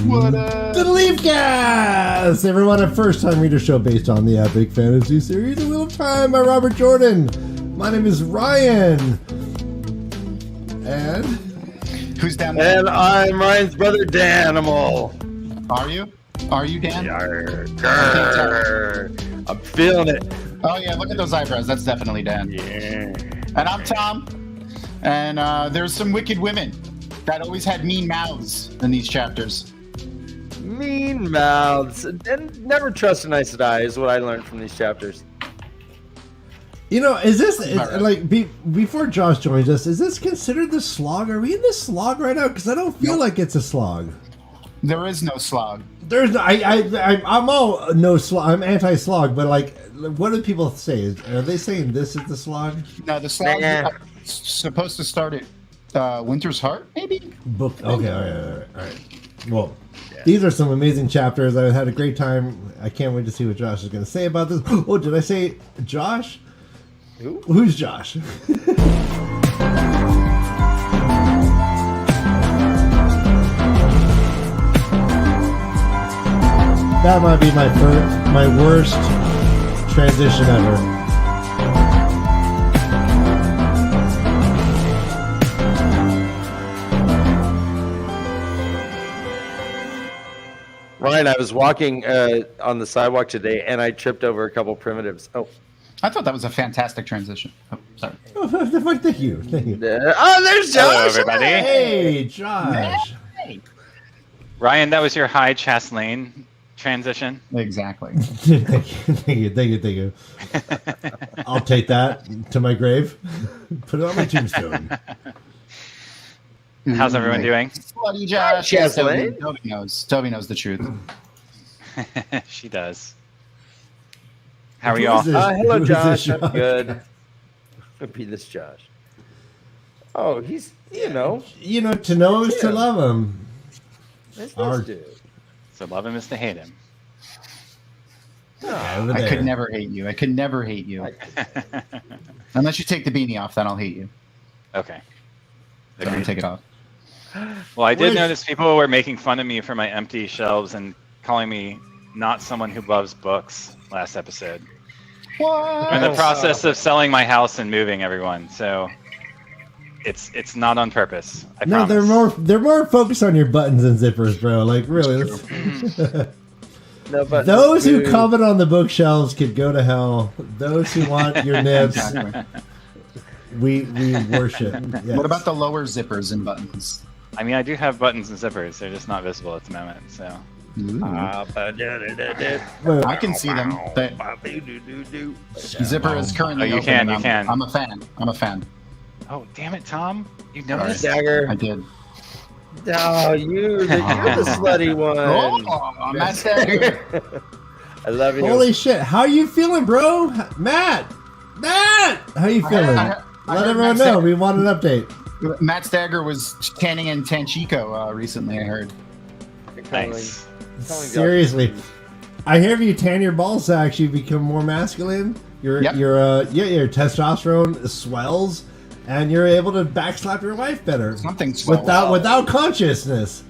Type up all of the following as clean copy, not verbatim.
What up? To the LeafCast! Everyone, a first-time reader show based on the epic fantasy series The Wheel of Time by Robert Jordan. My name is Ryan. And? Who's down there? And I'm Ryan's brother, Danimal. Are you? Are you, Dan? I'm feeling it. Oh, yeah, look at those eyebrows. That's definitely Dan. Yeah. And I'm Tom. And there's some wicked women that always had mean mouths in these chapters. Mean mouths. And never trust an Aes Sedai is what I learned from these chapters. You know, is this, before Josh joins us, is this considered the slog? Are we in the slog right now? Because I don't feel like it's a slog. There is no slog. There's no, I'm all no slog. I'm anti-slog, but like, what do people say? Are they saying this is the slog? No, the slog is supposed to start at Winter's Heart, maybe? Book. Okay, all right. Well, these are some amazing chapters. I had a great time. I can't wait to see what Josh is going to say about this. Oh, did I say Josh? Who? Who's Josh? That might be my worst transition ever. Ryan, I was walking on the sidewalk today, and I tripped over a couple primitives. Oh. I thought that was a fantastic transition. Oh, sorry. Oh, thank you. Oh, there's Josh. Hello, everybody. Hey, Josh. Hey. Ryan, that was your high Chastain transition. Exactly. Thank you. I'll take that to my grave. Put it on my tombstone. How's everyone doing? Slutty Josh. Yes, Dovie knows. Dovie knows the truth. She does. How are you all? Hello, Who is Josh. this, I'm good. I'll be this Josh. Oh, he's, to know is to love him. That's Our- this dude. So love him is to hate him. Over I there. could never hate you. I could never hate you. Unless you take the beanie off, then I'll hate you. Okay. So Agreed. take it off. Well, I did Where's- notice people were making fun of me for my empty shelves and calling me not someone who loves books last episode. What? I'm in the process of selling my house and moving, everyone. So it's not on purpose. I No, promise. they're more focused on your buttons and zippers, bro. Like really. No, but Those who comment on the bookshelves could go to hell. Those who want your nibs, Exactly. we worship. Yes. What about the lower zippers and buttons? I mean, I do have buttons and zippers. They're just not visible at the moment. So Ooh. Wait, I can see them. The zipper is currently Oh, you open. can, and you can. I'm a fan. oh, damn it, Tom! You Sorry. noticed? Dagger. I did. Oh, you're the slutty one. Oh, MaTsDaGger. I love you. holy shit! How you feeling, bro? Matt, how you feeling? I Let heard everyone know. We want an update. MaTsDaGger was tanning in Tanchico recently, I heard. Nice. Seriously, I hear if you tan your ball sacks, you become more masculine. Your Yep. your testosterone swells, and you're able to backslap your wife better Something swell. without consciousness.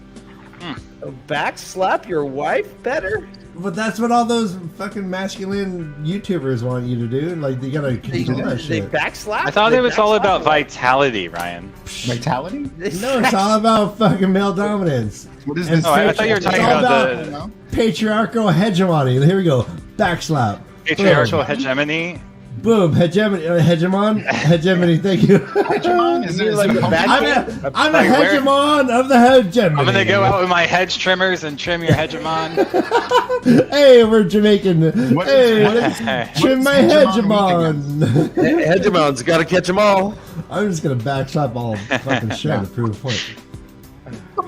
Back slap your wife better? But that's what all those fucking masculine YouTubers want you to do. Like you gotta control that They shit. back slap? I thought They it was back all slap about your wife? vitality, Ryan. Vitality? No, it's all about fucking male dominance. What is And this? Oh, I thought you were It's talking all about I don't the know. patriarchal hegemony. Here we go. Backslap. patriarchal hegemony. Boom. Hegemon. Hegemony. Thank you. Hegemon? Is You it like a a back- I'm a Like where? hegemon of the hegemony. I'm gonna go out with my hedge trimmers and trim your hegemon. Hey, we're Jamaican. What- Hey, what- let's trim my hegemon hegemon. Hegemon's got to catch them all. I'm just gonna backslap all fucking shit to prove a point.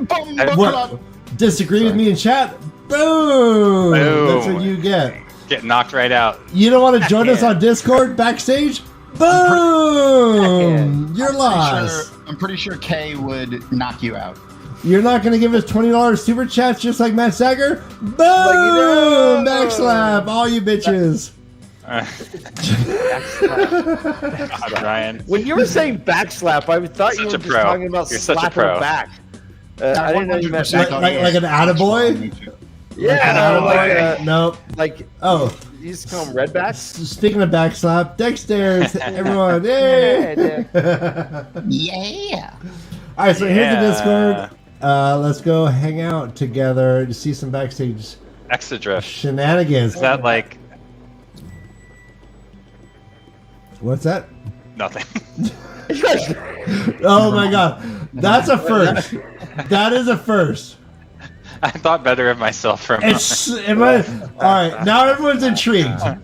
Bum, What? Disagree with me in chat? Boom! That's what you get. Get knocked right out. You don't want to join us on Discord backstage? Boom! You're lost. I'm pretty sure Kay would knock you out. You're not going to give us $20 super chats just like MaTsDaGger? Boom! know. Backslap, all you bitches. God, Ryan. When you were saying back slap, I thought you Such were a just pro. talking about You're such a slap pro. her back. I didn't know you meant like an attaboy. Yeah, Nope. like Oh, you used to call them redbacks. speaking of backslap, Dexter's, everyone, yay! Yeah. All right, so here's the Yeah. Discord. Let's go hang out together to see some backstage Extra drift. shenanigans. Is that like What's that? nothing? Oh my god, that's a first. That is a first. I thought better of myself for a moment. All right, now everyone's intrigued. All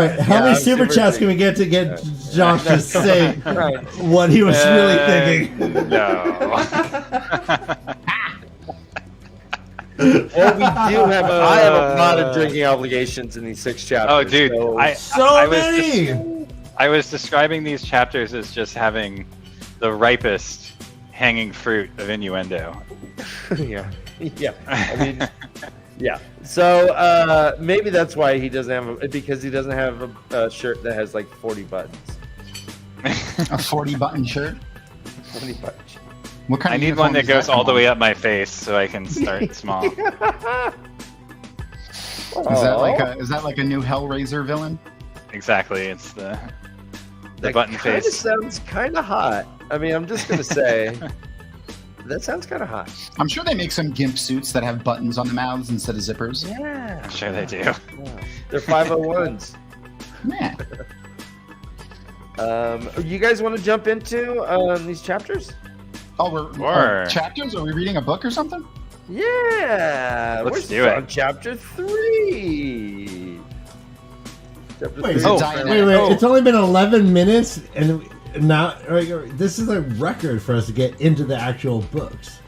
right, how many I'm super super chats can we get to get Josh to say what he was really thinking? No. Well, we do have. I have a lot of drinking obligations in these 6 chapters. Oh, dude, so- I many. I was describing these chapters as just having the ripest hanging fruit of innuendo. yeah. I mean, yeah. So maybe that's why he doesn't have because he doesn't have a shirt that has like 40 buttons. A 40-button shirt. 40 buttons. What kind I of need uniform one that does goes come all the on? way up my face so I can start small. Is that like a new Hellraiser villain? Exactly, it's the That button kinda face. sounds kind of hot. I mean, I'm just gonna say that sounds kind of hot. I'm sure they make some gimp suits that have buttons on the mouths instead of zippers. Yeah, I'm sure they do. they're 501s. Yeah. You guys want to jump into these chapters? Oh, we're Sure. chapters? Are we reading a book or something? Yeah, Let's we're do it. on chapter 3. Chapter Wait, 3. Oh, wait! It's only been 11 minutes, and now this is a record for us to get into the actual books.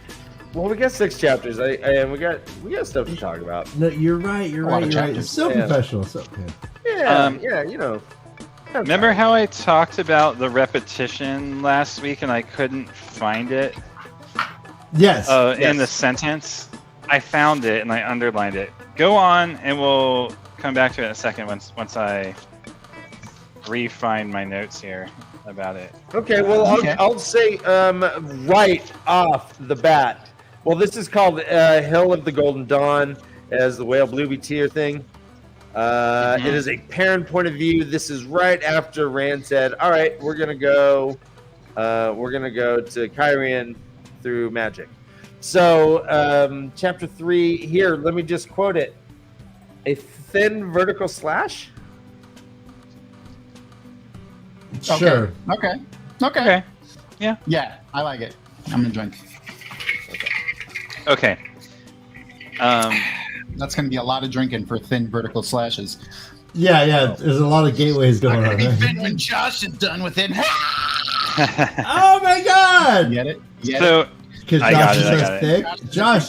Well, we got 6 chapters, and we got stuff to talk about. No, you're right. You're lot right. of You're right. chapters. So Yeah. professional. So Yeah, yeah, you know. Remember how I talked about the repetition last week and I couldn't find it yes. in the sentence? I found it and I underlined it. Go on and we'll come back to it in a second once I refine my notes here about it. Okay, well, Okay. I'll say right off the bat. Well, this is called Hill of the Golden Dawn, as the Whale Bluebee tier thing. It is a parent point of view. This is right after Rand said, "All right, we're gonna go to Kyrian through magic." So, chapter 3 here. Let me just quote it: "A thin vertical slash." Sure. Okay. Okay. Yeah, I like it. I'm gonna drink. Okay. That's gonna be a lot of drinking for thin vertical slashes. Yeah. There's a lot of gateways going on. Right? Thin when Josh is done with it. Oh my god! Get it? Get it? So Because I Josh got is it, I so got it.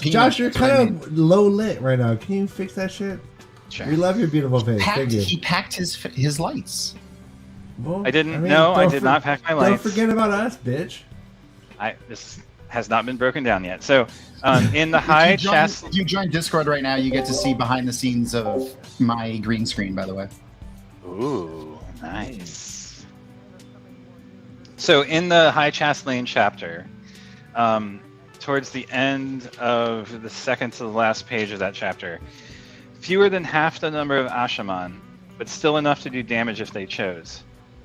thick. Josh, you're kind of low lit right now. Can you fix that shit? sure. We love your beautiful face. Thank you. He packed his lights. Well, I didn't. mean, No, I don't did for- not pack my Don't lights. forget about us, bitch. This has not been broken down yet. So, in the high If chest. you join Discord right now, you get to see behind the scenes of my green screen, by the way. Ooh, nice. So, in the high chast lane chapter, towards the end of the second to the last page of that chapter, fewer than half the number of Ashaman, but still enough to do damage if they chose.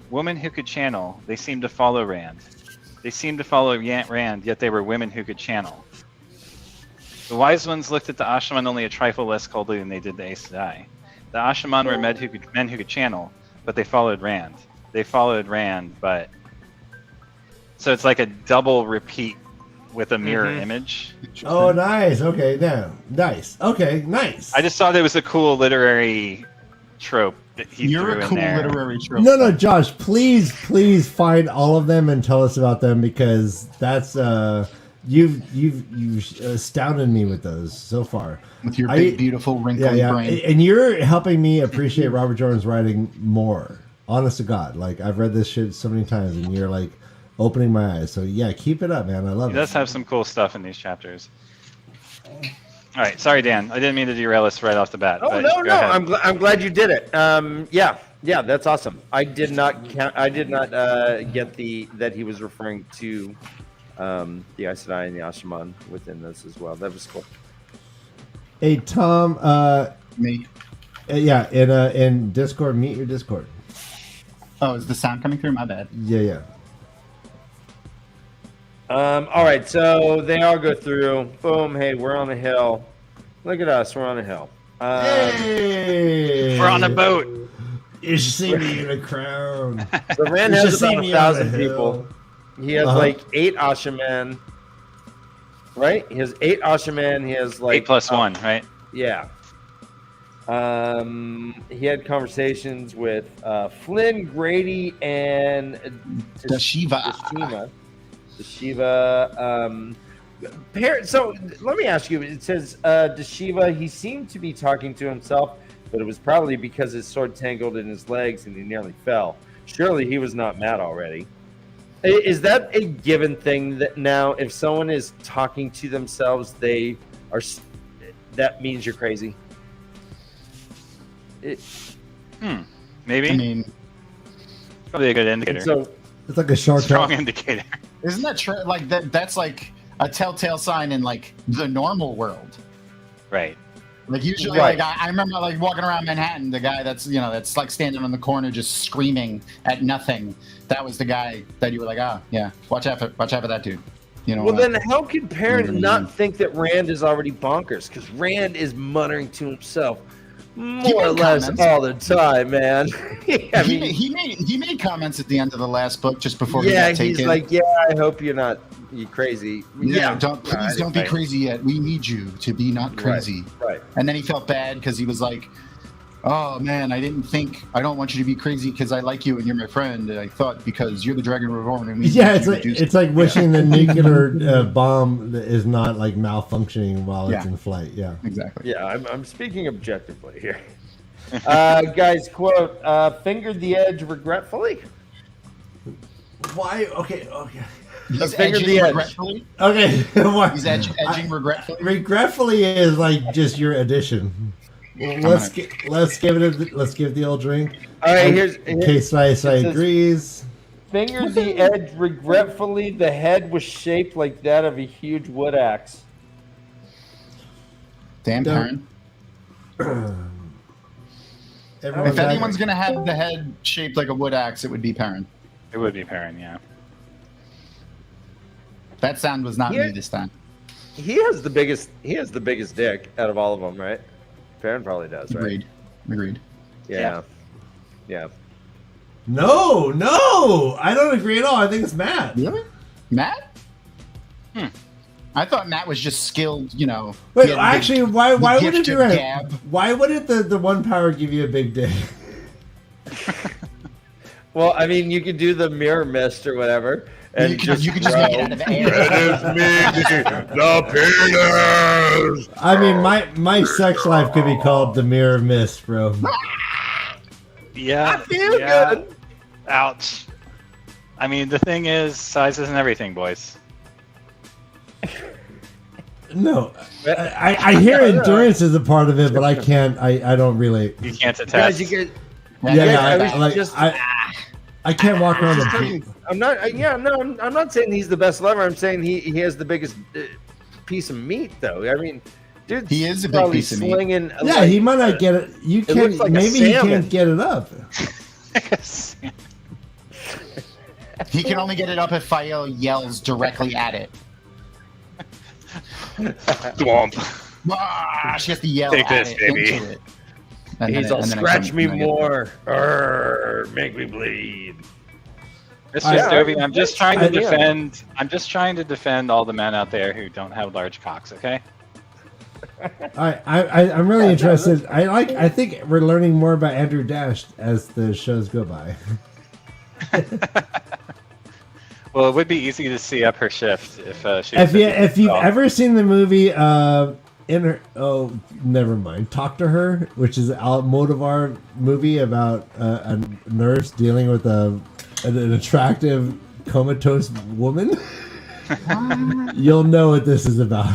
Women who could channel, they seemed to follow Rand. They seemed to follow Rand, yet they were women who could channel. The wise ones looked at the Ashaman only a trifle less coldly than they did the Aes Sedai. The Ashaman were men who could channel, but they followed Rand. They followed Rand, but... So it's like a double repeat with a mirror image. Oh, nice. Okay, now, nice. Okay, nice. I just thought it was a cool literary trope that he You're threw a cool in there. literary trope. No, Josh, please find all of them and tell us about them because that's you've astounded me with those so far. With your big, beautiful, wrinkly brain. And you're helping me appreciate Robert Jordan's writing more. Honest to God, like I've read this shit so many times, and you're like opening my eyes. So yeah, keep it up, man. I love He it. does have some cool stuff in these chapters. All right, sorry, Dan. I didn't mean to derail us right off the bat. Oh but no, go ahead. I'm glad you did it. Yeah, that's awesome. I did not get that he was referring to the Aes Sedai and the Ashaman within this as well. That was cool. Hey Tom, Me. yeah, in Discord, meet your Discord. Oh, is the sound coming through? My bad. Yeah. All right, so they all go through. Boom. Hey, we're on a hill. Look at us. We're on a hill. Hey, We're on a boat. You should see me in a crown. So Rand You has should see about me on the 1,000 people. hill. He has like 8 Ashaman. Right? He has 8 Ashaman. He has like 8 plus 1, right? Yeah. He had conversations with Flynn, Grady, and Dashiva. So let me ask you. It says Dashiva. He seemed to be talking to himself, but it was probably because his sword tangled in his legs and he nearly fell. Surely he was not mad already. Is that a given thing that now, if someone is talking to themselves, they are? That means you're crazy. Maybe. I mean, Probably a good indicator. So It's like a shark. Strong indicator. isn't that true? Like that's like a telltale sign in like the normal world. Right. Like usually, Right. like I remember like walking around Manhattan, the guy that's that's like standing on the corner just screaming at nothing. That was the guy that you were like, yeah, watch out for that dude. You know. well, then how could Perrin Mhm. not think that Rand is already bonkers? Because Rand is muttering to himself more made or less comments. all the time, man. I mean, he made comments at the end of the last book just before yeah, he got taken. he's like, yeah, I hope you're not crazy. Yeah, please don't be right. crazy yet. We need you to be not crazy. Right. And then he felt bad because he was like, oh man, I don't want you to be crazy because I like you and you're my friend. And I thought because you're the Dragon Reborn. And we Yeah, need you to do it's like wishing the nuclear bomb is not like malfunctioning while it's Yeah. in flight. Yeah. Exactly. Yeah, I'm speaking objectively here. Guys, quote, fingered the edge regretfully. Why? Okay. He's fingered edging the edge. regretfully. Okay. Why? He's edging regretfully. Regretfully is like just your addition. Let's give it the old drink. All right, here's Case I says- agrees. fingered the edge regretfully. The head was shaped like that of a huge wood axe. Damn, Perrin. If anyone's gonna have the head shaped like a wood axe, it would be Perrin. It would be Perrin, yeah. That sound was not Yeah. me this time. He has the biggest dick out of all of them, right? Perrin probably does, right? Agreed. Yeah. No, I don't agree at all. I think it's Matt. Really? Matt? I thought Matt was just skilled, Wait, he had the actually, big- why the wouldn't gift you? of gab. Why wouldn't the one power give you a big dick? Well, I mean, you could do the mirror mist or whatever, and You could just make it out of air. the penis. I mean, my sex life could be called the Mirror of Mist, bro. Yeah. I feel yeah. good. Ouch. I mean, the thing is, size isn't everything, boys. No, I hear endurance is a part of it, but I can't. I don't relate. You can't Guys, attest. you get. I can't walk around the. I'm not. Yeah, no, I'm not saying he's the best lover. I'm saying he has the biggest piece of meat, though. I mean, dude, He is a big probably piece of meat. slinging. Yeah, he might not get it. You can't. looks like a Maybe he salmon. can't get it up. He can only get it up if Fael yells directly at it. Thwomp. She has to yell Take at this, it baby. into it. And He's then all and then it scratch comes- me and then it- more, Urgh, make me bleed. Mr. Yeah, Dovie, I'm just trying to yeah. defend. I'm just trying to defend all the men out there who don't have large cocks. Okay. I'm really interested. I think we're learning more about Andrew Dash as the shows go by. Well, it would be easy to see up her shift if she. If you've ever seen the movie never mind. Talk to Her, which is an Almodovar movie about a nurse dealing with an attractive comatose woman. You'll know what this is about.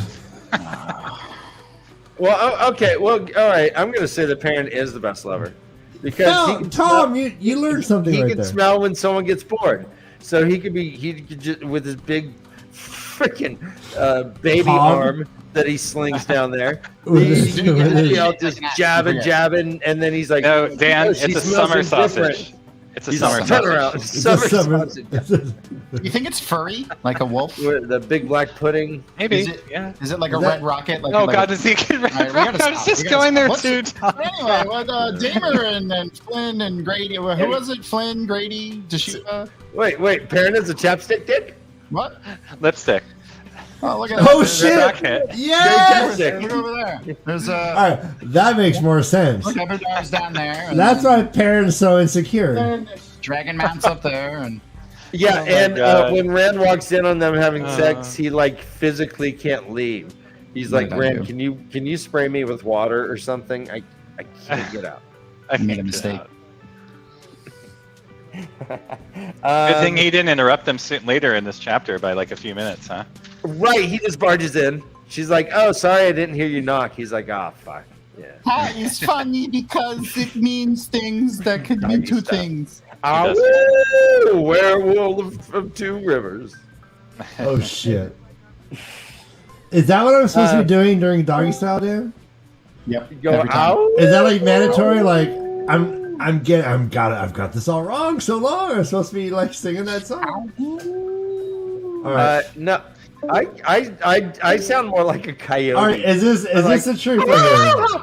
Well, okay. Well, all right. I'm going to say that Perrin is the best lover because he can Tom, smell, you learned something he right can there. smell when someone gets bored. So he could just with his big freaking baby Hog. arm that he slings down there. With Just jabbing, and then he's like, No, Dan, "Oh, it's she a smells summer indifferent." sausage. It's a He's summer turn sausage. around. Summer sausage. You think it's furry, like a wolf? With the big black pudding. Maybe. Is it- Yeah. Is it like a Is that- red rocket? Like, Oh like God, does he get red? Alright, we gotta I was stop. just We gotta going there stop. too. Tom. Anyway, what Damer and Flynn and Grady? Who was it? Flynn, Grady, Toshiba? Wait, Parent is a chapstick dick? What? Lipstick. Oh, look at Oh that. shit! rocket. Yes. Chapstick. Look over there. There's All right, that makes more sense. look, Everdar's down there. and That's then- why Perrin's so insecure. Dragon Mount's up there, and Yeah, Oh my and God. when Rand walks in on them having sex, he like physically can't leave. He's like, What did I Rand, do? can you spray me with water or something? I can't get out. I made a can't mistake. get out. Good thing he didn't interrupt them later in this chapter by like a few minutes, huh? Right, he just barges in. She's like, "Oh, sorry, I didn't hear you knock." He's like, "Ah, fuck." Yeah. that is funny because it means things that could mean two Stuff. things. Ow, werewolf of Two Rivers. Oh shit! Is that what I'm supposed to be doing during doggy style, Dan? Yep. Go every time. out. Is that like mandatory? Like I've got this all wrong so long. I'm supposed to be like singing that song. All right. No, I sound more like a coyote. All right. Is this the truth right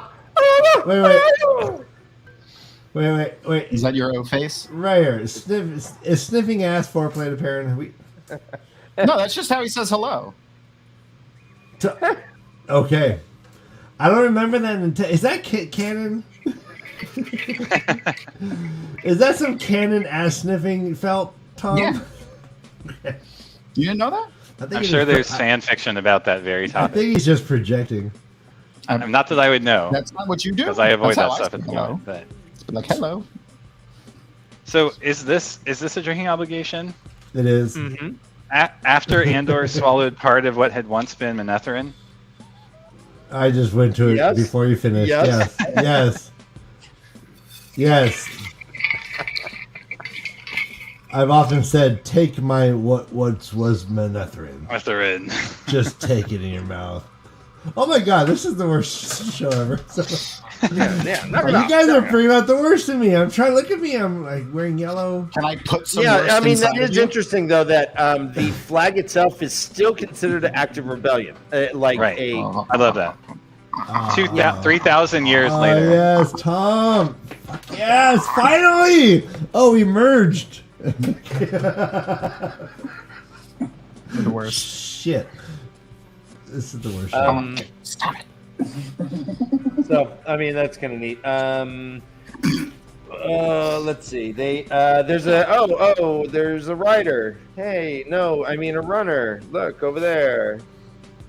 here? Wait. Is that your O face? Right here. Is sniffing ass foreplay to Perrin? No, that's just how he says hello. Okay. I don't remember that. Is that canon? Is that some canon ass sniffing felt, Tom? Yeah. You didn't know that? I think I'm it sure is- there's fan fiction about that very I topic. think he's just projecting. Not that I would know, That's not what you do. because I avoid That's how that I stuff say at the hello. moment. But It's like hello. so is this a drinking obligation? It is. Mm-hmm. After Andor swallowed part of what had once been Manetheren? I just went to it Yes. before you finished. Yes. Yes. Yes. I've often said, take my what was Manetheren. Manetheren. Just take it in your mouth. Oh my god, this is the worst show ever. Yeah, knock it You off, guys knock are it bringing out the worst in me. I'm trying. Look at me. I'm like wearing yellow. Can I put some Yeah, worst I mean, that inside of is you? interesting, though, that the flag itself is still considered an act of rebellion. Like Right. a. Oh, I love that. Ah. 3,000 years Oh, later. yes, Tom. Yes, finally. Oh, we merged. the worst. Shit. This is the worst show. Stop it. So, I mean, that's kind of neat. Let's see. There's a rider. Hey, no, I mean a runner. Look over there.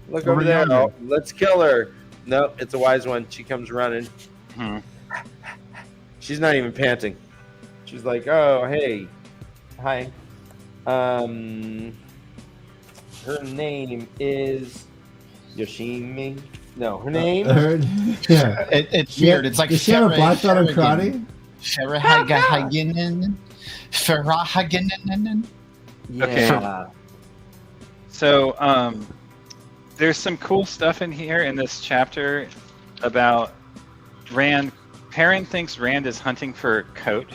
Look over there. yonder. Oh, let's kill her. No, it's a wise one. She comes running. Hmm. She's not even panting. She's like, "Oh, hey, hi." Her name is Yoshimi. No, her name. Yeah. It's weird. It's like Does she have a black belt in karate? Ferahaginen. Ferahaginen. Yeah. So, there's some cool stuff in here in this chapter about Rand. Perrin thinks Rand is hunting for Coat,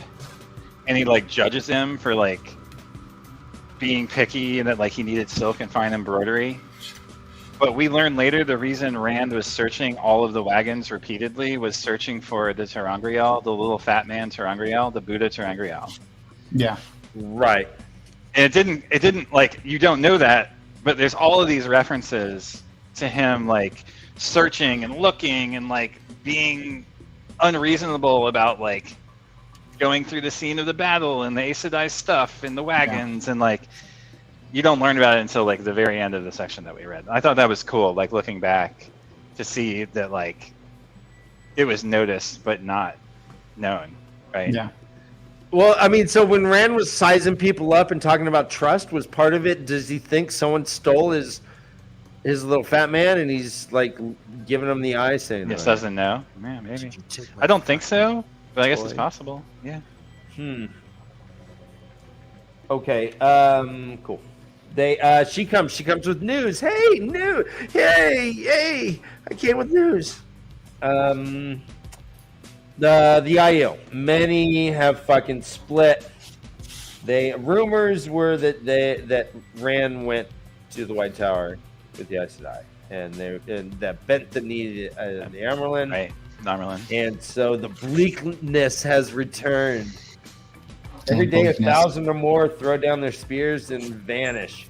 and he like judges him for like being picky and that like he needed silk and fine embroidery. But we learn later the reason Rand was searching all of the wagons repeatedly was searching for the Terangriel, the little fat man Terangriel, the Buddha Terangriel. Yeah. Right. And it didn't like, you don't know that, but there's all of these references to him like searching and looking and like being unreasonable about like going through the scene of the battle and the Aes Sedai stuff in the wagons and like you don't learn about it until like the very end of the section that we read. I thought that was cool, like looking back to see that like it was noticed but not known, right? Yeah. Well, I mean, so when Rand was sizing people up and talking about trust, was part of it? Does he think someone stole his little fat man and he's like giving him the eye, saying, Just doesn't know. Yeah, maybe. I don't think so, but I guess it's possible. Yeah. Okay. Cool. She comes with news. Hey, I came with news. The IO, many have fucking split. Rumors were that Rand went to the White Tower with the Aes Sedai, and that bent the knee to the Amerlin. Right, Amerlin. And so the bleakness has returned. Every day, 1,000 or more throw down their spears and vanish.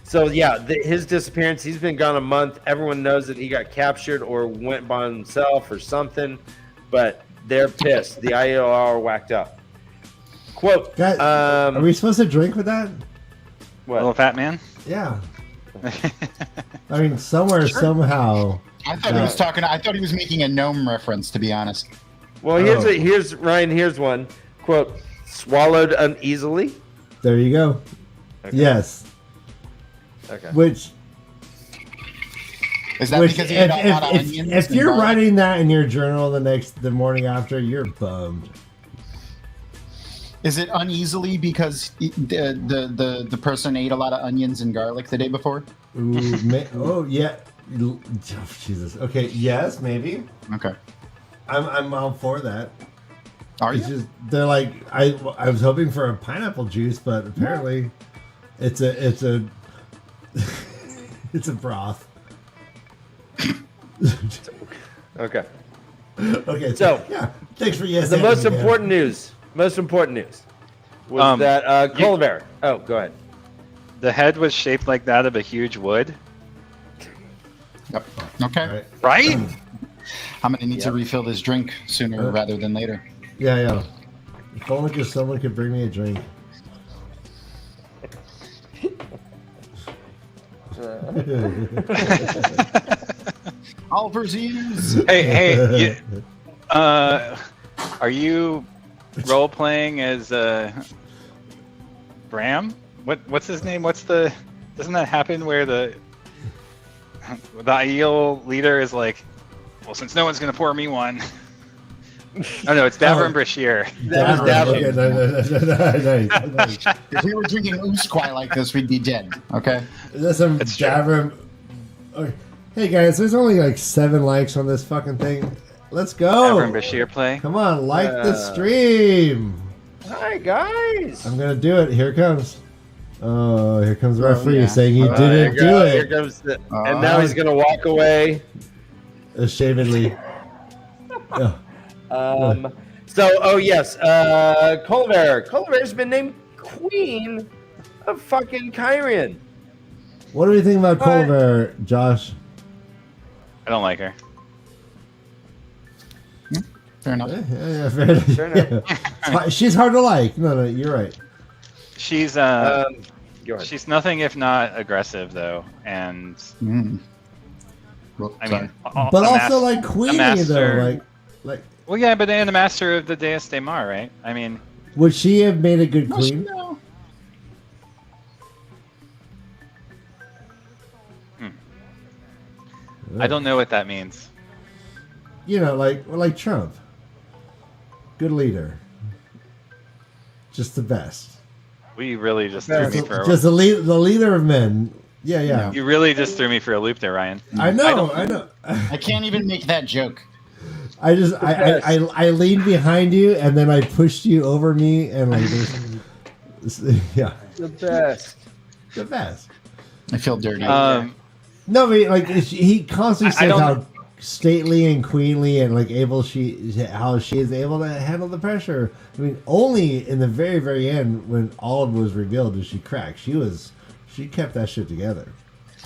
So yeah, his disappearance. He's been gone a month. Everyone knows that he got captured or went by himself or something, but they're pissed. The IO are whacked up. Quote: Guys, are we supposed to drink with that? What? Little fat man. Yeah. I mean, somehow. I thought he was talking. I thought he was making a gnome reference, to be honest. Well, here's Ryan. Here's one quote: "Swallowed uneasily." There you go. Okay. Yes. Okay. Which is that because he ate a lot of onions? If you're writing that in your journal the morning after, you're bummed. Is it uneasily because the person ate a lot of onions and garlic the day before? Oh yeah. Oh, Jesus. Okay. Yes, maybe. Okay. I'm all for that. Are you? It's just they're like I was hoping for a pineapple juice, but apparently it's a it's a broth. Okay. Okay. So yeah, thanks for yes. The most important news was that Colbert. Oh, go ahead. The head was shaped like that of a huge wood. Yep. Okay. Right? I'm gonna need to refill this drink sooner rather than later. Yeah. If only because someone could bring me a drink. Oliver's ears. Hey, are you role playing as Bram? What's his name? Doesn't that happen where the Aiel leader is like, well, since no one's gonna pour me one. Oh no, it's Davern Brashear. That was Davern. Nice. If we were drinking Usquai like this, we'd be dead. Okay. That's some Davern. Hey guys, there's only like 7 likes on this fucking thing. Let's go. Davern Brashear play. Come on, like the stream. Hi guys. I'm gonna do it. Here it comes. Oh, here comes the referee saying he didn't do it. Here comes and now he's gonna walk away ashamedly. Colbert's been named Queen of fucking Kyrian. What do you think about Colbert, Josh? I don't like her. Fair enough. Yeah, fair enough. Yeah. She's hard to like. No, you're right. She's she's nothing if not aggressive though, and Well, I mean, but also like queenie though, like. Well, yeah, but they're the master of the Deus de Mar, right? I mean, would she have made a good queen? No. I don't know what that means. You know, like Trump. Good leader. Just the best. We really just threw me for just the leader of men. Yeah. You really just threw me for a loop there, Ryan. I know. I can't even make that joke. I leaned behind you and then I pushed you over me and like yeah. The best. I feel dirty. No, but like he constantly says how stately and queenly and like how she is able to handle the pressure. I mean, only in the very, very end when all was revealed did she crack. She kept that shit together.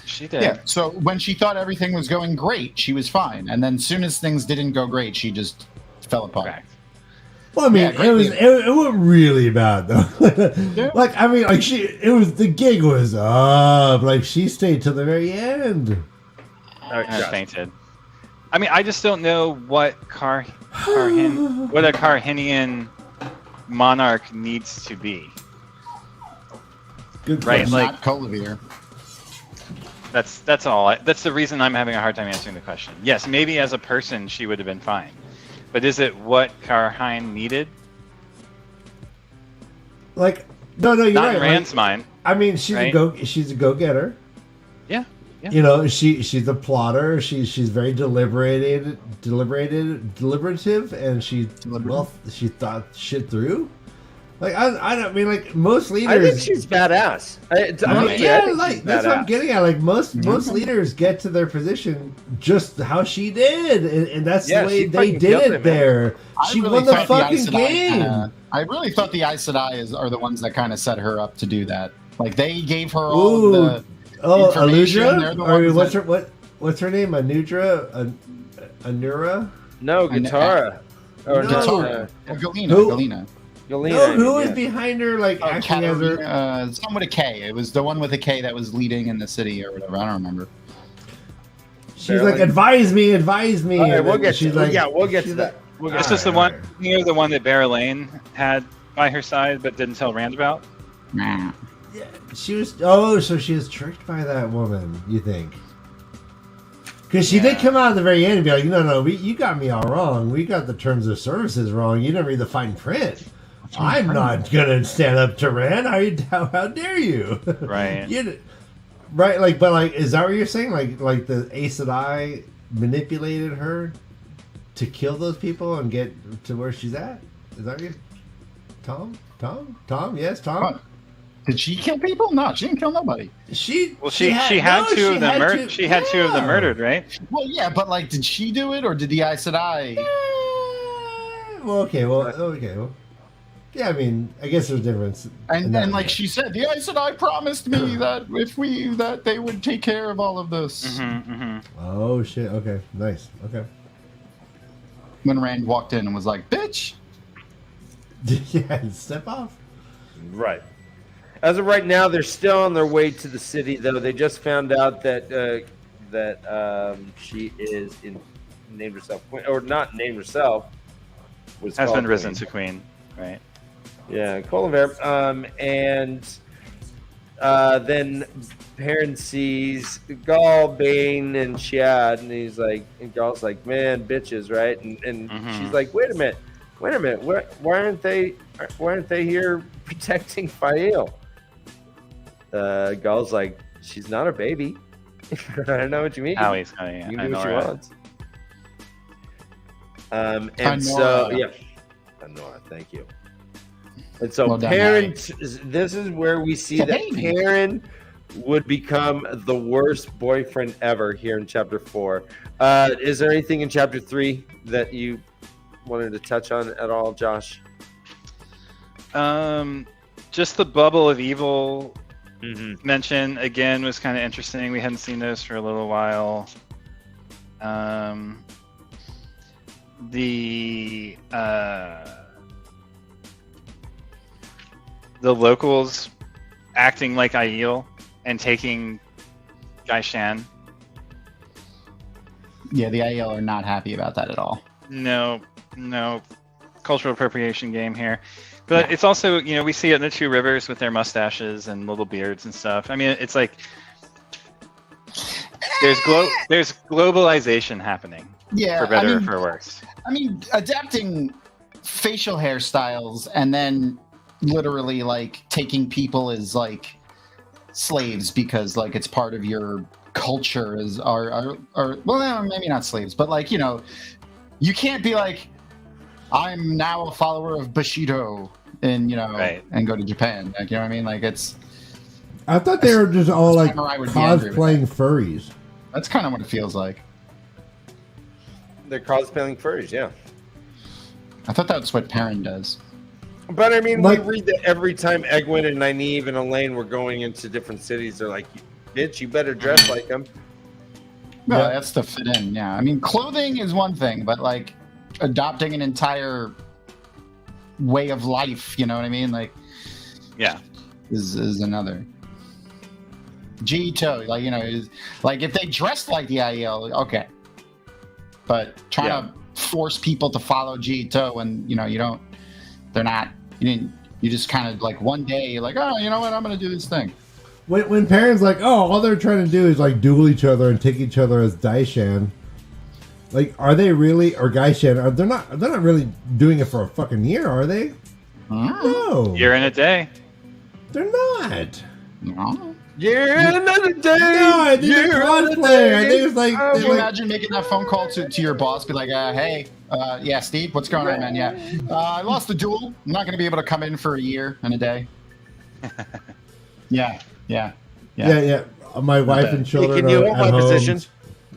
She did. Yeah. So when she thought everything was going great, she was fine, and then as soon as things didn't go great, she just fell apart. Correct. Well, I mean, it went really bad though. Like, I mean, like the gig was up. Like she stayed till the very end. I fainted. I mean, I just don't know what a Carhinian monarch needs to be. Good right, question. like Not Colivir. That's all. That's the reason I'm having a hard time answering the question. Yes, maybe as a person she would have been fine, but is it what Carhine needed? Like, no, you're Not right. in Rand's mind. I mean, she's right? she's a go-getter. Yeah. You know, she's a plotter. She's very deliberative, and she thought shit through. Like I don't mean like most leaders. I think she's badass. That's what I'm getting at. Like most leaders get to their position just how she did, and that's the way they did it there. She won the fucking game. I really thought the Aes Sedai are the ones that kind of set her up to do that. Like they gave her all the information. Aludra? What's her name? Anudra? Anura? No, Guitara. Galena. Who was behind her? Like acting as her. Someone with a K. It was the one with a K that was leading in the city or whatever. I don't remember. She's like, advise me. Okay, we'll get to that. We'll get to that. This is the one. You're the one that Barrelane had by her side, but didn't tell Rand about. Nah. Yeah, she was. Oh, so she was tricked by that woman. You think? Because she did come out at the very end and be like, "No, you got me all wrong. We got the terms of services wrong. You didn't read the fine print. I'm not gonna stand up to Rand. How dare you?" Right. Right. Like, but like, is that what you're saying? Like the Aes Sedai manipulated her to kill those people and get to where she's at? Is that you? Tom? Yes, Tom. What? Did she kill people? No, she didn't kill nobody. She had two of them. She had two of them murdered, right? Well, yeah, but like, did she do it or did the Aes Sedai? Okay. Yeah, I mean, I guess there's a difference. And then, like she said, the Aes Sedai promised me that they would take care of all of this. Oh shit! Okay, nice. Okay. When Rand walked in and was like, "Bitch." Yeah, step off. Right. As of right now, they're still on their way to the city, though. They just found out that she is named herself queen, or not named herself. Has been risen to queen, right? Yeah, Colaver. And then Perrin sees Gaul, Bane, and Shiad, and he's like, and Gaul's like, "Man, bitches, right?" And she's like, "Wait a minute. Why aren't they here protecting Fael?" Gaul's like, "She's not a baby." I don't know what you mean. How he's coming. You can do what you want. And so, yeah. Anora, thank you. And so Perrin, this is where we see that Perrin would become the worst boyfriend ever here in Chapter 4. Is there anything in Chapter 3 that you wanted to touch on at all, Josh? Just the bubble of evil mention, again, was kind of interesting. We hadn't seen those for a little while. The locals acting like Aiel and taking Gaishan. Yeah, the Aiel are not happy about that at all. No cultural appropriation game here. But it's also, we see it in the Two Rivers with their mustaches and little beards and stuff. I mean, it's like there's globalization happening. Yeah, for better or for worse. I mean, adapting facial hairstyles and then literally like taking people as like slaves because like it's part of your culture are well, maybe not slaves, but like, you can't be like, I'm now a follower of Bushido and and go to Japan. Like, you know what I mean? Like I thought they were just all like cosplaying furries. That's kind of what it feels like. They're cosplaying furries, yeah. I thought that's what Perrin does. But I mean, we read that every time Egwene and Nynaeve and Elaine were going into different cities, they're like, "Bitch, you better dress like them." No, that's to fit in. Yeah, I mean, clothing is one thing, but like adopting an entire way of life, you know what I mean? Like, yeah, is another. G-To, like, like if they dressed like the Aiel, okay, but trying to force people to follow G-To and you just kind of like one day you're like, oh, you know what, I'm gonna do this thing. When Perrin's like, oh, all they're trying to do is like duel each other and take each other as Daishan. Like, are they really, or Gaishan? They're not really doing it for a fucking year, are they? No, Year and a day. they're not. No. Year another day. No, I think they're cosplay. I think it's like. Can they're you like imagine making that phone call to your boss, be like, hey, yeah, Steve, what's going on, man? Yeah, I lost the duel. I'm not going to be able to come in for a year and a day. Yeah. yeah. My wife and children Can you are hold at my home position?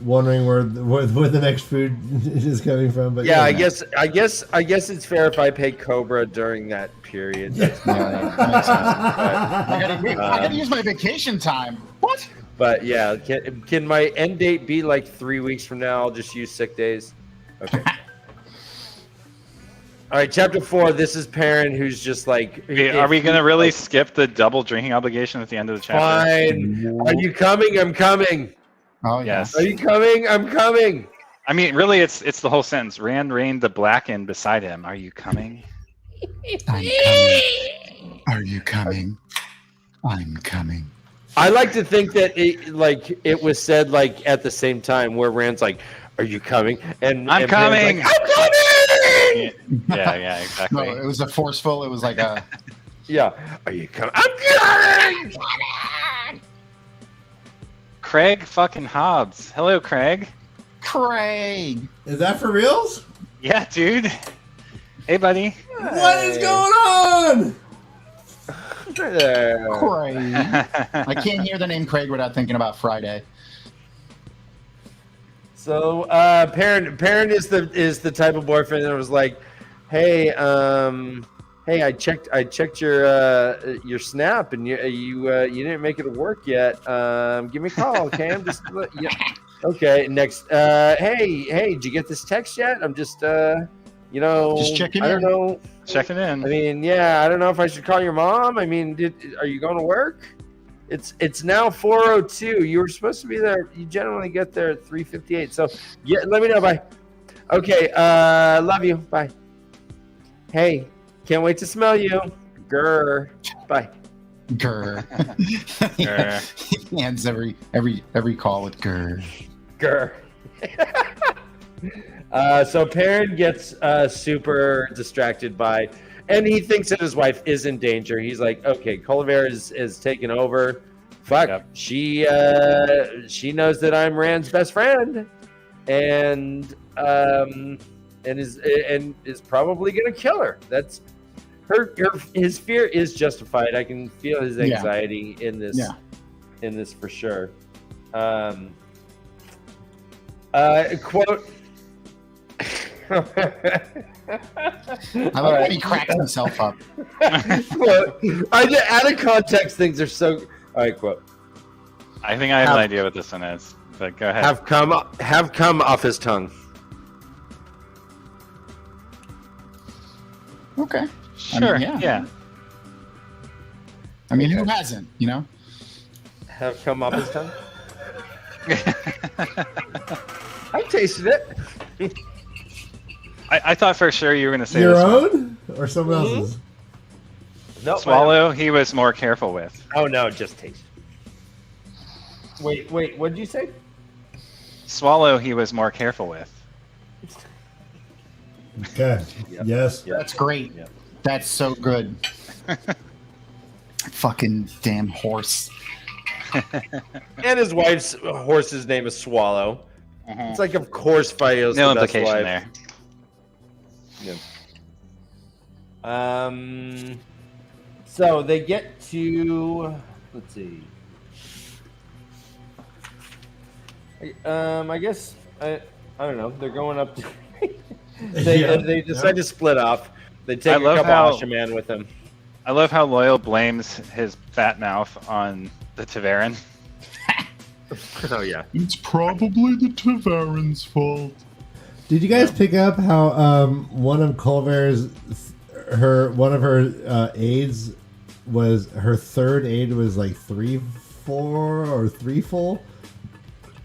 wondering where the next food is coming from. But Yeah, I guess it's fair if I pay Cobra during that period. That's fine. That makes sense. I gotta use my vacation time. What? But yeah, can my end date be like 3 weeks from now? I'll just use sick days. Okay. All right, chapter 4. This is Perrin, who's just like. Are we gonna really skip the double drinking obligation at the end of the chapter? Fine. Are you coming? I'm coming. Oh yeah. Yes. Are you coming? I'm coming. I mean, really, it's the whole sentence. Rand reigned the Blackened beside him. Are you coming? I'm coming. Are you coming? I'm coming. I like to think that it was said like at the same time where Rand's like, "Are you coming?" And I'm and coming. Rand's like, I'm coming. Yeah, exactly. No, it was a forceful. It was like a. Yeah. Are you coming? I'm coming. Craig fucking Hobbs. Hello, Craig. Craig. is that for reals? Yeah, dude. Hey, buddy. What is going on? There. Craig. I can't hear the name Craig without thinking about Friday. So, Perrin is the type of boyfriend that was like, "Hey, I checked your snap and you didn't make it to work yet. Give me a call, okay? I'm just yeah. Okay. Next, hey, did you get this text yet? I'm just Just checking I don't in. know. Checking in. I mean, yeah, I don't know if I should call your mom. I mean, are you going to work? It's now 4:02. You were supposed to be there. You generally get there at 3:58. So yeah, let me know. Bye. Okay. Love you. Bye. Hey, can't wait to smell you. Grr. Bye. Grr. Grr. He ends every call with grr. Grr. So Perrin gets super distracted by, and he thinks that his wife is in danger. He's like, okay, Colliver is taken over. Fuck, Yep. she knows that I'm Rand's best friend, and is probably gonna kill her. That's his fear is justified. I can feel his anxiety in this. Yeah. In this for sure. Quote. I like when he cracks himself up. Quote. Out of context, things are so. All right, quote. I think I have an idea what this one is, but go ahead. Have come off his tongue. Okay. Sure. yeah. Yeah. I mean, who hasn't? You know. Have come off his tongue. I tasted it. I thought for sure you were going to say Your this one. own or someone else's? No, Swallow, he was more careful with. Oh no, just taste. Wait, what did you say? Swallow, he was more careful with. Okay. Yep. Yes. Yep. That's great. Yep. That's so good. Fucking damn horse. And his wife's horse's name is Swallow. It's like, of course, Fio's No the best implication wife. there. Yeah. So they get to. Let's see. I guess I don't know. They're going up. To, they decide to split off. They take I a love couple how- Ashaman with them. I love how Loyal blames his fat mouth on the TAVERN. Oh yeah. It's probably the TAVERN's fault. Did you guys pick up how one of Culver's one of her aides was her third aide was like 3-4 or 3 full?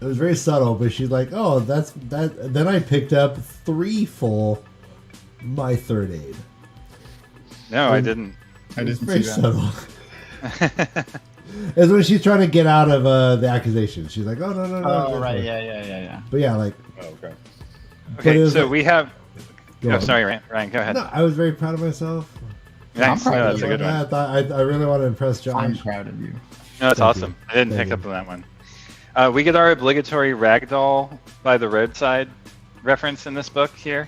It was very subtle, but she's like, "Oh, that's that." Then I picked up 3 full, my third aide. No, I didn't. I It's didn't very see that. subtle. It's when she's trying to get out of the accusation. She's like, "Oh no, no, no." Oh no, right, no." yeah. But yeah, like, Oh, okay. But it Okay, was so like- we have. go Oh, on. sorry, Ryan. Go ahead. No, I was very proud of myself. Nice. proud No, of that's a you. good one. I really want to impress I'm Josh. proud of you. No, that's Thank awesome. you. I didn't Thank pick you. up on that one. We get our obligatory ragdoll by the roadside reference in this book here.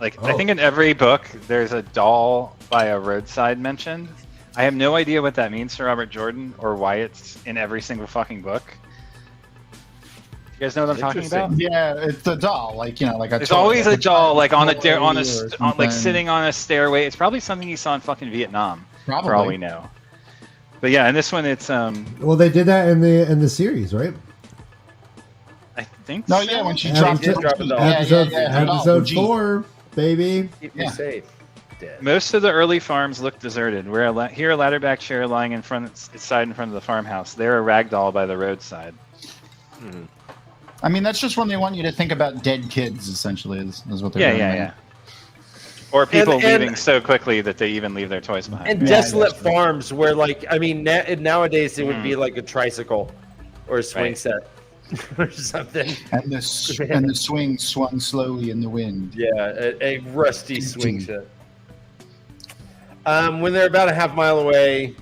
Like, I Oh. think in every book there's a doll by a roadside mentioned. I have no idea what that means to Robert Jordan or why it's in every single fucking book. You guys know what I'm talking about? Yeah, it's a doll, like like a. There's toy, always like a doll, like on a toy or like something. sitting on a stairway. It's probably something you saw in fucking Vietnam, Probably. for all we know. But yeah, in this one, it's Well, they did that in the series, right? I think. No, so. yeah, when she Yeah, dropped she it. did drop a doll. Episode Gee. 4, baby. Keep me safe. Dead. Most of the early farms look deserted. Here a ladderback chair lying in front of the farmhouse. There a ragdoll by the roadside. I mean, that's just when they want you to think about dead kids. Essentially, is what they're Yeah, doing. yeah, there. yeah. Or people And- leaving so quickly that they even leave their toys behind. And Yeah, desolate that's right. farms where, like, I mean, nowadays it would be like a tricycle or a swing Right. set or something. And the swing swung slowly in the wind. Yeah, a rusty swing set. When they're about a half mile away,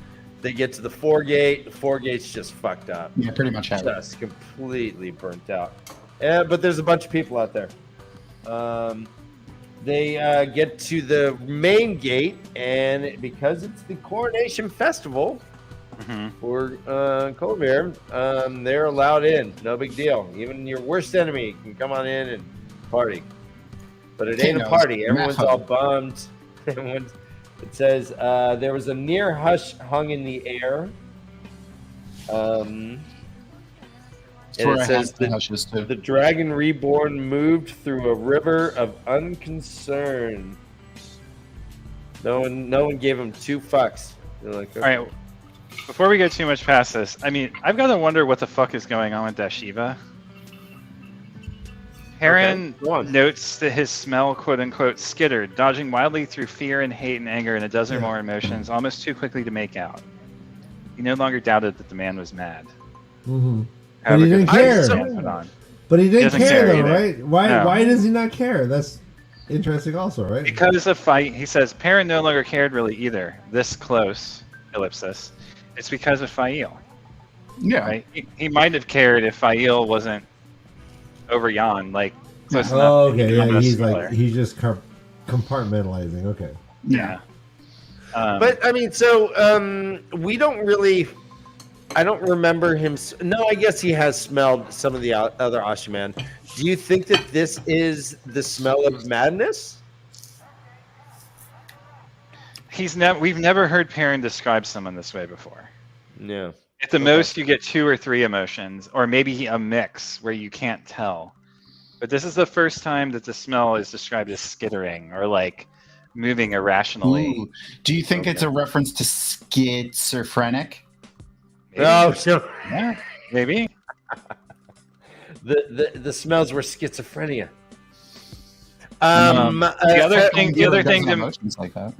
they get to the foregate. The foregate's just fucked up. Yeah, pretty much have it. Just completely burnt out. Yeah, but there's a bunch of people out there. They get to the main gate, and because it's the Coronation Festival for Colomir, they're allowed in. No big deal. Even your worst enemy can come on in and party. But it ain't a party. Everyone's all bummed. It says there was a near hush hung in the air. And it says the dragon reborn moved through a river of unconcern. No one gave him 2 fucks. They're like, okay. All right. Before we go too much past this, I mean, I've got to wonder what the fuck is going on with Dashiva. Heron go on. notes that his smell, quote unquote, skittered, dodging wildly through fear and hate and anger and a dozen more emotions, almost too quickly to make out. He no longer doubted that the man was mad. Mm-hmm. But However, he didn't good care. man put on. But he didn't doesn't care, care though, either. right? Why? No. Why does he not care? That's interesting, also, right? Because of fight, he says, Perrin no longer cared really either. This close, ellipsis. It's because of Fail. Yeah. Right? He might have cared if Fail wasn't over yon, like close enough. Oh, that he okay. could Yeah, almost he's smell like her. he's just compartmentalizing. Okay. Yeah. But I mean, so we don't really. I don't remember him. No, I guess he has smelled some of the other Ashiman. Do you think that this is the smell of madness? We've never heard Perrin describe someone this way before. No. At the most, you get 2 or 3 emotions, or maybe a mix where you can't tell. But this is the first time that the smell is described as skittering or like moving irrationally. Ooh. Do you think it's a reference to schizophrenic? Maybe. No, so Yeah, maybe. the smells were schizophrenia. The other thing to Emotions like that.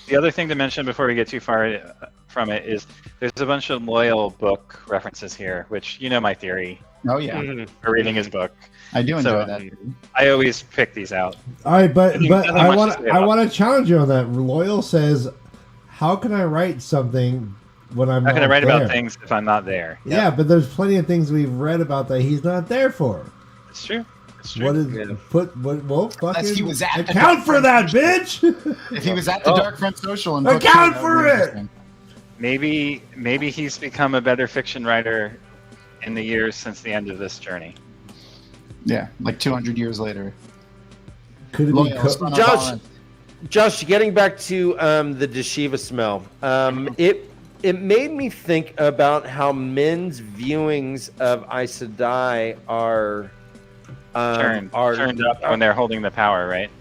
The other thing to mention before we get too far from it is there's a bunch of loyal book references here, which you know my theory Oh yeah, Mhm. for reading his book. I do enjoy So, that. I always pick these out. All right, but Nothing I much to say want about to challenge you on that. Loyal says, "How can I write something when I'm How not can I write there?" about things if I'm not there? Yeah, but there's plenty of things we've read about that he's not there for. It's true. It's true. What is Yeah. well, fucking Unless he was at the account Dark for that, Front bitch. If he was at the Dark Front Social and Account for it! Maybe he's become a better fiction writer in the years since the end of this journey. Yeah, like 200 years later. Could it be? Loyal, son of Josh, Holland. Josh, getting back to the Dashiva smell, it made me think about how men's viewings of Aes Sedai are Turned up when they're holding the power, right?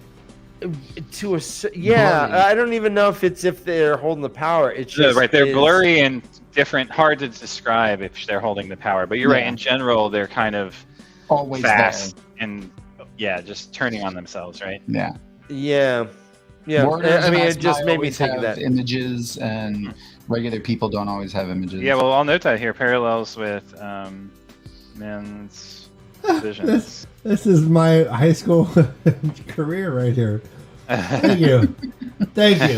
to a yeah. Blurry. I don't even know if they're holding the power. It's Yeah, just right. They're is- blurry and different, hard to describe if they're holding the power. But you're right. Yeah. In general, they're kind of Always fast and just turning on themselves, right? there. Yeah, yeah. Warders I mean, and it just Aes Sedai made me always think of have that. Images, and regular people don't always have images. Yeah. Well, I'll note that here. Parallels with men's visions. This is my high school career right here. Thank you. Thank you.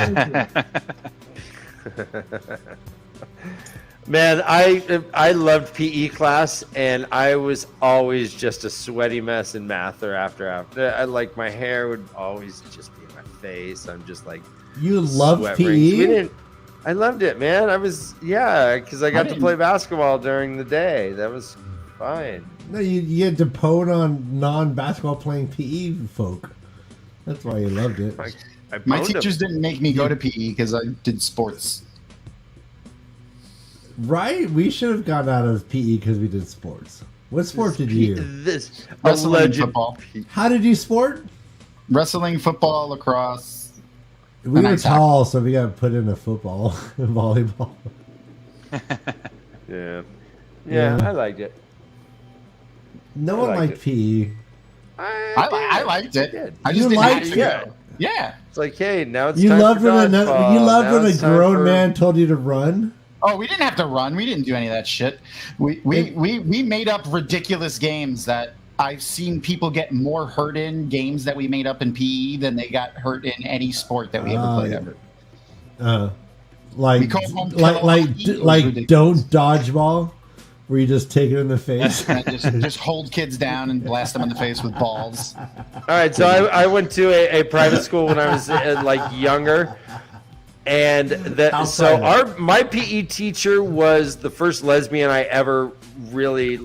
Man, I loved PE class, and I was always just a sweaty mess in math or after. I like my hair would always just be in my face. I'm just like You love sweat PE? rings. I loved it, man. Because I got to play basketball during the day. That was fine. No, you had to pone on non-basketball playing PE folk. That's why you loved it. My teachers didn't make me go to PE because I did sports. Right? We should have gotten out of PE because we did sports. What sport did you do? This Wrestling, football. How did you sport? Wrestling, football, lacrosse. We And were ice tall, so we got put into football and volleyball. Yeah, Yeah. I liked it. No one liked PE. I liked it. I You just didn't liked have to it? go. Yeah. It's like, hey, now it's You time loved for when dodgeball. a grown man told you to run. Oh, we didn't have to run. We didn't do any of that shit. We made up ridiculous games that I've seen people get more hurt in games that we made up in PE than they got hurt in any sport that we ever played ever. Like We called home like It was like don't ridiculous. dodgeball, where you just take it in the face. And just hold kids down and blast them in the face with balls. All right, so I went to a private school when I was like younger, and my PE teacher was the first lesbian I ever really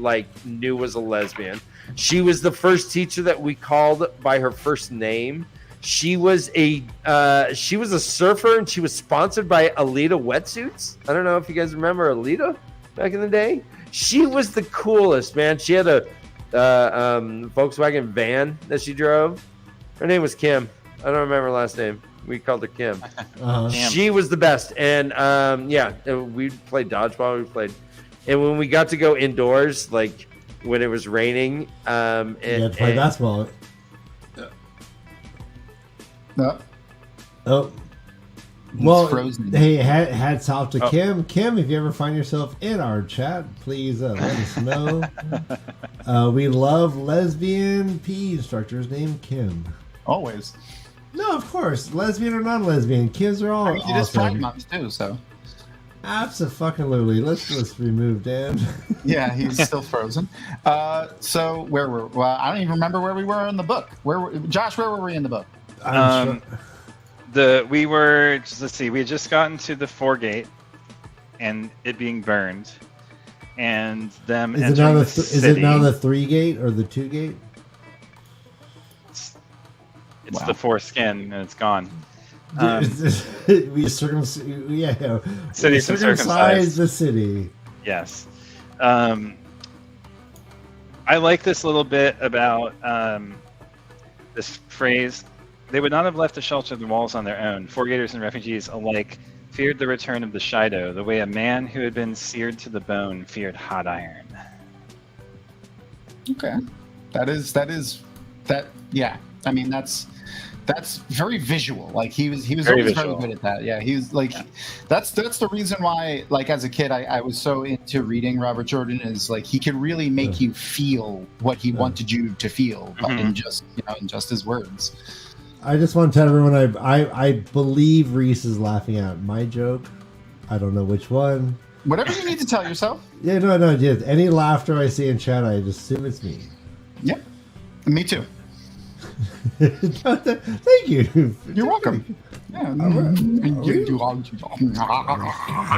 knew was a lesbian. She was the first teacher that we called by her first name. She was a surfer, and she was sponsored by Alita wetsuits. I don't know if you guys remember Alita back in the day. She was the coolest, man. She had a Volkswagen van that she drove. Her name was Kim. I don't remember her last name. We called her Kim. She was the best. And we played dodgeball. And when we got to go indoors, like when it was raining, You had to play basketball. No. Oh. Well, frozen. hey, hats off to Kim. Kim, if you ever find yourself in our chat, please let us know. We love lesbian PE instructors named Kim. Always. No, of course. Lesbian or non-lesbian. Kids are all I mean, it is Pride awesome. Month too, so. Abso-fucking-lutely. Let's just remove Dan. Yeah, he's still frozen. So where were? Well, I don't even remember where we were in the book. Josh? Where were we in the book? We were, let's see, we had just gotten to the 4-gate and it being burned, and them entering the city. Is it now the 3-gate or the 2-gate? It's the foreskin and it's gone. We circumcised the city. Yes. I like this little bit about this phrase. They would not have left the shelter of the walls on their own. 4-gaters and refugees alike feared the return of the Shido, the way a man who had been seared to the bone feared hot iron. Okay, that. Yeah, I mean that's very visual. Like he was always very good at that. Yeah, he was like, that's the reason why. Like as a kid, I was so into reading Robert Jordan. Is like he could really make you feel what he wanted you to feel, but in just his words. I just want to tell everyone I believe Reese is laughing at my joke. I don't know which one. Whatever you need to tell yourself. Yeah, no. Just any laughter I see in chat, I just assume it's me. Yep, me too. Thank you. You're welcome. Yeah.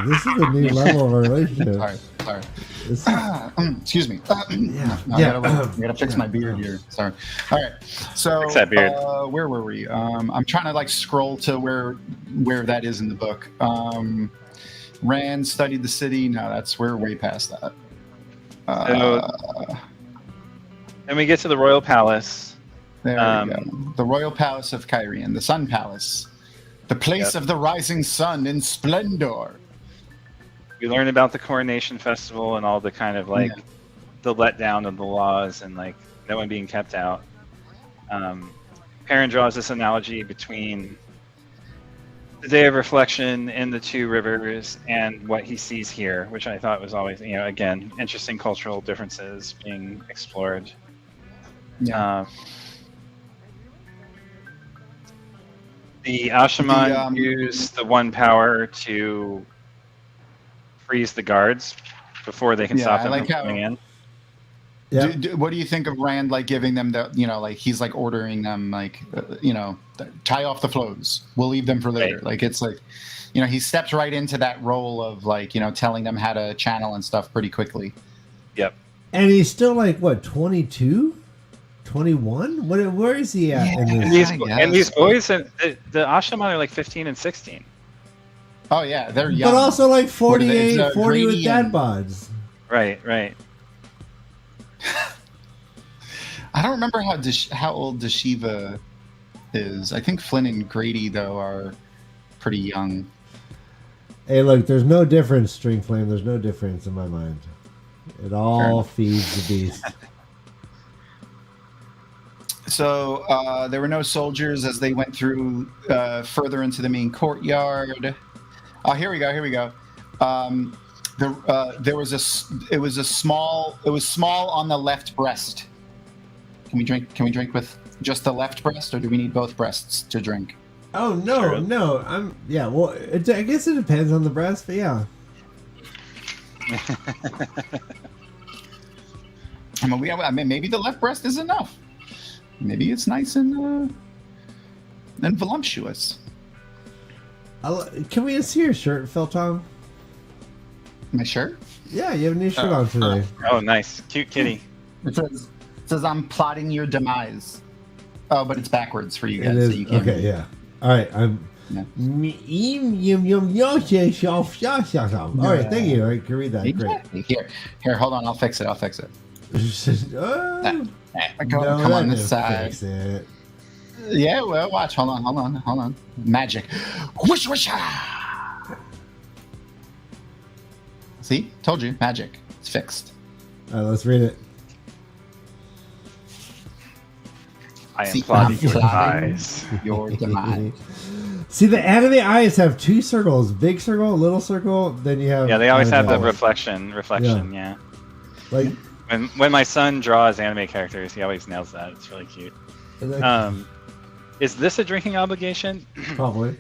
This is a new level of our relationship. Sorry. Excuse me. I gotta fix my beard here. Sorry. All right. So Fix that beard. Where were we? I'm trying to scroll to where that is in the book. Rand studied the city. No, we're way past that. And we get to the royal palace. There we go. The royal palace of Kyrian, the Sun Palace, the place of the rising sun in splendor. We learn about the coronation festival and all the kind of the letdown of the laws and no one being kept out. Perrin draws this analogy between the Day of Reflection in the two rivers and what he sees here, which I thought was always, again, interesting cultural differences being explored. Yeah. The Ashaman use the one power to freeze the guards before they can stop them from coming in. Yeah. What do you think of Rand like giving them the, like he's like ordering them like, tie off the flows. We'll leave them for later. Right. Like it's like, he steps right into that role of like, telling them how to channel and stuff pretty quickly. Yep. And he's still like, what, 22? 21? Where is he at in this? And these boys, the Ashaman are like 15 and 16. Oh, yeah, they're young. But also like 48, 40 with dad and... bods. Right. I don't remember how old Deshiva is. I think Flynn and Grady, though, are pretty young. Hey, look, there's no difference, String Flame. There's no difference in my mind. It all feeds the beast. So there were no soldiers as they went through further into the main courtyard. Oh, here we go. It was small on the left breast. Can we drink with just the left breast, or do we need both breasts to drink? Oh no. Well, I guess it depends on the breast, but yeah. I mean, maybe the left breast is enough. Maybe it's nice and voluptuous. Can we see your shirt, Phil Tom? My shirt? Yeah, you have a new shirt on today. Oh, nice. Cute kitty. It says I'm plotting your demise. Oh, but it's backwards for you guys. It is, so you can't okay, yeah. All right, I'm... Yeah. All right, thank you. I can read that. Great. Here, hold on. I'll fix it. Come on this side. Fix it. Yeah, well, watch. Hold on. Magic. Whoosh, whoosh. See? Told you. Magic. It's fixed. All right, let's read it. I am plotting your demise. Your demise. See, the anime eyes have two circles: big circle, little circle. Then you have they always have the reflection. Yeah. Like when my son draws anime characters, he always nails that. It's really cute. Is this a drinking obligation? Probably.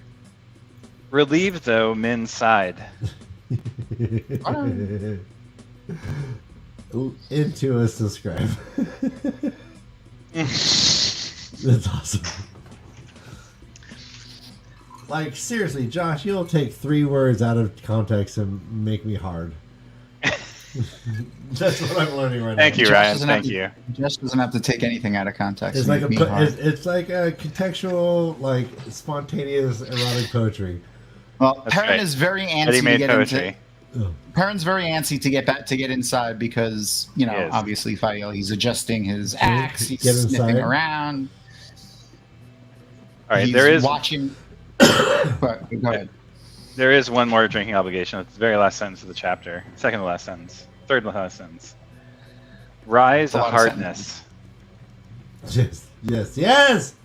Relieved though, Min's side. Into a subscribe. That's awesome. Like, seriously, Josh, you'll take 3 words out of context and make me hard. That's what I'm learning right now. Thank you, Ryan. Thank you. Josh doesn't have to take anything out of context. It's like it's like a contextual, like spontaneous erotic poetry. Well, Perrin is very antsy to get poetry. into. Perrin's very antsy to get inside because obviously he's adjusting his axe, he's sniffing around. All right, he's watching. Go ahead. There is one more drinking obligation. It's the very last sentence of the chapter. Second to last sentence. Third to last sentence. Rise of hardness. Yes.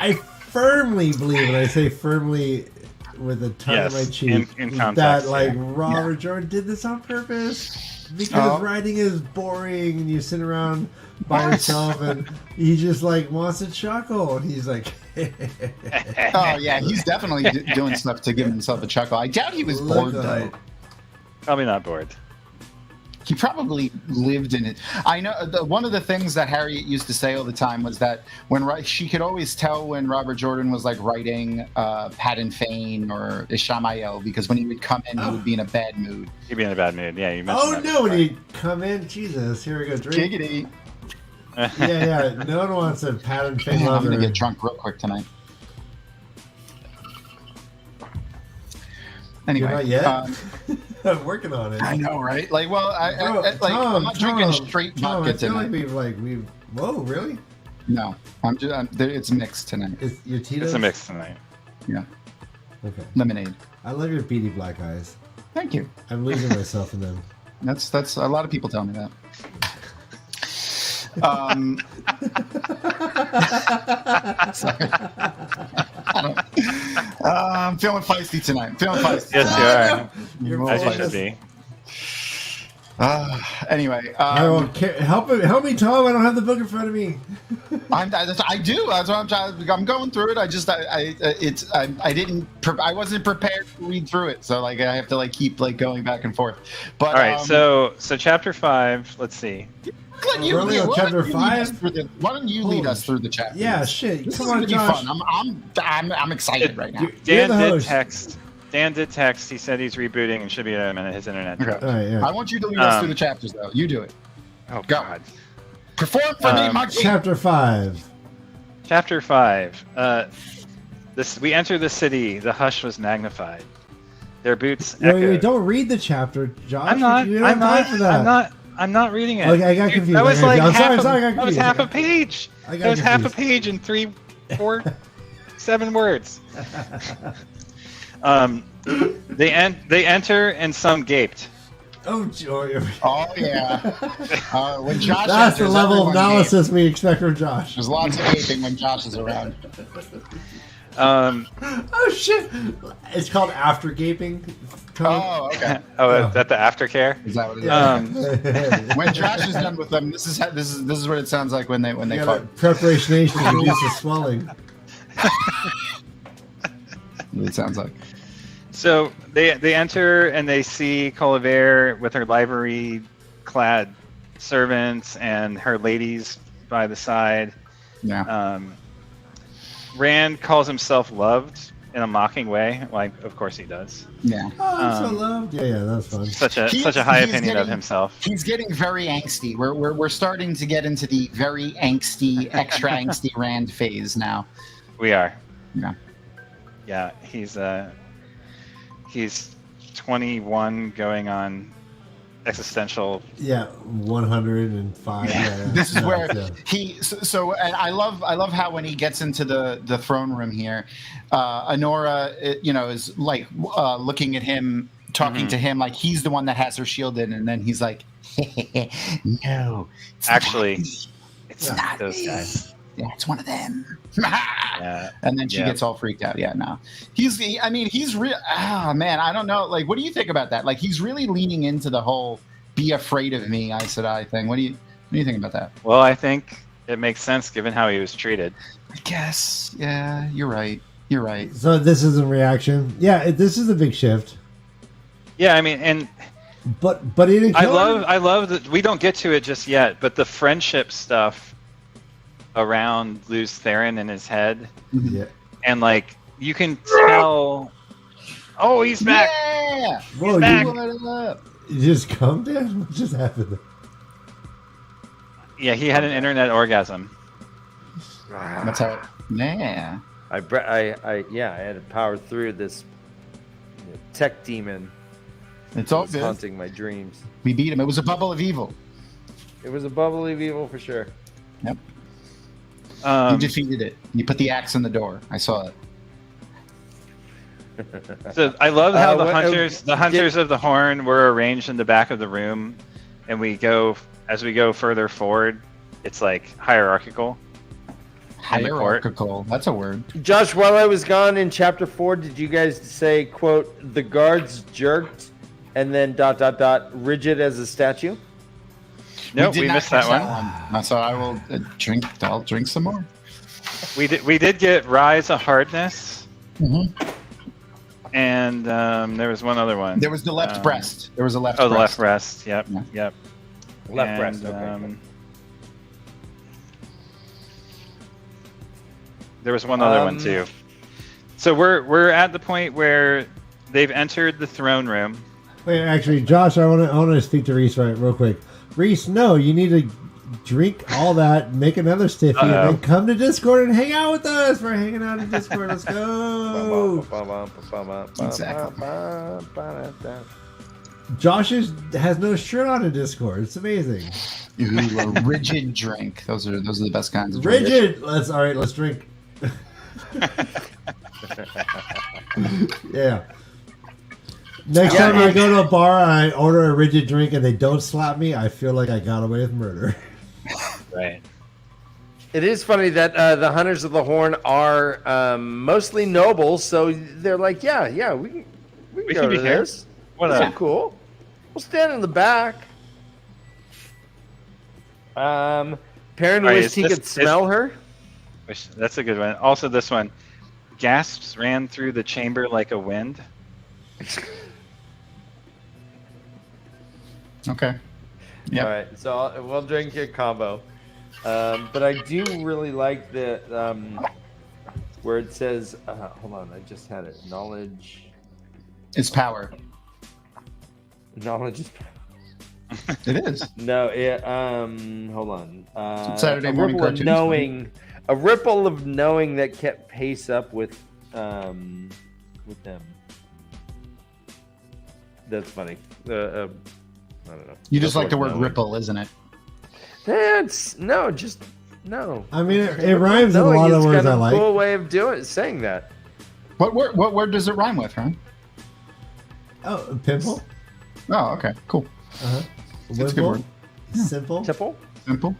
I firmly believe, and I say firmly with the tongue of my cheek, in context, that like Robert Jordan did this on purpose because writing is boring and you sit around by yourself and he just like wants to chuckle and he's like oh yeah, he's definitely doing stuff to give himself a chuckle. I doubt he was bored though. Probably not bored. He probably lived in it. I know one of the things that Harriet used to say all the time was that she could always tell when Robert Jordan was like writing Patton Fane or Ishamael because when he would come in, he would be in a bad mood. He'd be in a bad mood. Yeah, you mentioned that. No, when he'd come in, Jesus, here we go, drink. Giggity. Yeah. No one wants a Patton Fane lover. I'm gonna get drunk real quick tonight. Anyway, not yet. I'm working on it. I know, right? Like, well, I'm not drinking straight vodka tonight. Whoa, really? No, it's mixed tonight. It's a mix tonight. Yeah. Okay. Lemonade. I love your beady black eyes. Thank you. I'm losing myself in them. That's a lot of people tell me that. Sorry. I'm feeling feisty tonight. I'm feeling feisty. Yes, tonight. you are. As you should be. Anyway, I don't care. Help me, Tom. I don't have the book in front of me. I do. That's what I'm trying. I'm going through it. I wasn't prepared to read through it, so like I have to like keep like going back and forth. But all right, so chapter 5. Let's see. Why don't you lead us through the chapter? Yeah, shit. This Come is on, gonna be Josh. fun. I'm excited right now. Dan did text. He said he's rebooting and should be at his internet. Okay. All right, yeah. I want you to lead us through the chapters, though. You do it. Oh Go. God. Perform for me, monkey. Chapter 5. Chapter 5. We enter the city. The hush was magnified. Their boots echoed. Don't read the chapter, Josh. I'm not. You don't have time for that. I'm not reading it. Okay, I got confused. That was like I'm sorry, half I got that was confused. half a page. That was half a page in 3, 4, 7 words. They enter and some gaped. Oh, joy. Oh yeah. When Josh That's the enters, level of everyone analysis gapes. we expect from Josh. There's lots of gaping when Josh is around. Oh shit! It's called after gaping. Oh, okay. Is that the aftercare? Is that what it is? When Josh is done with them, this is what it sounds like when they fart. Preparation to reduce the swelling. It sounds like. So they enter and they see Colliver with her livery-clad servants and her ladies by the side. Yeah. Rand calls himself loved in a mocking way. Like, of course he does. Yeah. Oh, I'm so loved. Yeah, that's fun. Such a high opinion of himself. He's getting very angsty. We're starting to get into the very angsty, extra angsty Rand phase now. We are. Yeah. Yeah, he's 21 going on existential. Yeah, 105. Yeah. This is where so and I love how when he gets into the throne room here, Honora is like looking at him, talking to him like he's the one that has her shielded, and then he's like, no, actually, it's not those me. guys. Yeah, it's one of them. Yeah. And then she gets all freaked out. Yeah, no. He's real. Oh, man, I don't know. Like, what do you think about that? Like, he's really leaning into the whole be afraid of me, Aes Sedai thing. What do you think about that? Well, I think it makes sense given how he was treated. I guess. Yeah, you're right. You're right. So this is a reaction. Yeah, this is a big shift. Yeah, I mean, and but he didn't kill her? I love that we don't get to it just yet, but the friendship stuff around Luz Theron in his head. Yeah. And like you can tell he's back. Yeah. Whoa, back. You just come down? What just happened? Yeah, he had an internet orgasm. That's how. Yeah. I had to power through this tech demon. It's all was good. haunting my dreams. We beat him. It was a bubble of evil. It was a bubble of evil for sure. Yep. You defeated it. You put the axe in the door. I saw it. So I love how the hunters of the horn were arranged in the back of the room, and as we go further forward, it's like hierarchical. Hierarchical. That's a word. Josh, while I was gone in chapter 4, did you guys say, quote, the guards jerked and then ... rigid as a statue? No, we missed that one. So I will drink. I'll drink some more. We did get rise of hardness, and there was one other one. There was the left breast. There was a left. Oh, breast. the left breast. Yep. Yeah. Yep. Left breast. Okay. There was one other one too. So we're at the point where they've entered the throne room. Wait, actually, Josh, I want to speak to Reese real quick. Reese, no, you need to drink all that, make another stiffy, and then come to Discord and hang out with us. We're hanging out in Discord. Let's go. Josh has no shirt on in Discord. It's amazing. Ooh, a rigid drink. Those are the best kinds of rigid. Let's drink. Yeah. Next time I go to a bar and I order a rigid drink and they don't slap me, I feel like I got away with murder. Right. It is funny that the Hunters of the Horn are mostly nobles, so they're like, yeah, we can go be to here. this. What That's up? cool. We'll stand in the back. Perrin Right, wished is he this- could smell her. That's a good one. Also, this one. Gasps ran through the chamber like a wind. Okay. Yep. All right, so we'll drink your combo. But I do really like the where it says, hold on, I just had it. Knowledge It's power. is It is. no, it hold on. Saturday a morning ripple of cartoons. knowing, a ripple of knowing that kept pace up with them. That's funny. I don't know. You just like the Ripple of word knowing. ripple, isn't it? That's no, just no. I mean, it rhymes with a Knowing lot of is words kind I of a like. cool way of saying that. What word does it rhyme with, huh? Oh, pimple. Oh, okay, cool. That's a good word. Simple. Tipple. Simple.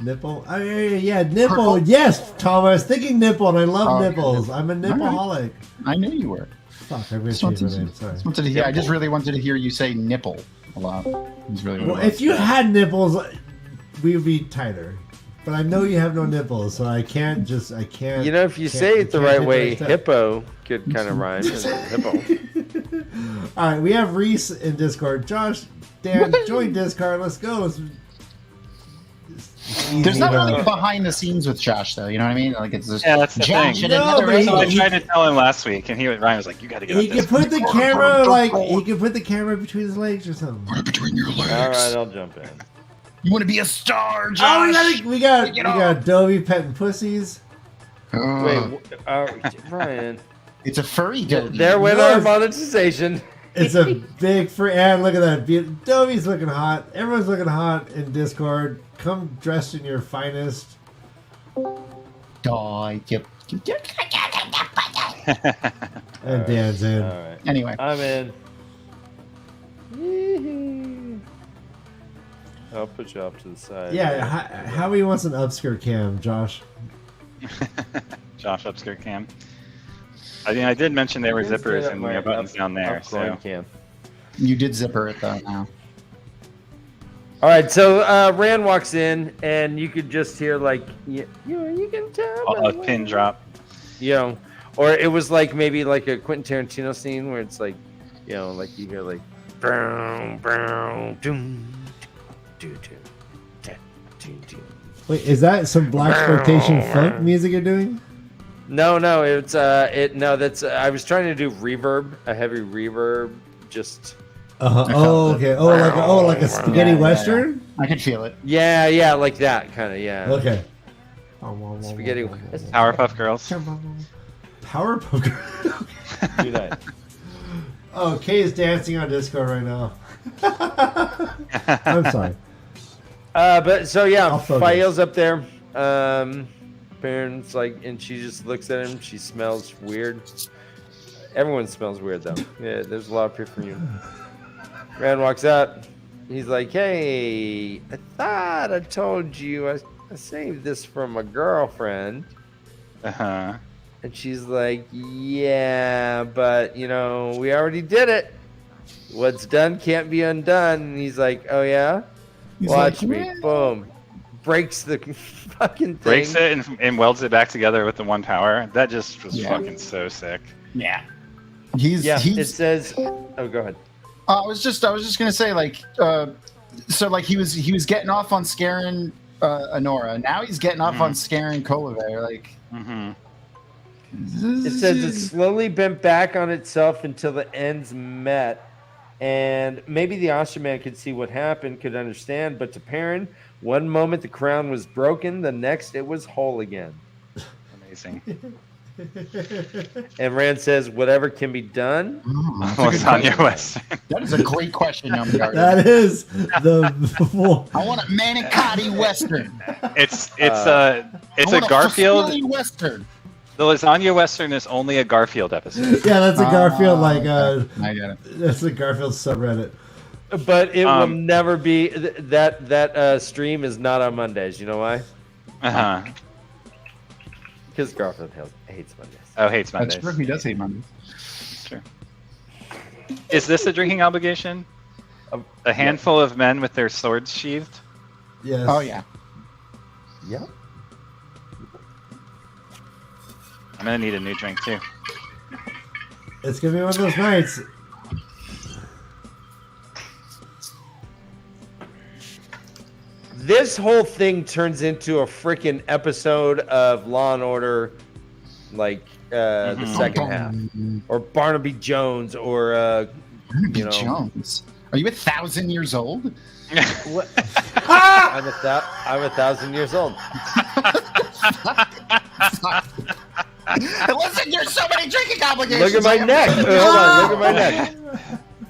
Nipple. Oh, yeah, nipple. Purple. Yes, Tom. I was thinking nipple, and I love Oh, nipples. I'm a nippleaholic. I knew you were. Fuck, I really Just changed my wanted name. to- Sorry. just wanted to hear. I just really wanted to hear you say nipple a lot. It was really what Well, it was. if you had nipples, we would be tighter. But I know you have no nipples, so I can't. You know, if you say it the right way, hippo could kind of rhyme. Hippo. All right, we have Reese in Discord. Josh, Dan, join Discord. Let's go. There's not really behind the scenes with Josh, though. You know what I mean? Like it's just Yeah, that's the Josh thing. and No, another but So I he- tried to tell him last week, and Ryan was like, "You got to get He on can this." put the camera he can put the camera between his legs or something. Right between your legs. All right, I'll jump in. You want to be a star, Oh, Josh? we got Dovie petting pussies. Wait, Brian. It's a furry goat. There went our monetization. It's a big free and look at that. Dovie's looking hot. Everyone's looking hot in Discord. Come dressed in your finest. Die. Yep. And Dan's in. All right, Anyway, I'm in. I'll put you off to the side. Yeah, Howie wants an upskirt cam, Josh. Josh upskirt cam. I mean, I did mention they were Just straight zippers up and my your buttons down there. up groin So cam. you did zipper it though. Now. All right, so Rand walks in, and you could just hear like, you can tell. a pin drop. You know, or it was like maybe like a Quentin Tarantino scene where it's like, you know, like you hear like, brown, brown, doom, doo, doo, da, doo, doo. Wait, is that some black exploitation funk music you're doing? No, it's that's I was trying to do reverb, a heavy reverb, just Oh, okay. Like a spaghetti western. I could feel it. yeah, like that kind of, yeah. Okay. Spaghetti. Powerpuff Girls. Powerpuff Girls. Do that. Oh, Kay is dancing on Discord right now. I'm sorry. But so yeah, I'll focus. Fael's up there. Parents like, and she just looks at him. She smells weird. Everyone smells weird though. Yeah, there's a lot of perfume. Rand walks up. He's like, "Hey, I thought I told you I saved this from a girlfriend." Uh-huh. And she's like, "Yeah, but you know, we already did it. What's done can't be undone." And he's like, "Oh yeah, watch like, me." "Yeah." Boom, breaks the fucking thing. Breaks it and welds it back together with the one power. That just was Yeah. fucking so sick. Yeah. It He's. says. Oh, go ahead. I was just gonna say like, so like he was getting off on scaring Honora. Now he's getting off on scaring Kolove. Like. Mm-hmm. It says it slowly bent back on itself until the ends met, and maybe the Osterman could see what happened, could understand. But to Perrin, one moment the crown was broken, the next it was whole again. Amazing. And Rand says, "Whatever can be done." That's a good Lasagna question. Western. That is a great question, Younts. That is the. I want a manicotti western. It's I a want Garfield. fusilli western. The Lasagna Western is only a Garfield episode. Yeah, that's a Garfield I get it. that's a Garfield subreddit. But it will never be that stream is not on Mondays. You know why? His girlfriend hates Mondays. Oh, hates That's Mondays. true. He does hate Mondays. True. Is this a drinking obligation? A handful of men with their swords sheathed? Yes. Oh yeah. Yep. I'm gonna need a new drink too. It's gonna be one of those nights. This whole thing turns into a freaking episode of Law and Order, like the second half, or Barnaby Jones, or Barnaby Jones. Are you 1,000 years old? What? I'm 1,000 years old. Listen, there's so many drinking obligations. Look at my neck. Hold on, look at my neck.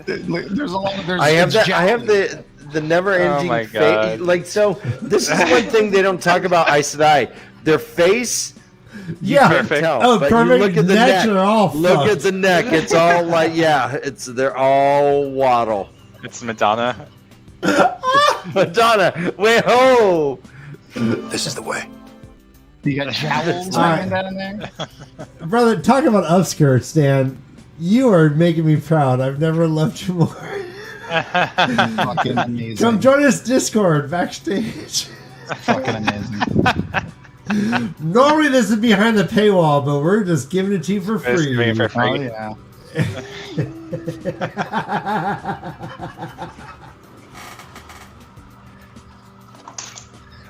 There's a lot of there's. I have that. I have the never-ending Oh my face. God. Like, so this is one thing they don't talk about eye to eye. Their face. You Yeah. can't tell. Oh, but you perfect. look at the Necks neck. are all Look fucked. at the neck. It's all like, they're all waddle. It's Madonna. Madonna, wait, ho! This is the way. You got jowls All right. hanging down there. Brother, talk about upskirts, Dan. You are making me proud. I've never loved you more. Fucking amazing. Come join us Discord backstage. Fucking amazing. Normally this is behind the paywall, but we're just giving it to you for Just free. giving it for free. Oh yeah.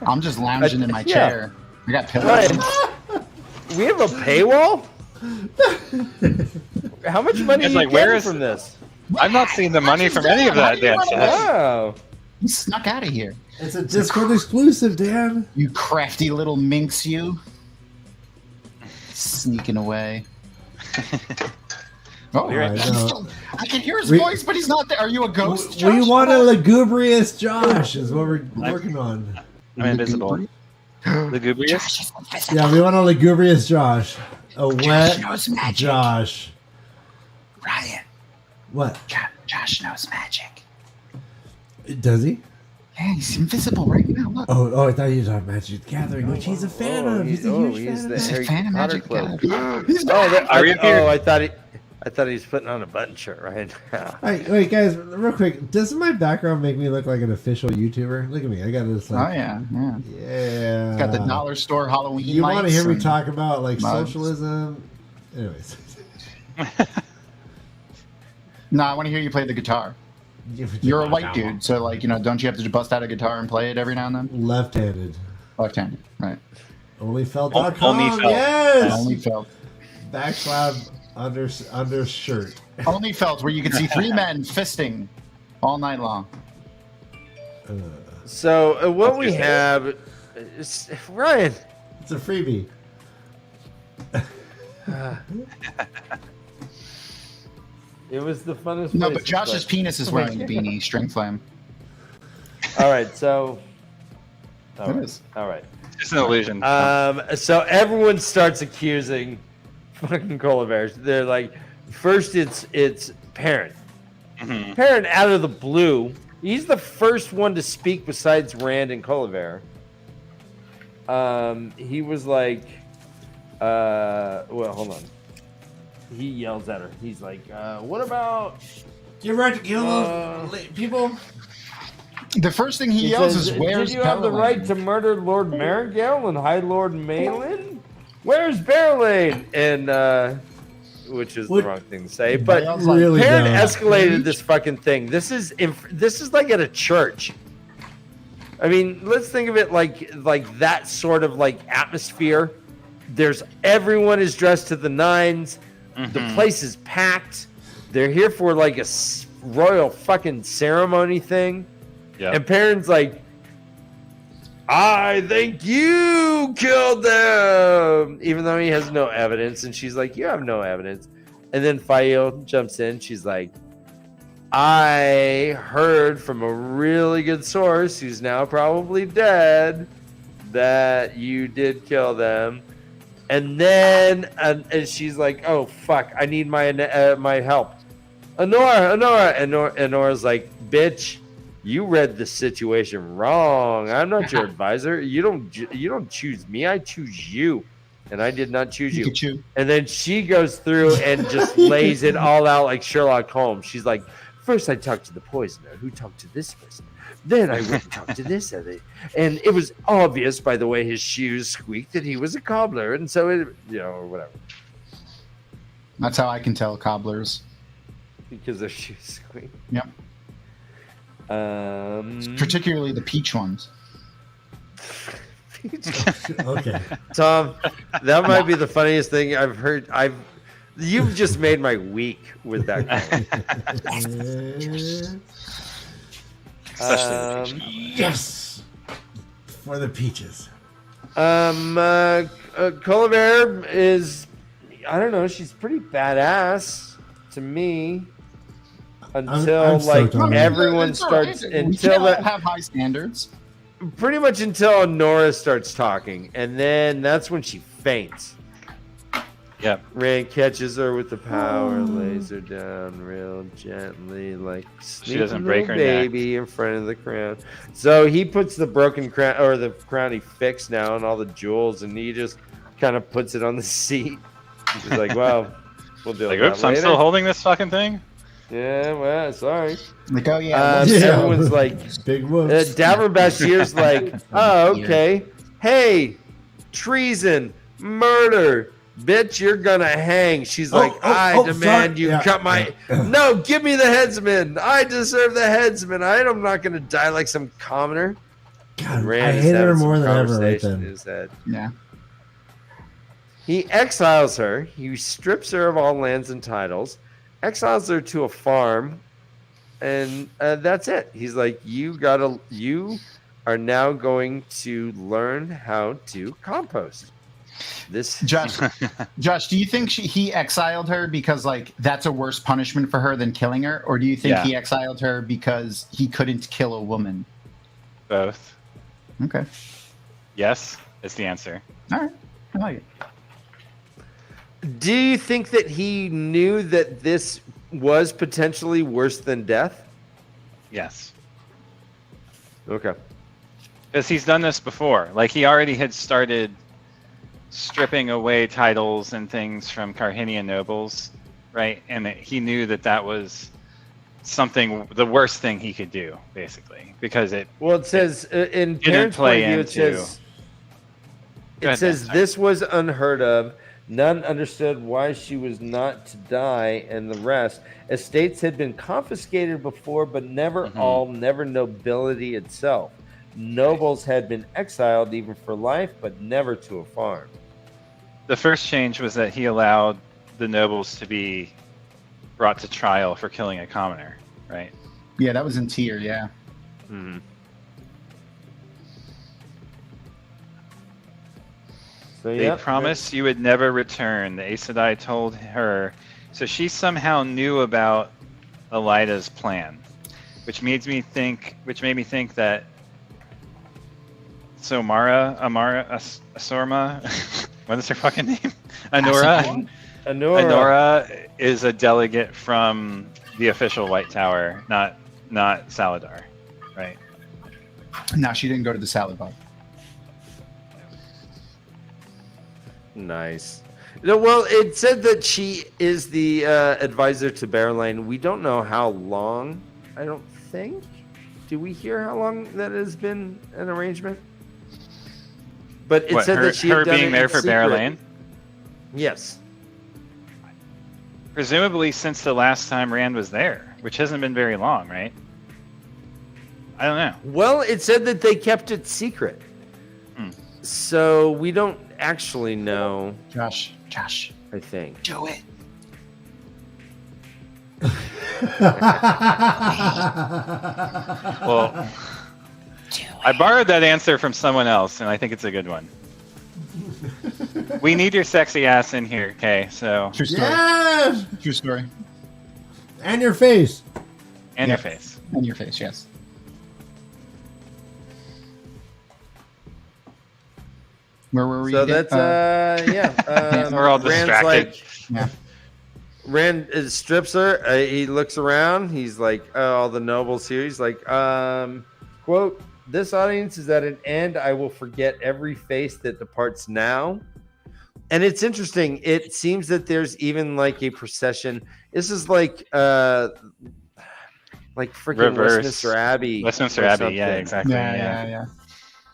I'm just lounging in my Yeah. chair. I got pillows. Ryan, we have a paywall? How much money It's are you like, where getting is- from this? I'm not seeing the money from any of that damn shit. Wow. You snuck out of here. It's a Discord exclusive, Dan. You crafty little minx, you. Sneaking away. Oh, I know. I can hear his We- voice, but he's not there. Are you a ghost? We Josh? want a lugubrious Josh is what we're working on. I'm invisible. Lugubrious? Josh is invisible. Yeah, we want a lugubrious Josh. A wet knows magic. Josh. Ryan, What? Josh knows magic. Does he? Yeah, he's invisible right now. Look. Oh, I thought you were talking Magic the Gathering, which he's a fan of. He's a huge fan of. He's a Harry fan of Potter Magic. Club. God. He's Are we up here? I thought he was putting on a button shirt right now. Wait, guys, real quick. Doesn't my background make me look like an official YouTuber? Look at me. I got this. Oh Like, yeah. yeah. Got the dollar store Halloween. You want to lights hear me and- talk about like mugs. socialism? Anyways. No, I want to hear you play the guitar. You're a white dude, so like don't you have to bust out a guitar and play it every now and then? Left-handed. Left-handed, right? Onlyfelt.com. Only felt. Yes. Only felt. Backslab under shirt. Only felt where you can see three men fisting all night long. So what we have is Ryan. It's a freebie. It was the funnest. No, place but to Josh's play. penis is wearing the beanie, string flame. All right, so. It is. All right. It's an illusion. So everyone starts accusing fucking Coliver. They're like, first it's Perrin. Mhm. Perrin out of the blue. He's the first one to speak besides Rand and Coliver. He was like, well, hold on. He yells at her. He's like, what about? You're right to kill those people. The first thing he He yells says, is, "Where's did you have the Berlin?" right to murder Lord Marengale and High Lord Malin? Where's Berlin? And which is What- the wrong thing to say, but Yells like, Really Perrin dumb. escalated this fucking thing. This is like at a church. I mean, let's think of it like that sort of like atmosphere. There's everyone is dressed to the nines. The place is packed. They're here for like a royal fucking ceremony thing. Yeah. And Perrin's like, I think you killed them, even though he has no evidence. And she's like, you have no evidence. And then Fael jumps in. She's like, I heard from a really good source who's now probably dead that you did kill them. And then and she's like, oh, fuck, I need my help. Honora. And Honora's like, bitch, You read the situation wrong. I'm not your advisor. You don't choose me. I choose you, and I did not choose you. Pikachu. And then she goes through and just lays it all out like Sherlock Holmes. She's like, first I talked to the poisoner, who talked to this person. Then I went and talked to this other. And it was obvious by the way his shoes squeaked that he was a cobbler. And so it, or whatever. That's how I can tell cobblers. Because their shoes squeak. Yep. Particularly the peach ones. Okay. Tom, that might be the funniest thing I've heard. You've just made my week with that. Yes. For the peaches. Colbert is, I don't know, she's pretty badass to me. Until I'm stoked on that. everyone starts, We until can't that, have high standards. pretty much until Nora starts talking, and then that's when she faints. Yep. Rand catches her with the power, lays her down real gently, like She doesn't sneaky break little her neck. baby in front of the crown. So he puts the broken crown, or the crown he fixed now, and all the jewels, and he just kind of puts it on the seat. He's like, "Well, we'll deal Like, with oops, that I'm later." still holding this fucking thing. Yeah, well, sorry. Like, oh yeah. Everyone's like, big whoops. Davern Bashir's like, oh, okay. Hey, treason, murder. Bitch, you're gonna hang. She's like, I demand sorry. you Yeah. cut my... No, give me the headsman. I deserve the headsman. I'm not gonna die like some commoner. God, Rand I is hated her having some more than ever right conversation in then. his head. Yeah. He exiles her. He strips her of all lands and titles, exiles her to a farm, and that's it. He's like, you are now going to learn how to compost. This Josh, do you think he exiled her because like that's a worse punishment for her than killing her, or do you think he exiled her because he couldn't kill a woman? Both. Okay. Yes, is the answer. All right. I like it. Do you think that he knew that this was potentially worse than death? Yes. Okay. Because he's done this before. Like, he already had started stripping away titles and things from Carhinian nobles, right? And he knew that was something, the worst thing he could do, basically, because it... Well, it says, in didn't Parent's play point of view, into... it says this was unheard of. None understood why she was not to die, and the rest. Estates had been confiscated before, but never never nobility itself. Nobles had been exiled even for life, but never to a farm. The first change was that he allowed the nobles to be brought to trial for killing a commoner, right? Yeah, that was in tier, yeah. Mm-hmm. So, They promised you would never return. The Aes Sedai told her, so she somehow knew about Elida's plan, which made me think that Asorma, what is her fucking name? Anora is a delegate from the official White Tower, not Saladar, right? No, she didn't go to the salad bar. Nice. No, well, it said that she is the advisor to Bearline. We don't know how long. I don't think. Do we hear how long that has been an arrangement? But it said that she had done being it there in for secret. Bearline. Yes. Presumably since the last time Rand was there, which hasn't been very long, right? I don't know. Well, it said that they kept it secret. So we don't actually know. Josh, I think. do it. Well, I borrowed that answer from someone else, and I think it's a good one. We need your sexy ass in here, Kay. So True story. Yes! True story. And your face. and Yep. your face. In your face, yes. Where were we? So again? that's yeah. We're all Rand's distracted. like, Yeah. Rand strips her. He looks around. He's like, all the nobles here. He's like, quote, "This audience is at an end. I will forget every face that departs now." And it's interesting. It seems that there's even like a procession. This is like freaking Reverse. Westminster Abbey. Westminster or Abbey, something, yeah, exactly. Yeah.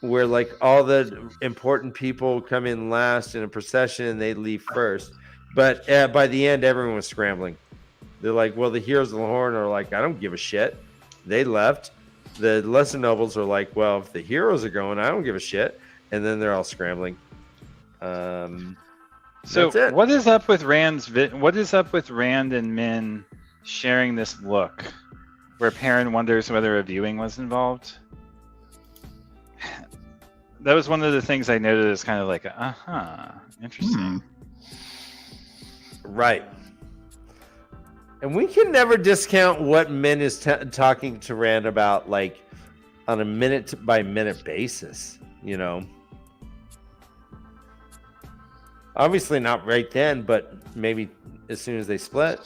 where like all the important people come in last in a procession and they leave first. But by the end, everyone was scrambling. They're like, well, the heroes of the horn are like, I don't give a shit. They left. The lesser nobles are like, well, if the heroes are going, I don't give a shit. And then they're all scrambling. So that's it. what is up with what is up with Rand and Min sharing this look where Perrin wonders whether a viewing was involved? That was one of the things I noted as kind of like, interesting. Right. And we can never discount what Min is talking to Rand about, like on a minute by minute basis, you know. Obviously not right then, but maybe as soon as they split.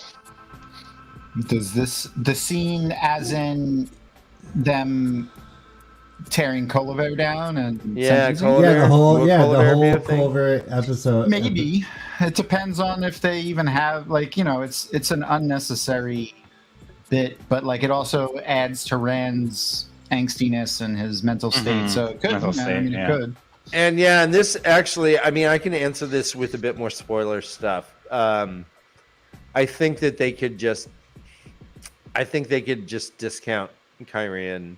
Does the scene as in them tearing Coliver down and Coliver, the whole Coliver Coliver episode. maybe it depends on if they even have, like, you know, it's an unnecessary bit, but like it also adds to Rand's angstiness and his mental state. So it could, it could. And and this actually, I mean, I can answer this with a bit more spoiler stuff. I think that they could just discount Karri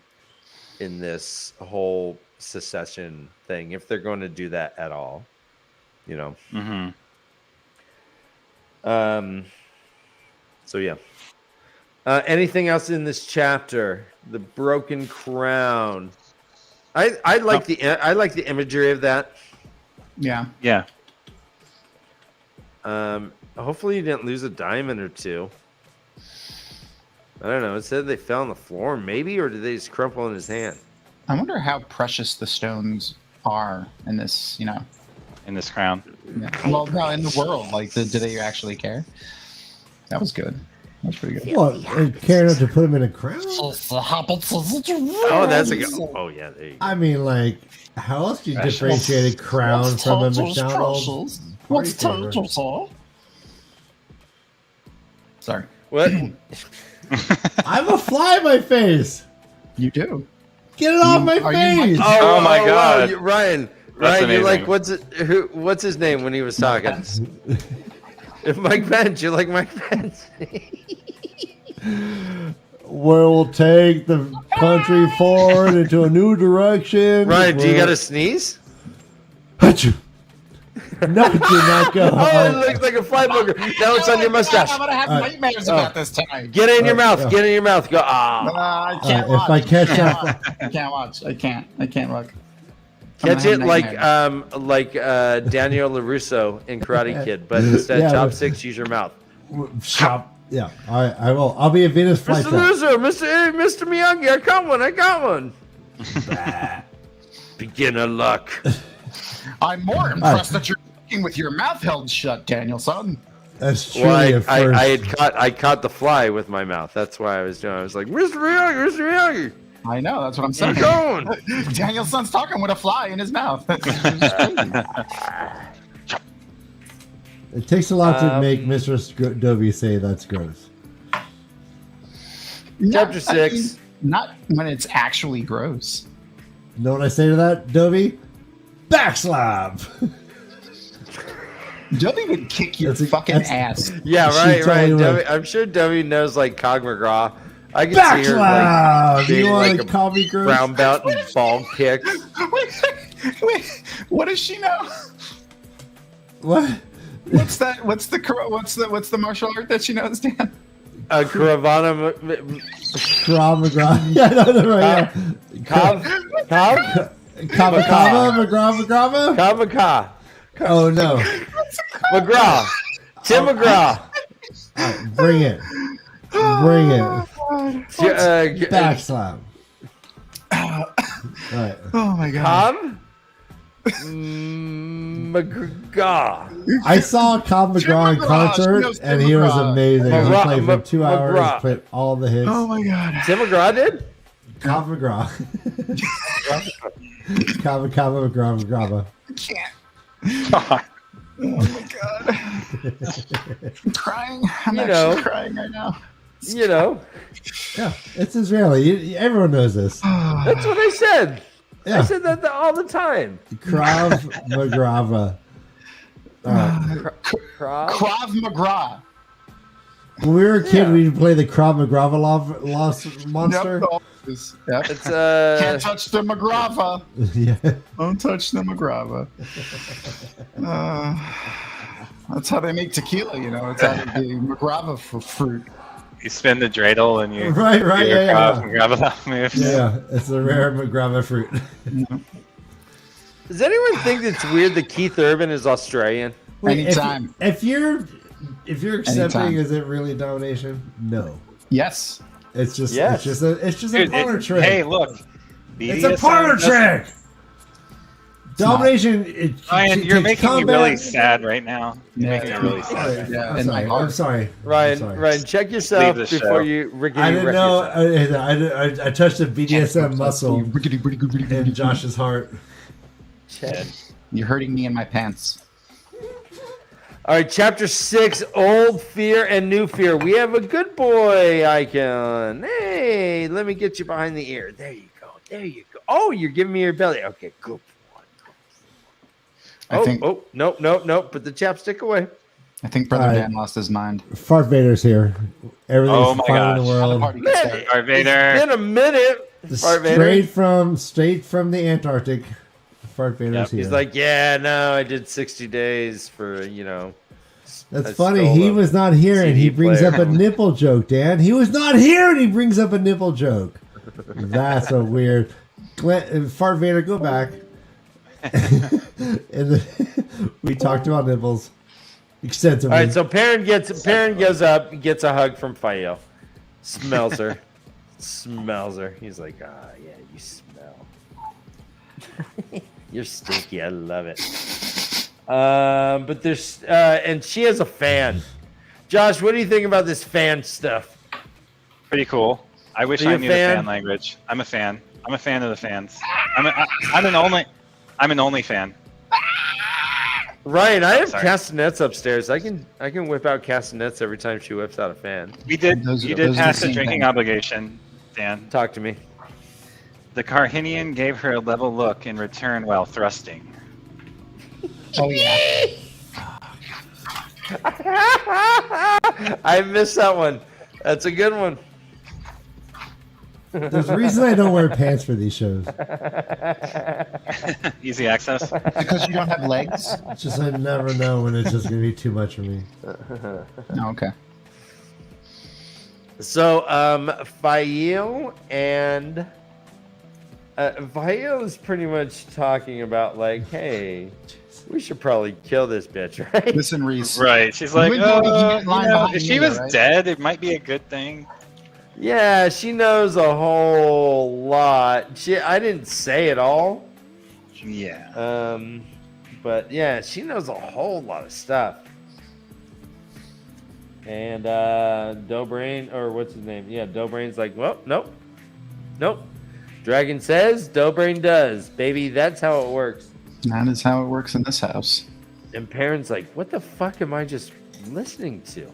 in this whole secession thing if they're going to do that at all, you know. So yeah. Anything else in this chapter? The broken crown. I like the imagery of that. Yeah. Hopefully you didn't lose a diamond or two. I don't know. It said they fell on the floor, maybe, or did they just crumple in his hand? I wonder how precious the stones are in this, you know. In this crown. Yeah. Well, no, in the world. Like, do they actually care? That was good. That was pretty good. What? Care enough to put him in a crown? Oh, that's a good. Oh, yeah, there you go. I mean, like, how else do you differentiate a crown from a McDonald's? What's total? Sorry. What? I have a fly in my face. You do. Get it off my face. Oh my God. Ryan, you're like, what's his name when he was talking? If Mike Pence, you're like Mike Pence. Where we'll take the country forward into a new direction. Ryan, do you got to sneeze? Achoo. No, it did not go. Oh, it looks like a fly booger. Now it's on your mustache. I'm gonna have nightmares about this tonight. Get it in your mouth. Get it in your mouth. Go. I can't watch. If I catch that, I can't watch. I can't look. Catch it like Daniel LaRusso in Karate Kid, but instead chopsticks, use your mouth. Chop. Yeah, I will. I'll be a Venus flytrap. Mr. LaRusso, Mr. Miyagi, I got one. Beginner luck. I'm more impressed that you're talking with your mouth held shut, Danielson. That's truly a first. I caught the fly with my mouth. That's why I was doing. I was like, Mr. Miyagi. I know. That's what I'm saying. Going. Danielson's talking with a fly in his mouth. It takes a lot to make Mistress Dovie say that's gross. Chapter 6. Not when it's actually gross. You know what I say to that, Dovie? Backslap. Dovie would kick your fucking ass. Yeah, right. Totally I'm sure Dovie knows like Cog McGraw. I can see her like being you like want a to call me gross? brown belt and ball kicks. Wait, what does she know? What? What's that? What's the martial art that she knows, Dan? Caravana Krav McGraw. Yeah, no, right. Cobb? McGraw? Cobb? Oh no. McGraw. Tim McGraw. Right, bring it. Backslap. Oh my god. Cobb? McGraw. I saw Cobb McGraw in concert, and he was amazing. He played for 2 hours, played all the hits. Oh my god. Tim McGraw did? Cobb McGraw. Cobb McGraw. I can't. God. Oh my god. I'm crying. I'm You actually know. crying right now. You know. Yeah, it's Israeli. Everyone knows this. That's what I said. Yeah. I said that all the time. Krav McGrava. Krav? Krav McGraw. When we were a kid, we'd play the Krav McGrava lost monster. Yep. Yep. It's Can't touch the McGrava. Yeah. Don't touch the McGrava. That's how they make tequila, you know. It's out of the McGrava fruit. You spin the dreidel and you Right, do your yeah. Krav and grab it moves. Yeah, it's a rare McGrava fruit. Does anyone think it's weird that Keith Urban is Australian? Wait, Anytime. If you're accepting, Anytime. is it really domination? No. Yes. It's just Yes. it's just a Dude, parlor trick. hey, look. It's a BDSM parlor doesn't- trick. Domination. Ryan, you're takes making me combat. really sad right now. You're Yeah. making me really sad. Yeah, I'm in my sorry. heart. I'm sorry. Ryan, I'm sorry. Ryan, check yourself Leave the before show. you rickety I didn't wreck know. yourself. I touched a BDSM muscle in Josh's heart. You're hurting me in my pants. All right, chapter 6, Old Fear and New Fear. We have a good boy icon. Hey, let me get you behind the ear. There you go. There you go. Oh, you're giving me your belly. Okay, good boy. I think No. Put the chapstick away. I think Brother Dan lost his mind. Fart Vader's here. Everything's Oh my fine in the gosh. How the world. party gets started. Darth Vader. It's been a minute. Fart Vader. Straight from the Antarctic. Fart Vader's Yep. here. He's like, yeah, no, I did 60 days for, you know. That's I funny. stole He a was not here, and CD he brings player. up a nipple joke. Dan, he was not here, and he brings up a nipple joke. That's so weird. Fart Vader, go back. We talked about nipples extensively. All right, so Perrin goes up, gets a hug from Fael. Smells her. He's like, yeah, you smell. You're stinky. I love it. But there's and she has a fan. Josh, what do you think about this fan stuff? Pretty cool. I wish Are you I a knew fan? the fan language. I'm a fan. I'm a fan of the fans. I'm an only fan. Ryan, I have sorry. castanets upstairs. I can whip out castanets every time she whips out a fan. You did Those are pass the the same drinking thing. obligation, Dan. Talk to me. The Karhinian gave her a level look in return while thrusting. Oh yeah. I missed that one. That's a good one. There's a reason I don't wear pants for these shows. Easy access. Because you don't have legs? It's just I never know when it's just going to be too much for me. Oh, okay. So, Fael and Fael is pretty much talking about like, hey, we should probably kill this bitch, right? Listen, Reese. Right. She's like, You wouldn't know he can't lie behind if me, she was right? dead, it might be a good thing. Yeah, she knows a whole lot. I didn't say it all. Yeah. But yeah, she knows a whole lot of stuff. And Dobrain, or what's his name? Yeah, Dobrain's like, well, nope. Dragon says, Dobrain does. Baby, that's how it works. That is how it works in this house. And Perrin's like, what the fuck am I just listening to?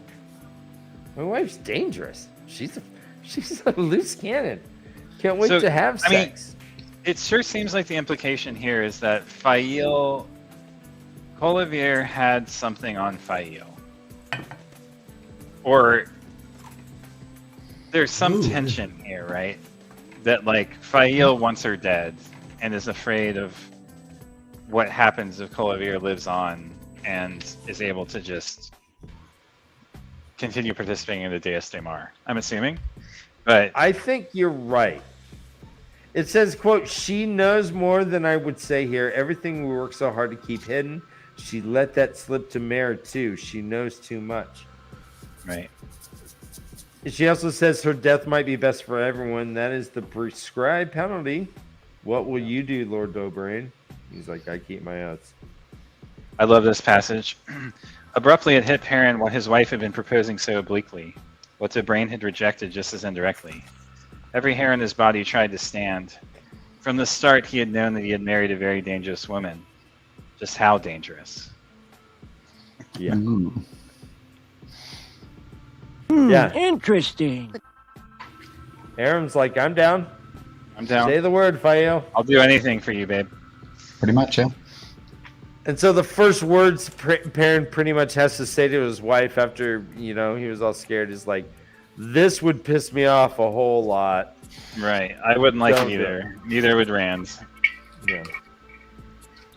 My wife's dangerous. She's a loose cannon. Can't wait So, to have I mean, sex. It sure seems like the implication here is that Fael Collivier had something on Fael. Or there's some tension here, right? That like Fael wants her dead and is afraid of what happens if Collivier lives on and is able to just continue participating in the Deus de Mar. I'm assuming. But I think you're right. It says, quote, she knows more than I would say here. Everything we work so hard to keep hidden. She let that slip to Mare too. She knows too much. right. She also says her death might be best for everyone. That is the prescribed penalty. What will you do, Lord Dobrain? He's like, I keep my oaths. I love this passage. Abruptly, it hit Perrin what his wife had been proposing so obliquely, what the brain had rejected just as indirectly. Every hair in his body tried to stand. From the start, he had known that he had married a very dangerous woman. Just how dangerous. Yeah. Ooh. Yeah. Interesting. Aram's like, I'm down. I'm down. Say the word, Fael. I'll do anything for you, babe. Pretty much, yeah. And so the first words Perrin pretty much has to say to his wife after, he was all scared is like, this would piss me off a whole lot. Right. I wouldn't like Don't it either. Neither would Rand. Yeah.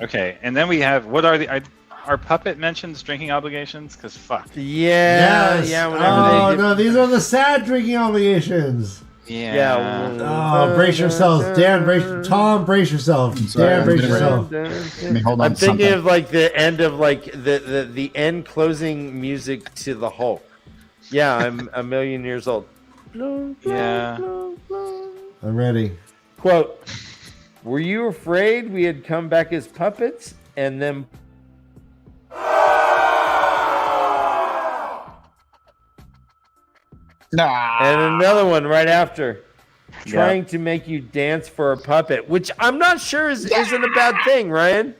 Okay, and then we have, what are our puppet mentions drinking obligations? Because fuck. Yeah. Yes. Yeah. Oh no, these are the sad drinking obligations. Yeah. Oh, brace yourselves, Dan. Tom, brace yourself. sorry, Dan, I'm brace getting yourself. Let me hold on I'm to thinking something. of like the end of like the end closing music to the Hulk. Yeah, I'm a million years old. Yeah. I'm ready. Quote, were you afraid we had come back as puppets and then Nah. and another one right after trying to make you dance for a puppet, which I'm not sure isn't a bad thing, Ryan.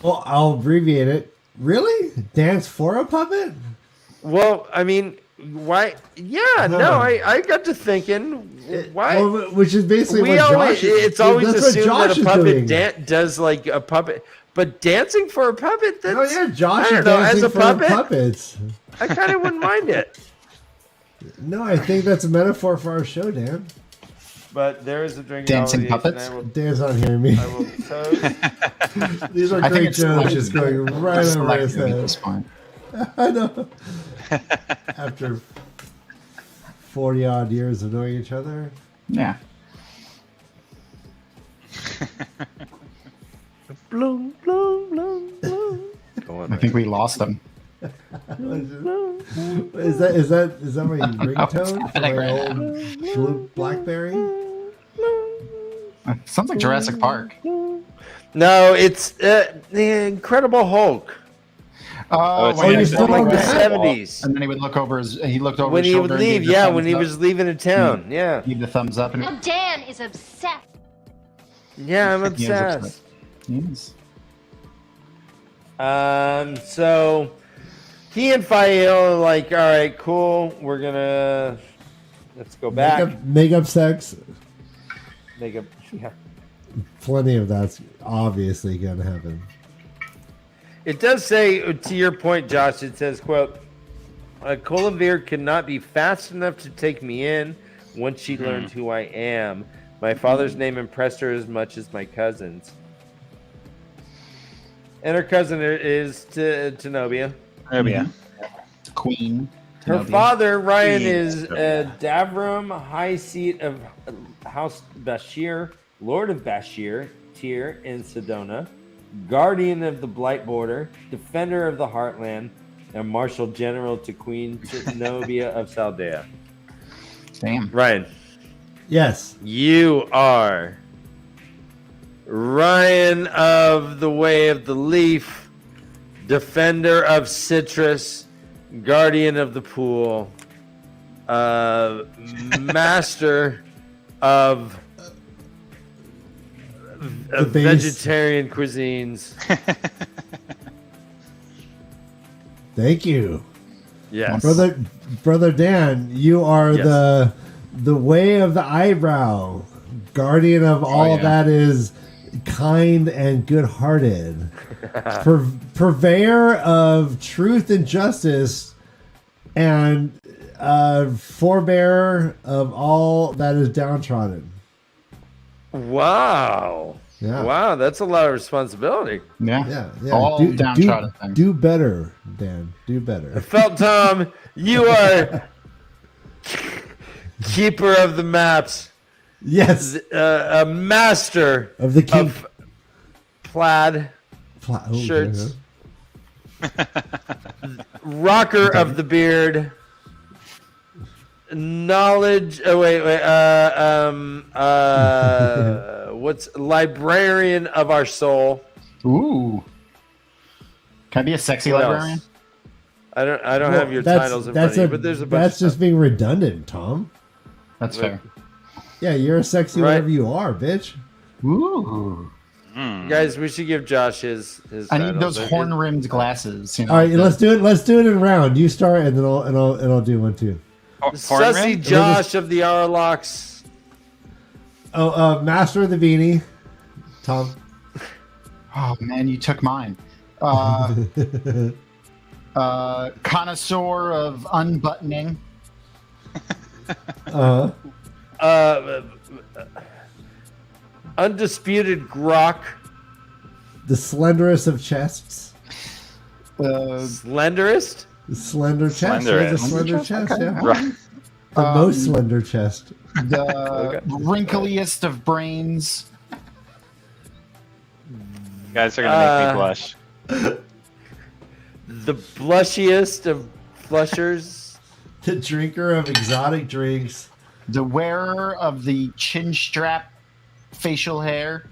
Well, I'll abbreviate it. Really? Dance for a puppet? Well, I mean, why? Yeah, no, I got to thinking, why? Well, which is basically We what always, Josh is. it's always that's what assumed Josh that a is puppet doing. does like a puppet, but dancing for a puppet, that's, Oh yeah, Josh I is don't know, dancing as a for puppet, puppets. I kind of wouldn't mind it. No, I think that's a metaphor for our show, Dan. But there is a drinking Dancing obligation. puppets? Dan's not hearing me. I will toast. These are I think great it's jokes just going right over his selective at head. this point. I know. After 40 odd years of knowing each other. Yeah. Bloom, bloom, bloom, bloom. Go on, I think we lost him. Is that my ringtone for happening my right old blue BlackBerry? Sounds like Jurassic Park. No, it's the Incredible Hulk. it's when like he still From like on the that? 70s. And then he would look over he looked over When his he shoulder would and leave, gave the yeah, thumbs when he up, was leaving a town, yeah. give the thumbs up and And Dan is obsessed. Yeah, I'm He is obsessed. Yes. So he and Fael are like, all right, cool. Let's go back. Make-up sex. Make up. Yeah. Plenty of that's obviously gonna happen. It does say, to your point, Josh, it says, quote, Colavir could not be fast enough to take me in once she learned who I am. My father's name impressed her as much as my cousin's. And her cousin is Tenobia. Oh, yeah. Queen. Her Tenobia. father, Ryan, Queen is Tenobia. Davram, High Seat of House Bashir, Lord of Bashir, Tyr, and Sedona, Guardian of the Blight Border, Defender of the Heartland, and Marshal General to Queen Tenobia of Saldea. Damn. Ryan, Yes. you are Ryan of the Way of the Leaf, Defender of Citrus, Guardian of the Pool, Master of base. vegetarian cuisines. Thank you. Yes. Brother Dan, you are Yes. the way of the eyebrow, guardian of all yeah. that is kind and good-hearted, purveyor of truth and justice, and forebearer of all that is downtrodden. Wow. Yeah. Wow, that's a lot of responsibility. Yeah. Yeah. All downtrodden things. Do better, Dan. Do better. Felt Tom, you are keeper of the maps, Yes. a master Of the king. of plaid Oh, shirts, rocker of the beard, knowledge. Oh wait. What's librarian of our soul? Ooh. Can I be a sexy What librarian? else? I don't have your titles in front of you, but there's a bunch. That's just being redundant, Tom. That's fair. Yeah, you're a sexy whatever you are, bitch. Ooh. Guys, we should give Josh his I need titles. those horn-rimmed glasses. You know, All right, let's do it. Let's do it in round. You start, and then I'll do one too. Sussy Josh of the ALOCs. Oh, Master of the Beanie, Tom. Oh man, you took mine. Connoisseur of unbuttoning. Undisputed Grok. The slenderest of chests. Slenderest? The slender chest. Slenderest. Yeah, the slender chest. Okay. Yeah. Right. The most slender chest. The wrinkliest of brains. You guys are gonna make me blush. The blushiest of flushers. The drinker of exotic drinks. The wearer of the chin strap facial hair.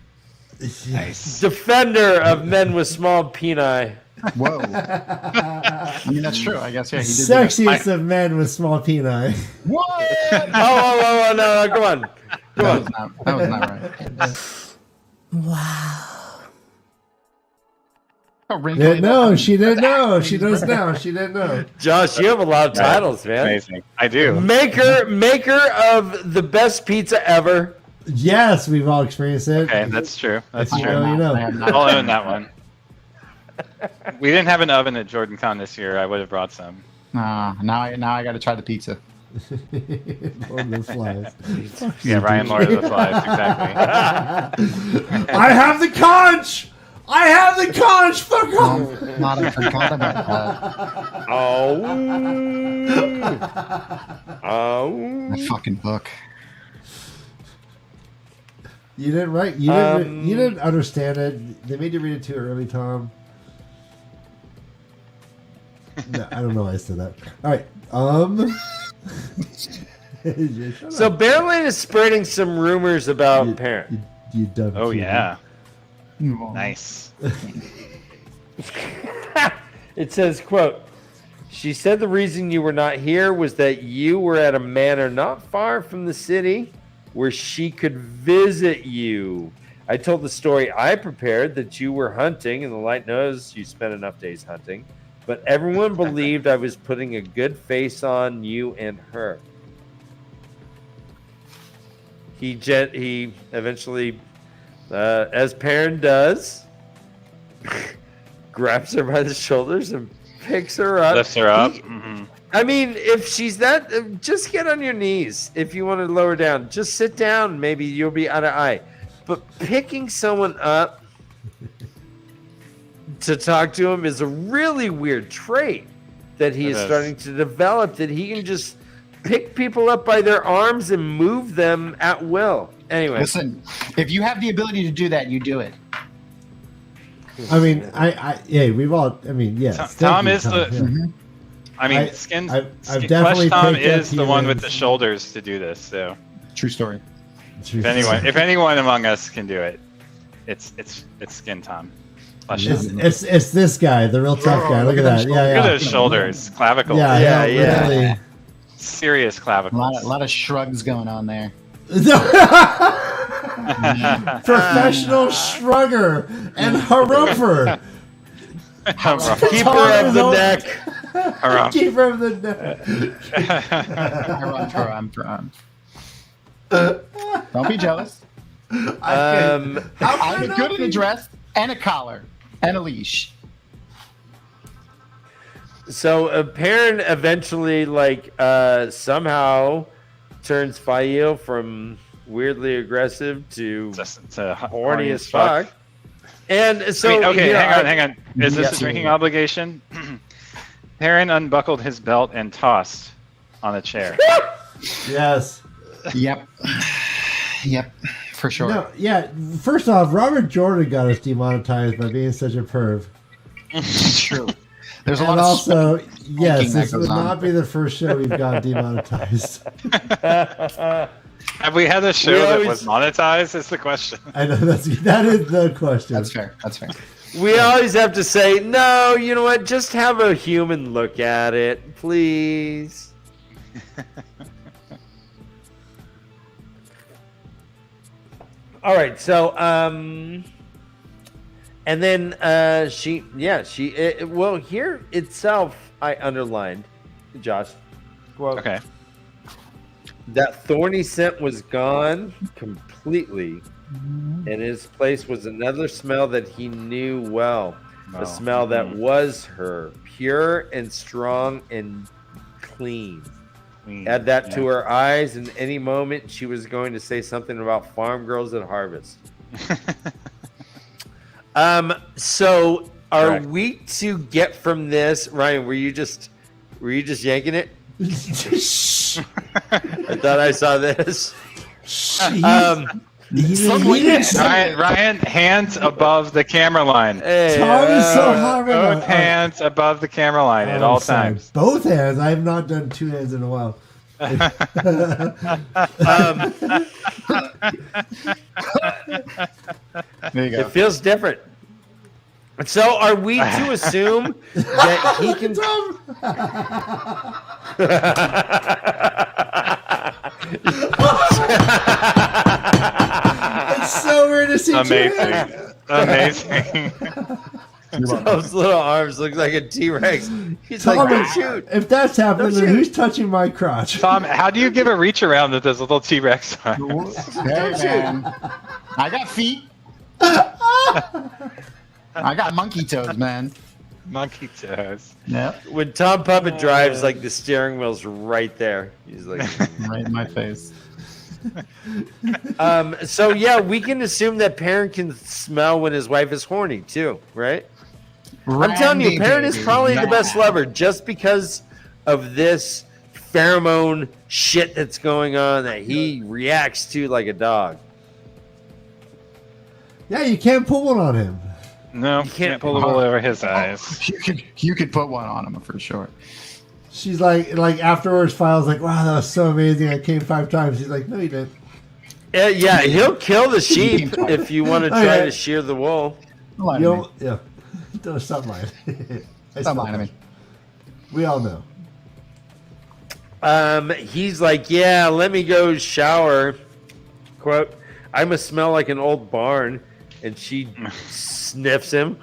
Nice. Defender of men with small peni. Whoa. I mean, that's true. I guess, yeah, he did. Sexiest of men with small peni. What? Oh, no, come on. That was not right. Wow. Oh, wrinkly- No, she didn't know. She does now. She didn't know. Josh, you have a lot of titles, man. Amazing. I do. Maker of the best pizza ever. Yes, we've all experienced it. Okay, that's true. That's If you true. know, you know. I have not. I'll own that one. We didn't have an oven at Jordan Con this year. I would have brought some. Now I got to try the pizza. Lord of the Flies. Yeah, Ryan Lord of the Flies, exactly. I have the conch! I have the conch! Fuck off! Not a forgot about that. Oh. That fucking book. You didn't write. You didn't understand it. They made you read it too early, Tom. No, I don't know why I said that. All right. So Bearland is spreading some rumors about Parent. You dumb. Oh kid. yeah. Nice. It says, quote, "She said the reason you were not here was that you were at a manor not far from the city where she could visit you. I told the story I prepared that you were hunting, and the light knows you spent enough days hunting, but everyone believed I was putting a good face on you and her." He eventually, as Perrin does, grabs her by the shoulders and picks her up. Lifts her up. Mm-hmm. I mean, if she's that, just get on your knees. If you want to lower down, just sit down. Maybe you'll be out of eye. But picking someone up to talk to him is a really weird trait that he is starting to develop, that he can just pick people up by their arms and move them at will. Anyway. Listen, if you have the ability to do that, you do it. I mean, we've all. I mean, yes. Tom is the. Yeah. Mm-hmm. I mean, I've Flesh definitely Tom picked up is the one with humans. the shoulders to do this. So True story. if anyone among us can do it, it's Skin Tom. Flesh Tom. It's this guy, the real tough guy. Look at that. Yeah, Look at yeah. those shoulders, clavicles. Yeah. Yeah. Serious A clavicles. lot of shrugs going on there. Professional shrugger and harumper. Keeper of the neck. Keeper of the neck. Don't be jealous. I'm good at a dress and a collar and a leash. So Perrin eventually, somehow turns Fael from weirdly aggressive to horny as fuck. And so, hang on. Is this a drinking obligation? Perrin unbuckled his belt and tossed on a chair. Yes. Yep, for sure. No, yeah. First off, Robert Jordan got us demonetized by being such a perv. It's true. There's a And lot also, of yes, that this would goes on. not be the first show we've got demonetized. Have we had a show that was monetized? Is the question. I know that is the question. That's fair. We always have to say, no, you know what? Just have a human look at it, please. All right, so and then well, here itself I underlined, Josh. Quote, Okay. That thorny scent was gone completely, and in its place was another smell that he knew well. A smell that was her, pure and strong and clean. Add that to her eyes, and any moment she was going to say something about farm girls at harvest. So are we to get from this, Ryan? Were you just yanking it? I thought I saw this. Ryan, hands above the camera line. Hey, Tom is so hard right Both now. hands above the camera line at all Sorry. times. Both hands. I have not done two hands in a while. There you go. It feels different. So are we to assume that he can... It's so weird to see. Amazing. Those little arms look like a T-Rex. He's like, shoot. If that's happening, then who's touching my crotch? Tom, how do you give a reach around with those little T-Rex arms? Hey, man. I got feet. I got monkey toes, man. Monkey toes. Yep. When Tom Puppet drives, like the steering wheel's right there. He's like, Right in my face. so yeah, we can assume that Perrin can smell when his wife is horny too, right? I'm telling you, Perrin is probably the best lover just because of this pheromone shit that's going on that he reacts to like a dog. Yeah, you can't pull one on him. No, you can't pull the wool over his eyes. You could put one on him for sure. She's like afterwards, File's like, wow, that was so amazing. I came 5 times. He's like, no, you didn't. Yeah, he'll kill the sheep if you want to try to shear the wool. Don't lie to me. Yeah. Don't stop lying. Stop lying to me. We all know. He's like, yeah, let me go shower. Quote, I must smell like an old barn. And she sniffs him.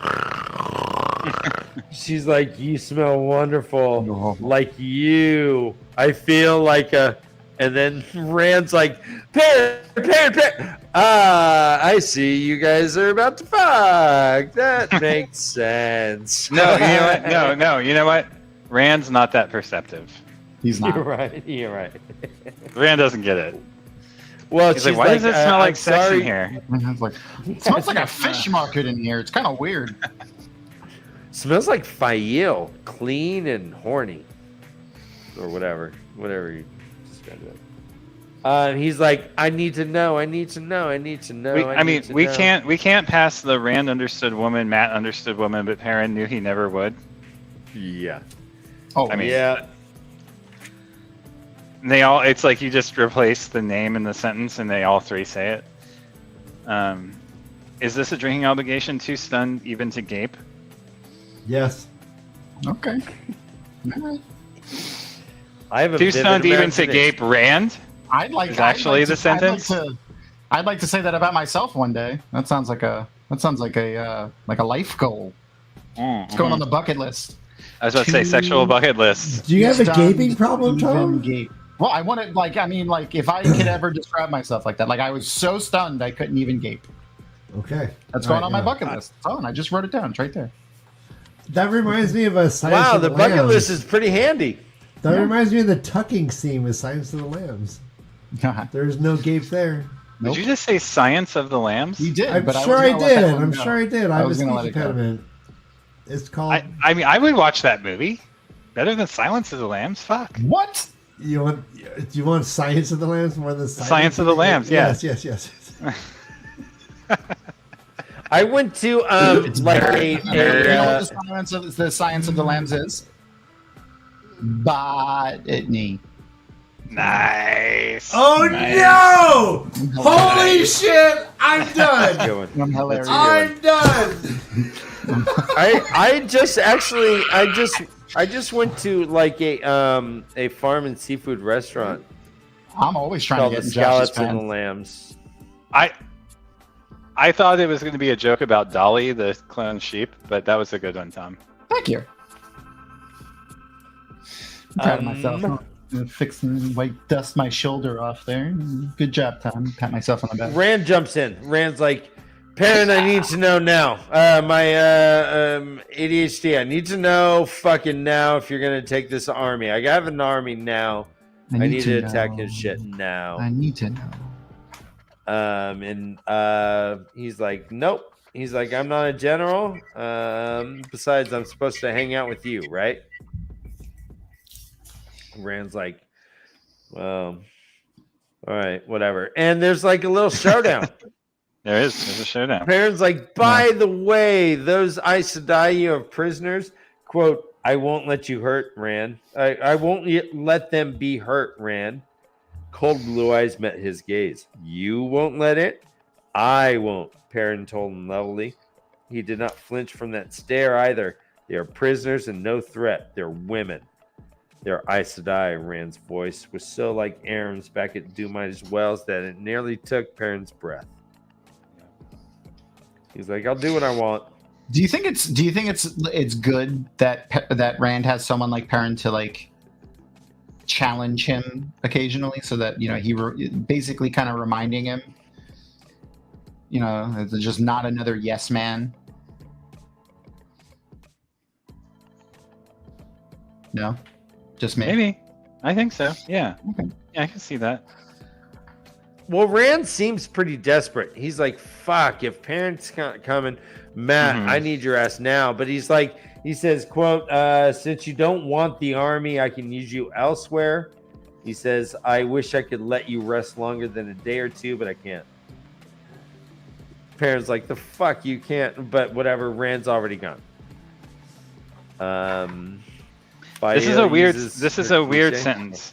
She's like, you smell wonderful. Like you. I feel like a... And then Rand's like, Perrin. I see you guys are about to fuck. That makes sense. No, you know what? No, you know what? Rand's not that perceptive. He's not. You're right. Rand doesn't get it. Well, He's she's like, why does it smell like sex sorry. in here? It's like, it smells like a fish market in here. It's kind of weird. Smells like Fail, clean and horny, or whatever you described it. He's like, I need to know. We can't pass the Rand understood woman, Matt understood woman, but Perrin knew he never would. Yeah. Oh, I mean, yeah. They all, it's like you just replace the name in the sentence and they all three say it. Is this a drinking obligation? Too stunned even to gape? Yes. Okay. All right. I have a Too vivid stunned even to imagination. gape Rand? I'd like Is actually the sentence? I'd like to say that about myself one day. That sounds like a life goal. It's going on the bucket list. I was about to say sexual bucket list. Do you have a Stunned gaping problem, even Tom? gape. Well, I want to if I could ever describe myself like that, like I was so stunned I couldn't even gape. Okay. That's All going right, on my yeah. bucket list. Oh, and I just wrote it down. It's right there. That reminds me of a Science Wow, of the the bucket Lambs. list is pretty handy. That reminds me of the tucking scene with Science of the Lambs. There's no gape there. Nope. Did you just say Science of the Lambs? You did, I'm but sure I wasn't gonna let did. that one I'm go. sure I did. I I have a was gonna let speech it go. impediment. It's called. I mean, I would watch that movie. Better than Silence of the Lambs? Fuck. What? Do you want Science of the Lambs more than Science of the Lambs, yeah. Yes. I went to the science of the lambs is botany. Nice. Oh Nice. no! Holy shit! I'm done. Good one. I'm hilarious. I'm done. I just went to like a farm and seafood restaurant I'm always trying called to the get in Josh's Scallops and the pants. Lambs. I thought it was going to be a joke about Dolly, the clone sheep, but that was a good one, Tom. Thank you. I'm proud of myself. I'm fixing dust my shoulder off there. Good job, Tom. Pat myself on the back. Rand jumps in. Rand's like, Perrin, I need to know now. My ADHD, I need to know fucking now if you're going to take this army. I have an army now. I need to attack his shit now. I need to know. And he's like, nope. He's like, I'm not a general. Besides, I'm supposed to hang out with you, right? Rand's like, well, all right, whatever. And there's like a little showdown. There's a showdown. Perrin's like, by the way, those Aes Sedai you have prisoners, quote, I won't let you hurt, Rand. I won't let them be hurt, Rand. Cold blue eyes met his gaze. You won't let it? I won't, Perrin told him levelly. He did not flinch from that stare either. They are prisoners and no threat. They're women. They're Aes Sedai, Rand's voice was so like Aaron's back at Dumai's Wells that it nearly took Perrin's breath. He's like, I'll do what I want. Do you think it's good that Rand has someone like Perrin to like challenge him occasionally, so that he basically kind of reminding him, it's just not another yes man. No, just me. Maybe. I think so. Yeah. Okay. Yeah, I can see that. Well, Rand seems pretty desperate. He's like, fuck, if Perrin's coming, Matt, I need your ass now. But he says, quote, since you don't want the army, I can use you elsewhere. He says, I wish I could let you rest longer than a day or two, but I can't. Perrin's like, the fuck, you can't. But whatever, Rand's already gone. This is a weird sentence.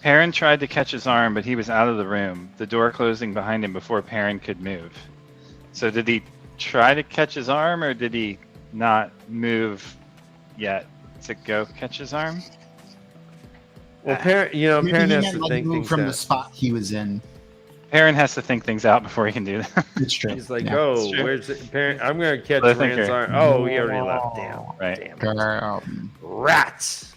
Perrin tried to catch his arm, but he was out of the room, the door closing behind him before Perrin could move. So did he try to catch his arm, or did he not move yet to go catch his arm? Well, Perrin has to think things from out. the spot he was in. Perrin has to think things out before he can do that. It's true. He's like, Yeah. oh, where's it? Perrin? I'm going to catch Well, I think Rand's you're- arm. Oh, he already left. Damn. Right. Damn. Rats.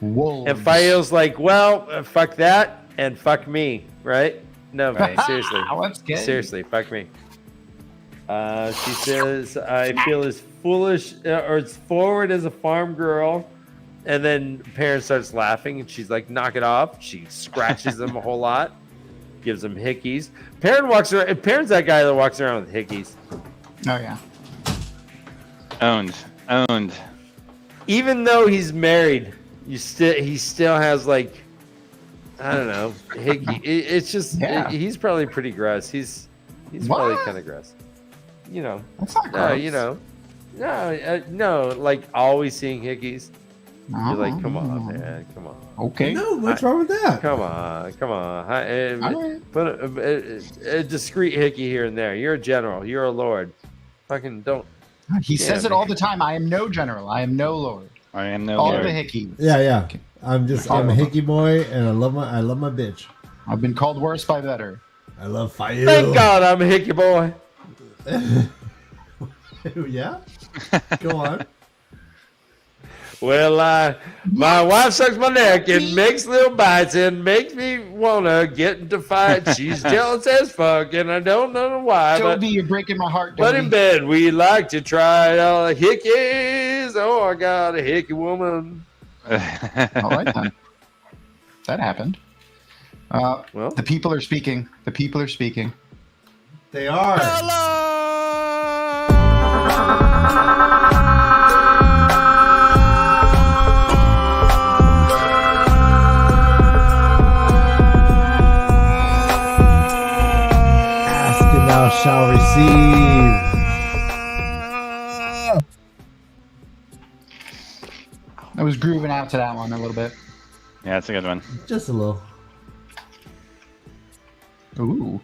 Wolves. And Fael's like, well, fuck that and fuck me, right? No, Right. seriously. Let's get Seriously, fuck me. She says, I feel as foolish or as forward as a farm girl. And then Perrin starts laughing and she's like, knock it off. She scratches him a whole lot, gives him hickeys. Perrin walks around. Perrin's that guy that walks around with hickeys. Oh yeah. Owned. Even though he's married, he still has like, I don't know, hickey. It's just he's probably pretty gross. He's probably kind of gross. That's not gross. No, like always seeing hickeys. You're like, come on, man, come on. Okay. No, what's wrong with that? Come on. All right. Put a discreet hickey here and there. You're a general. You're a lord. Fucking don't. He says it all the time. I am no general. I am no lord. I am no All lord. the hickey. Yeah. I'm a hickey boy, and I love my bitch. I've been called worse by better. I love fire. Thank God I'm a hickey boy. Yeah. Go on. Well, my wife sucks my neck and makes little bites and makes me wanna get into fights. She's jealous as fuck, and I don't know why. Dovie, you're breaking my heart, But in Dovie. bed, we like to try all the hickeys. Oh, I got a hickey woman. All right then. That happened. Well, The people are speaking. The people are speaking. They are. Ask and thou shalt receive. I was grooving out to that one a little bit. Yeah, that's a good one. Just a little. Ooh.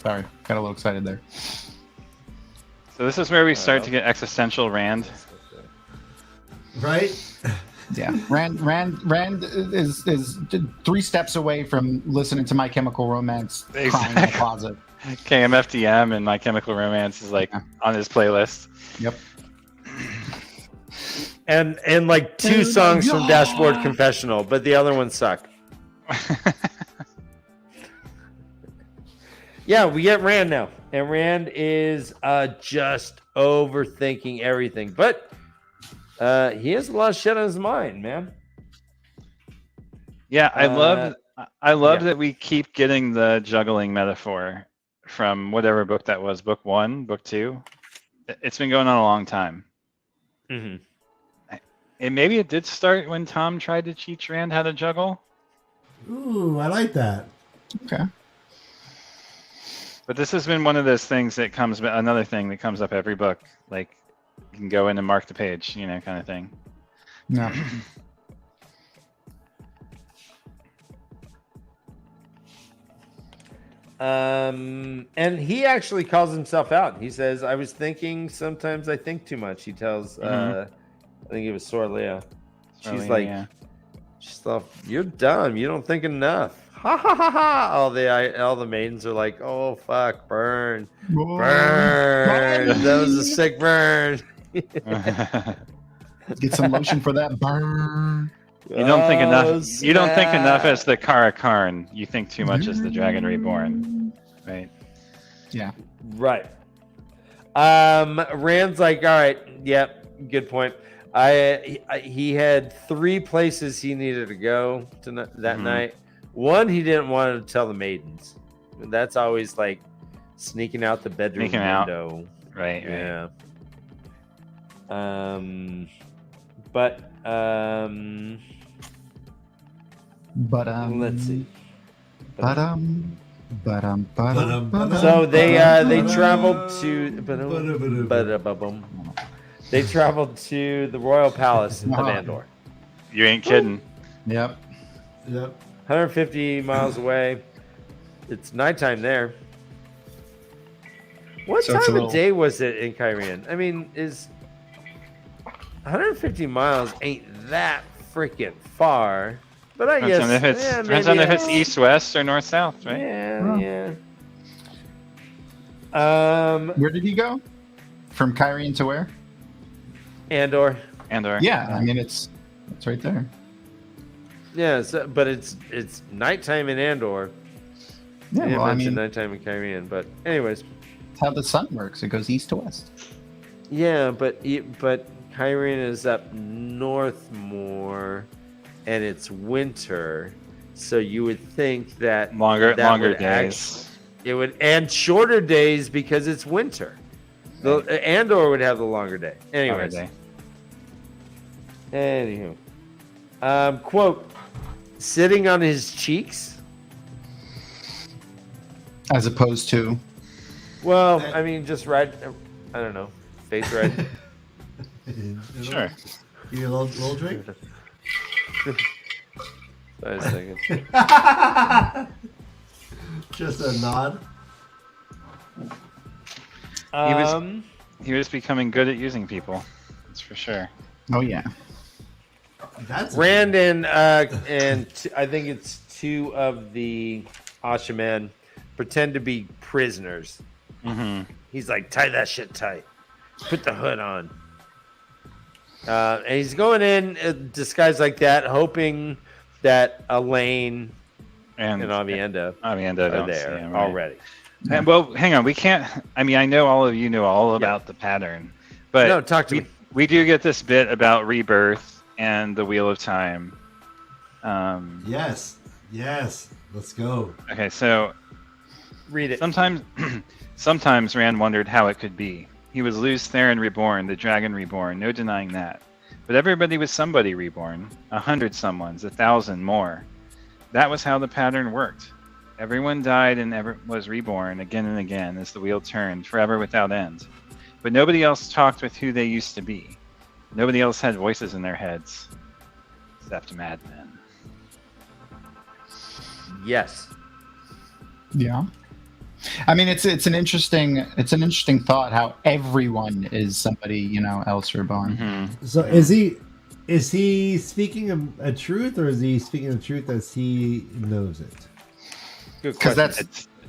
Sorry, got a little excited there. So this is where we start to get existential Rand. Right? Yeah, Rand is 3 steps away from listening to My Chemical Romance, crying in the closet. KMFDM and My Chemical Romance is like on his playlist. Yep. And like 2 songs from Dashboard Confessional, but the other ones suck. Yeah, we get Rand now, and Rand is just overthinking everything, but he has a lot of shit on his mind, man. Yeah, I love that we keep getting the juggling metaphor from whatever book that was, book 1, book 2. It's been going on a long time. Mm-hmm. And maybe it did start when Tom tried to teach Rand how to juggle. Ooh, I like that. Okay. But this has been one of those things that comes, another thing that comes up every book. Like, you can go in and mark the page, you know, kind of thing. No. And he actually calls himself out. He says, "I was thinking. Sometimes I think too much." He tells, I think it was Sora Leia. She's like, she's like, "You're dumb. You don't think enough." Ha ha ha ha! All the maidens are like, "Oh fuck, burn, burn! That was a sick burn." Get some lotion for that burn. You don't think enough. Snap. You don't think enough as the Kara Karn. You think too much as the Dragon Reborn, right? Yeah. Right. Rand's like, all right, yep, good point. He had 3 places he needed to go that night. One, he didn't want to tell the maidens. That's always like sneaking out the bedroom window. Right. Yeah. Right. Let's see. So they traveled to the royal palace of Andor. You ain't kidding. Yep. 150 miles away. It's nighttime there. What So it's time a of little- day was it in Kyrian? I mean, is 150 miles ain't that freaking far. But I guess depends on if it's east-west or north-south, right? Yeah. Where did he go? From Kyrian to where? Andor. Yeah, I mean it's right there. Yeah, but it's nighttime in Andor. Yeah, I well, I mentioned mean, nighttime in Kyrian, but anyways. that's how the sun works. It goes east to west. Yeah, but Kyrian is up north more, and it's winter, so you would think that Longer would days. It would, and shorter days because it's winter. Andor would have the longer day. Anyways. Anywho. Quote, sitting on his cheeks? As opposed to? Well, I mean, just right, I don't know, face right. Sure. Give you a little drink? Wait a second. Just a nod. He was becoming good at using people. That's for sure. Oh yeah. That's Rand and I think it's 2 of the Ashaman pretend to be prisoners. Mm-hmm. He's like, tie that shit tight. Put the hood on. And he's going in disguised like that, hoping that Elaine and Avienda are there already. And, well, hang on. We can't. I mean, I know all of you know all about the pattern, but no, talk to me. We do get this bit about rebirth and the Wheel of Time. Yes. Let's go. Okay, so read it. Sometimes Rand wondered how it could be. He was Luz Theron reborn, the Dragon Reborn, no denying that. But everybody was somebody reborn, 100 someones, 1,000 more. That was how the pattern worked. Everyone died and was reborn again and again as the wheel turned, forever without end. But nobody else talked with who they used to be. Nobody else had voices in their heads, except madmen. Yes. Yeah. I mean, it's an interesting thought how everyone is somebody else reborn. Mm-hmm. So is he speaking a truth, or is he speaking the truth as he knows it? Good Because question.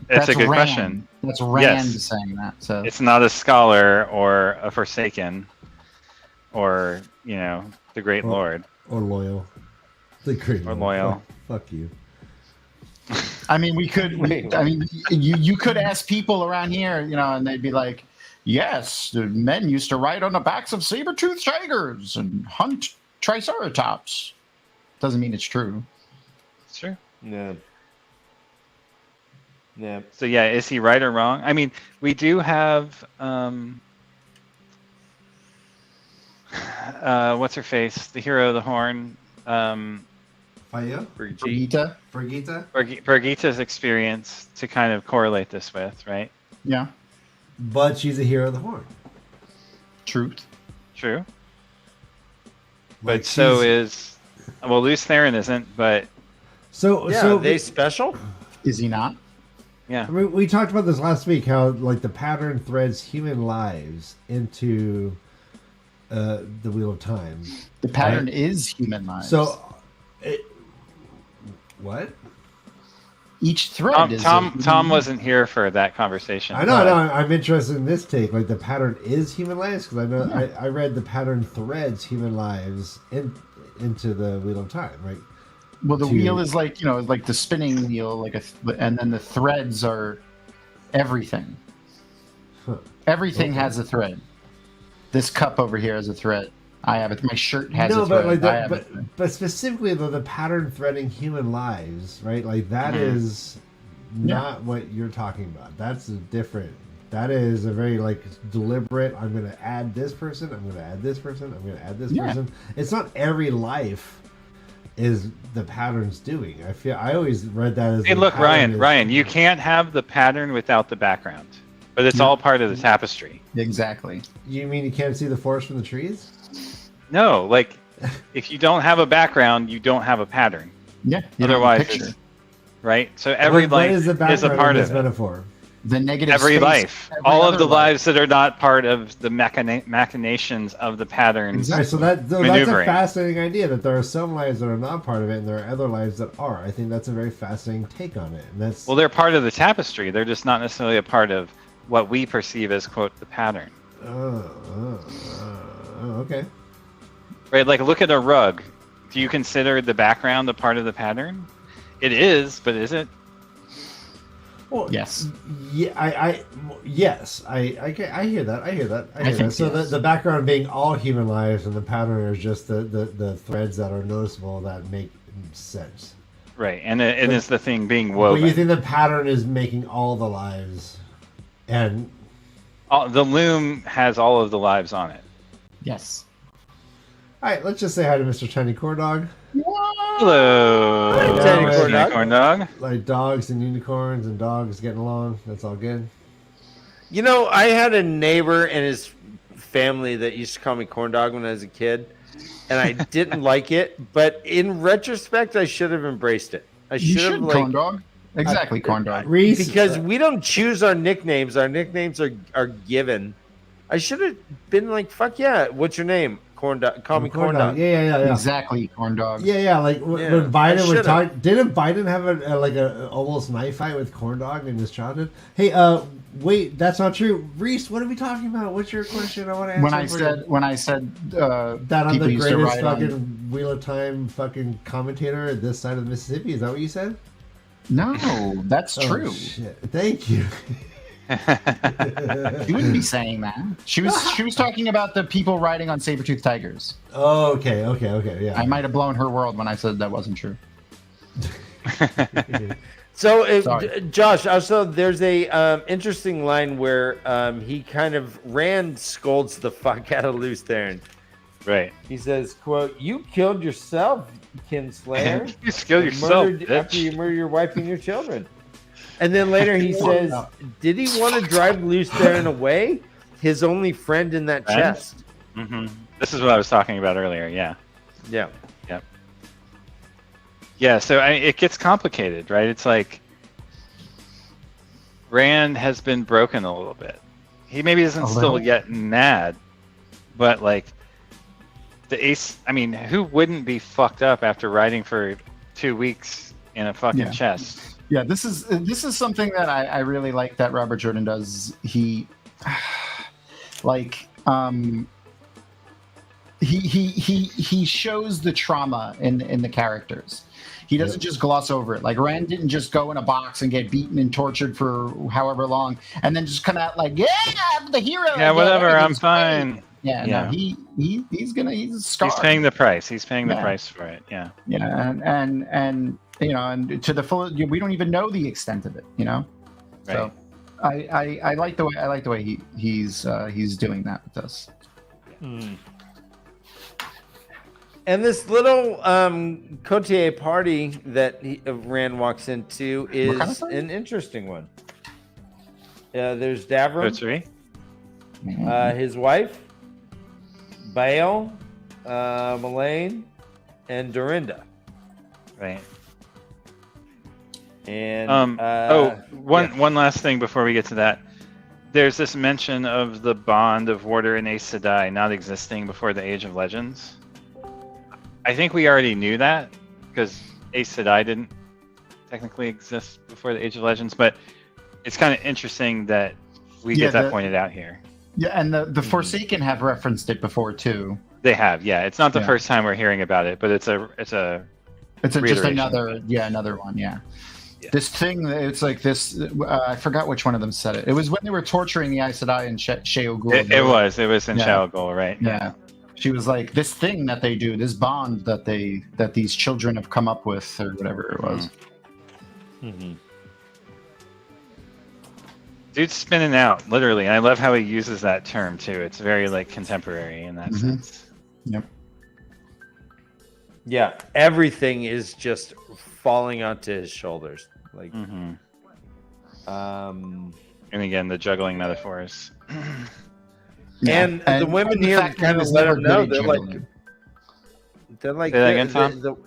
That's a good Rand. question. That's Rand Yes. saying that. So It's not a scholar or a Forsaken or, the Great Well, Lord. Or loyal? The great Or one. loyal. Fuck you. I mean, you could ask people around here, and they'd be like, "Yes, the men used to ride on the backs of saber-toothed tigers and hunt triceratops." Doesn't mean it's true. It's true. Yeah. Yeah. So yeah, is he right or wrong? I mean, we do have what's her face? The hero of the horn. Faya? Brigitte. Gita? Brigitte? Birgitte's experience to kind of correlate this with, right? Yeah. But she's a hero of the horn. Truth. True. Like, But so she's- is Luce Theron isn't, but So Yeah, so are they special? Is he not? yeah. I mean, we talked about this last week, how like the pattern threads human lives into the Wheel of Time. The pattern Right. is human lives. So, what? each thread is Tom wasn't here for that conversation. I know. I'm interested in this take. Like the pattern is human lives, because I know Yeah. I read the pattern threads human lives into the Wheel of Time, right? Well, the to- wheel is like like the spinning wheel, and then the threads are everything. Huh. Everything Okay. has a thread. This cup over here has a thread. I have it. My shirt has No, a but thread. like I that, have but, it. but specifically though, the pattern threading human lives, right? Like that is not what you're talking about. That's a different. That is a very like deliberate. I'm going to add this person. I'm going to add this person. I'm going to add this Yeah. person. It's not every life is the pattern's doing. I always read that as. Hey, the look, pattern is- Ryan, you can't have the pattern without the background, but it's all part of the tapestry. Exactly. You mean you can't see the forest from the trees? No, like if you don't have a background, you don't have a pattern, Yeah. You don't have a Otherwise, picture. it's- right? So every What life is the is a background part in of this it. metaphor? The negative. Every space, life, every all of other the life. lives that are not part of the machinations of the patterns. Exactly. Right, so that's a Maneuvering. fascinating idea that there are some lives that are not part of it, and there are other lives that are. I think that's a very fascinating take on it, and that's Well, they're part of the tapestry. They're just not necessarily a part of what we perceive as quote the pattern. Okay. Right? Like look at a rug. Do you consider the background a part of the pattern? It is, but is it? Well, Yes. yeah, yes, I hear that. I hear that. I hear think that. So yes. the background being all human lives, and the pattern is just the threads that are noticeable that make sense. Right, and it is the thing being Well, woven. you think the pattern is making all the lives, and The loom has all of the lives on it. Yes. all right, let's just say hi to Mr. Tiny Corn Dog. Hello, Tiny Mr. corn dog. corn dog. Like dogs and unicorns and dogs getting along. That's all good. You know, I had a neighbor and his family that used to call me corn dog when I was a kid, and I didn't like it. But in retrospect, I should have embraced it. I You should have should, like corn dog. Exactly, corn dog. Reese, because we don't choose our nicknames. Our nicknames are given. I should have been like, "Fuck yeah!" What's your name? Corn dog. Call me corn dog. Yeah. Exactly, corn dog. Yeah. Like Yeah, when I Biden would should've. talk, didn't Biden have a almost knife fight with Corn Dog in his childhood? Hey, wait, that's not true. Reese, what are we talking about? What's your question? I want to answer. When I said that I'm people the used to greatest ride on- fucking Wheel of Time fucking commentator at this side of the Mississippi, is that what you said? No, that's Oh, true. shit. Thank you. She wouldn't be saying that. She was talking about the people riding on saber-toothed tigers. Oh, okay, yeah. I might have blown her world when I said that wasn't true. So, Sorry. Josh, also there's a interesting line where he kind of Rand scolds the fuck out of Luce Theron. Right. He says, "quote You killed yourself, Kinslayer. You skill And yourself, murdered after you bitch. murder your wife and your children." And then later he says, "Did he want to drive Luce Theron away? His only friend in that Friend? chest." This is what I was talking about earlier. Yeah. Yeah. Yeah. So it gets complicated, right? It's like Rand has been broken a little bit. He maybe isn't A still little? yet mad, but like the ace. I mean, who wouldn't be fucked up after riding for 2 weeks in a fucking Yeah. chest? Yeah, this is something that I really like that Robert Jordan does. He like he shows the trauma in the characters. He doesn't just gloss over it. Like Rand didn't just go in a box and get beaten and tortured for however long, and then just come out like, yeah, I'm the hero. Yeah, whatever. I'm everything's great." fine. Yeah, Yeah. no, he's scarred. He's paying the price. He's paying the Yeah. price for it. Yeah. Yeah, and you know, and to the full, we don't even know the extent of it. You know, Right. so I like the way he's doing that with us. And this little Cotier party that Rand walks into is kind of party? an interesting one. There's Davram, Rotary. his wife, Bael, Melaine, and Dorinda. Right. And one last thing before we get to that. There's this mention of the bond of Warder and Aes Sedai not existing before the Age of Legends. I think we already knew that because Aes Sedai didn't technically exist before the Age of Legends, but it's kind of interesting that we get that pointed out here. Yeah, and the Forsaken have referenced it before too. They have, yeah. It's not the Yeah. first time we're hearing about it, but it's just Just another one. Yeah. Yeah. This thing, it's like this. I forgot which one of them said it. It was when they were torturing the Aes Sedai and Sheo Ghul. It was in Yeah. Shao Ghul, right? Yeah. She was like, this thing that they do, this bond that these children have come up with, or whatever it was. Dude's spinning out, literally. And I love how he uses that term too. It's very like contemporary in that sense. Yep. yeah, everything is just falling onto his shoulders. Like, And again, the juggling metaphors. and the women here fact that kind he of was let never him know good at juggling. they're like Say that again, Tom?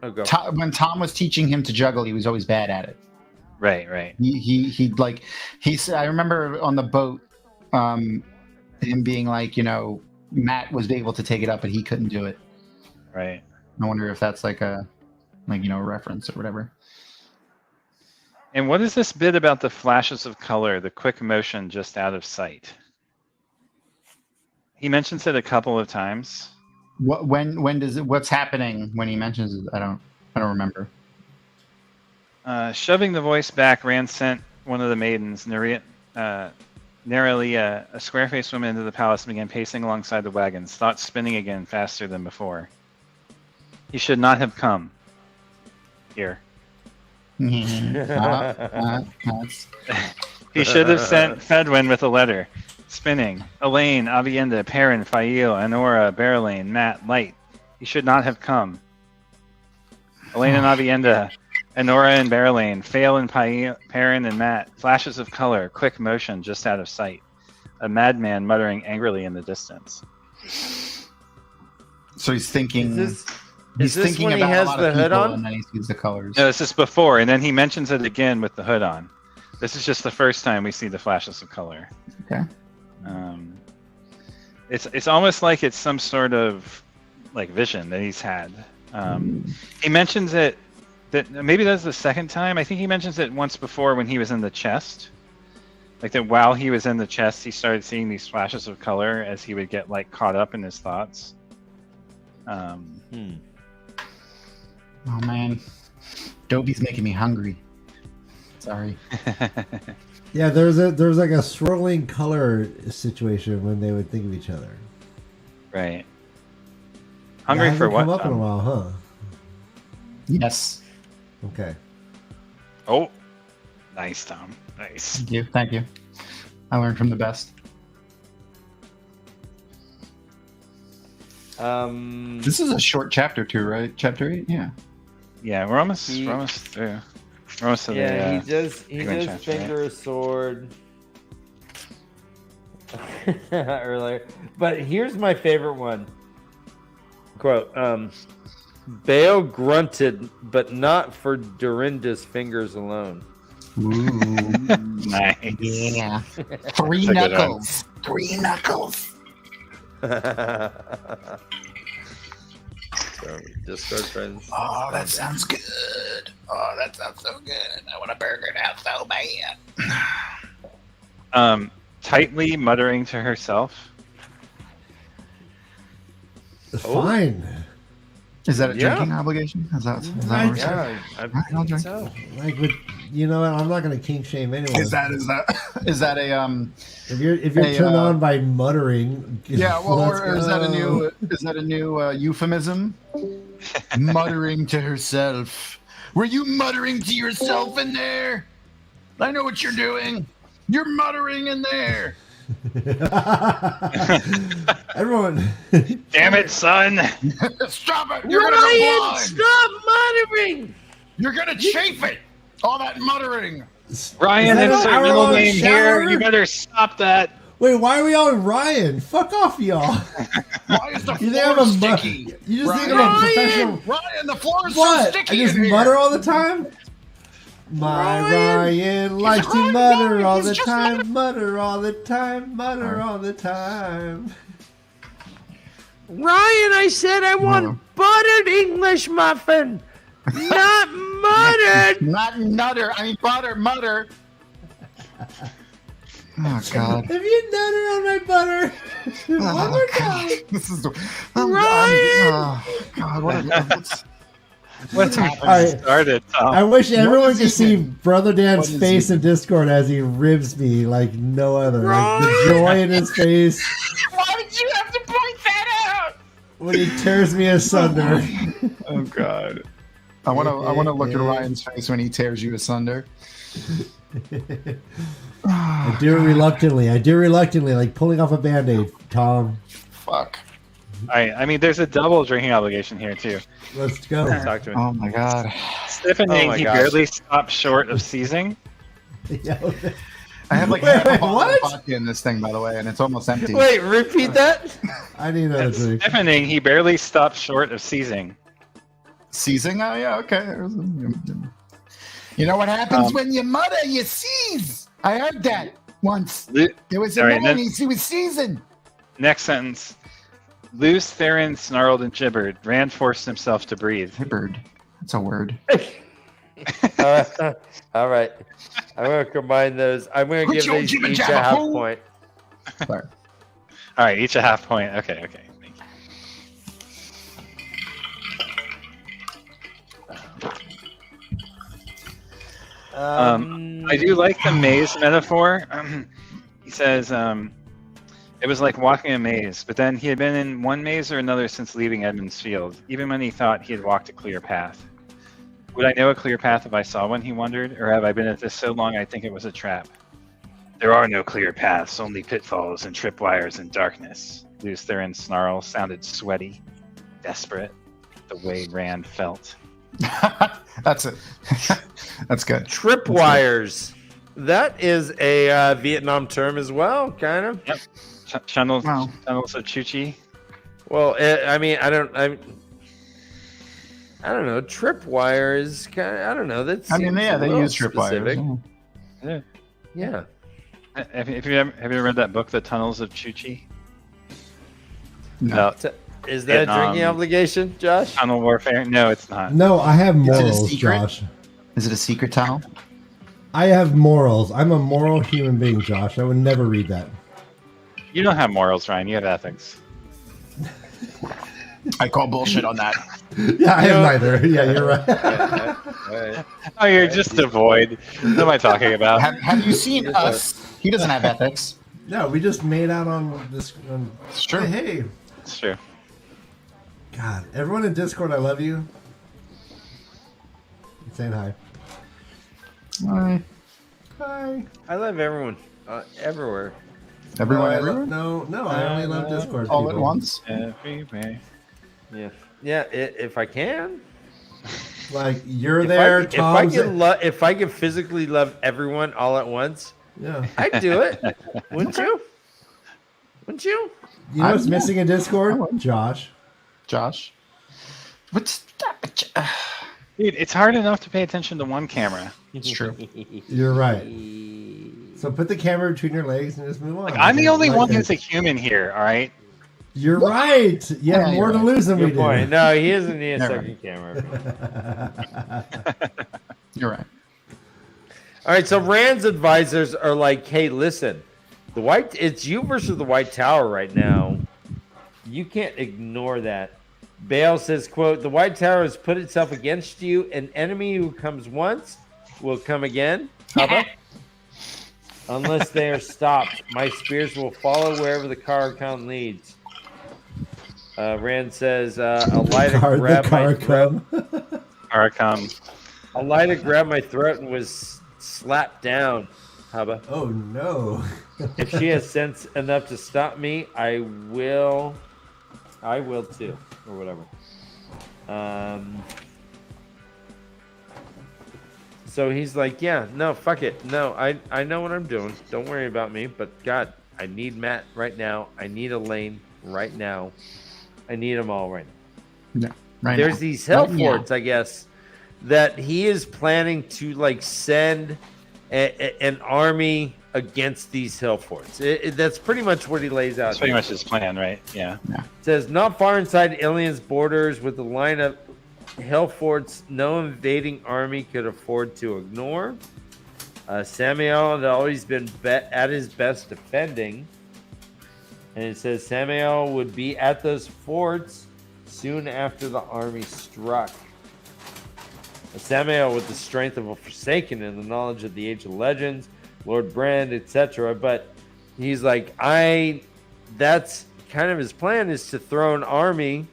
Oh, go. When Tom was teaching him to juggle, he was always bad at it. Right. He said, I remember on the boat, him being like, you know, Matt was able to take it up, but he couldn't do it. Right. I wonder if that's like a reference or whatever. And what is this bit about the flashes of color, the quick motion just out of sight? He mentions it a couple of times. What's happening when he mentions it? I don't remember. Shoving the voice back, Rand sent one of the maidens, narrowly a square-faced woman, into the palace and began pacing alongside the wagons, thoughts spinning again faster than before. He should not have come here. He should have sent Fedwin with a letter. Spinning. Elaine, Avienda, Perrin, Fail, Anora, Berlane, Matt, Light. He should not have come. Elaine and Avienda, Anora and Berlane, Fail and Perrin and Matt. Flashes of color, quick motion just out of sight. A madman muttering angrily in the distance. So he's thinking. Is He's this thinking when he about has a lot the of hood people, on? and then he sees the colors. No, this is before, and then he mentions it again with the hood on. This is just the first time we see the flashes of color. Okay. It's almost like it's some sort of like vision that he's had. He mentions it that maybe that's the second time. I think he mentions it once before when he was in the chest. Like that while he was in the chest, he started seeing these flashes of color as he would get like caught up in his thoughts. Oh man, Dovie's making me hungry. Sorry. Yeah, there's like a swirling color situation when they would think of each other. Right. Hungry That for hasn't what? come up in a Tom? while, huh? Yes. Okay. Oh, nice, Tom. Nice. Thank you. I learned from the best. This is a short chapter too, right? Chapter 8, yeah. Yeah, we're almost through. We're almost to Yeah, the. he does Penguin chapter, finger a sword earlier. But here's my favorite one. Quote, Bael grunted, but not for Dorinda's fingers alone. Nice. Yeah. That's Three a good knuckles. Three knuckles. So, Discord friends. Oh, that sounds good. Oh, that sounds so good. I want a burger now so bad. Tightly muttering to herself. Fine. Is that a Yeah. drinking obligation? Is that what Right. we're saying? Yeah, I I'll think drink. so. Like with, you know what? I'm not gonna kink shame anyone. Is that a If you're Hey, turned on by muttering, yeah, well, let's or is go. that a new euphemism? Muttering to herself. Were you muttering to yourself in there? I know what you're doing. You're muttering in there. Everyone, Damn it, son! Stop it! You're gonna go blind. Stop muttering! You're gonna chafe it. All that muttering. Ryan, Is that insert an middle hour-long name shower? here. You better stop that. wait, why are we all Ryan? Fuck off, y'all. Why is the You think I'm floor a sticky? You just think I'm a Ryan, professional. Ryan, the floor is so What? I sticky just in here. mutter all the time. My Ryan likes to Ryan, mutter Ryan, all he's the just time, mutter all the time, mutter all the time. Ryan, I said I want buttered English muffin, not muttered. Not nutter. I mean butter, mutter. Oh God. Have you nutted on my butter? One Oh, more God. time. This is Ryan! oh God. What's All right. started, Tom? I wish everyone is could see even? Brother Dan's What is face even? in Discord as he ribs me like no other. Like the Ryan! joy in his face Why did you have to point that out? when he tears me asunder. Oh God. I want to look at Ryan's face when he tears you asunder. I do it reluctantly. I do reluctantly, like pulling off a band-aid. Tom, Fuck. I mean, there's a double drinking obligation here too. let's go. Talk to me. Oh my God. Stiffening, Oh my he gosh. barely stopped short of seizing. Yeah. I have like Wait, half a wait, bottle what? of vodka in this thing, by the way, and it's almost empty. Wait, repeat that. I need another drink. Stiffening, he barely stopped short of seizing. Seizing? Oh yeah, okay. You know what happens when you mutter? You seize. I heard that once. There was a All right, man. then- He was seizing. Next sentence. Loose, Theron snarled and gibbered. Rand forced himself to breathe. Bird. That's a word. All right. I'm going to combine those. I'm going to Put give your these jibber each a jabber half fool. point. Sorry. All right, each a half point. Okay. Thank you. I do like the maze metaphor. He says it was like walking a maze, but then he had been in one maze or another since leaving Edmonds Field, even when he thought he had walked a clear path. Would I know a clear path if I saw one, he wondered, or have I been at this so long I think it was a trap? There are no clear paths, only pitfalls and tripwires and darkness. Loose Theron's snarl sounded sweaty, desperate, the way Rand felt. That's it. That's good. Tripwires. That is a Vietnam term as well, kind of. Channels Wow. of Chuchi. Well, I mean, I don't know. Tripwire is kind of, I don't know. That's I mean, yeah, they use specific. tripwires. Yeah. Have you ever read that book, The Tunnels of Chuchi? No. Is that a drinking obligation, Josh? Tunnel warfare? No, it's not. No, I have it a morals, secret? Josh. Is it a secret tunnel? I have morals. I'm a moral human being, Josh. I would never read that. You don't have morals, Ryan. You have ethics. I call bullshit on that. Yeah, I have neither. Yeah, you're right. Right. Oh, you're just devoid. What am I talking about? Have you seen Us? He doesn't have ethics. No, we just made out on this. It's true. Hey, It's true. God, everyone in Discord, I love you. Saying hi. Hi. I love everyone. Everywhere. Everyone, No, everywhere? No, I only love Discord. All at people. once? Everywhere. Yeah. Yeah, if I can. Like you're there, Tom's. If I can physically love everyone all at once, Yeah. I'd do it. Wouldn't you? Wouldn't you? You know what's yeah. missing in Discord? Josh. Josh? What's that? Dude, it's hard enough to pay attention to one camera. It's true. You're right. So put the camera between your legs and just move on. Like, I'm the only Like one a- who's a human here, all right? You're right. You have Yeah, more you're to right. lose than we Good do. point. No, he doesn't need a Never. second camera. You're right. All right, so Rand's advisors are like, "Hey, listen, it's you versus the White Tower right now. You can't ignore that." Bale says, "Quote: The White Tower has put itself against you. An enemy who comes once will come again. Hubba. Unless they are stopped, my spears will follow wherever the Karakhan leads." Rand says, "Elida grabbed my throat. Arkham. Elida grabbed my throat and was slapped down. Hubba. Oh no. If she has sense enough to stop me, I will too, or whatever." So he's like, "Yeah, no, fuck it. No, I know what I'm doing. Don't worry about me. But God, I need Matt right now. I need Elaine right now. I need them all right now." Yeah. Right. There's now. these hell Right now. forts, I guess, that he is planning to like send an army against these hill forts. That's pretty much what he lays out. That's pretty much his plan, right? Yeah. It says, "Not far inside Alien's borders, with the line of hill forts no invading army could afford to ignore. Samuel had always been at his best defending." And it says Samuel would be at those forts soon after the army struck. Samuel with the strength of a Forsaken and the knowledge of the Age of Legends, Lord Brand, etc. But he's like, that's kind of his plan, is to throw an army.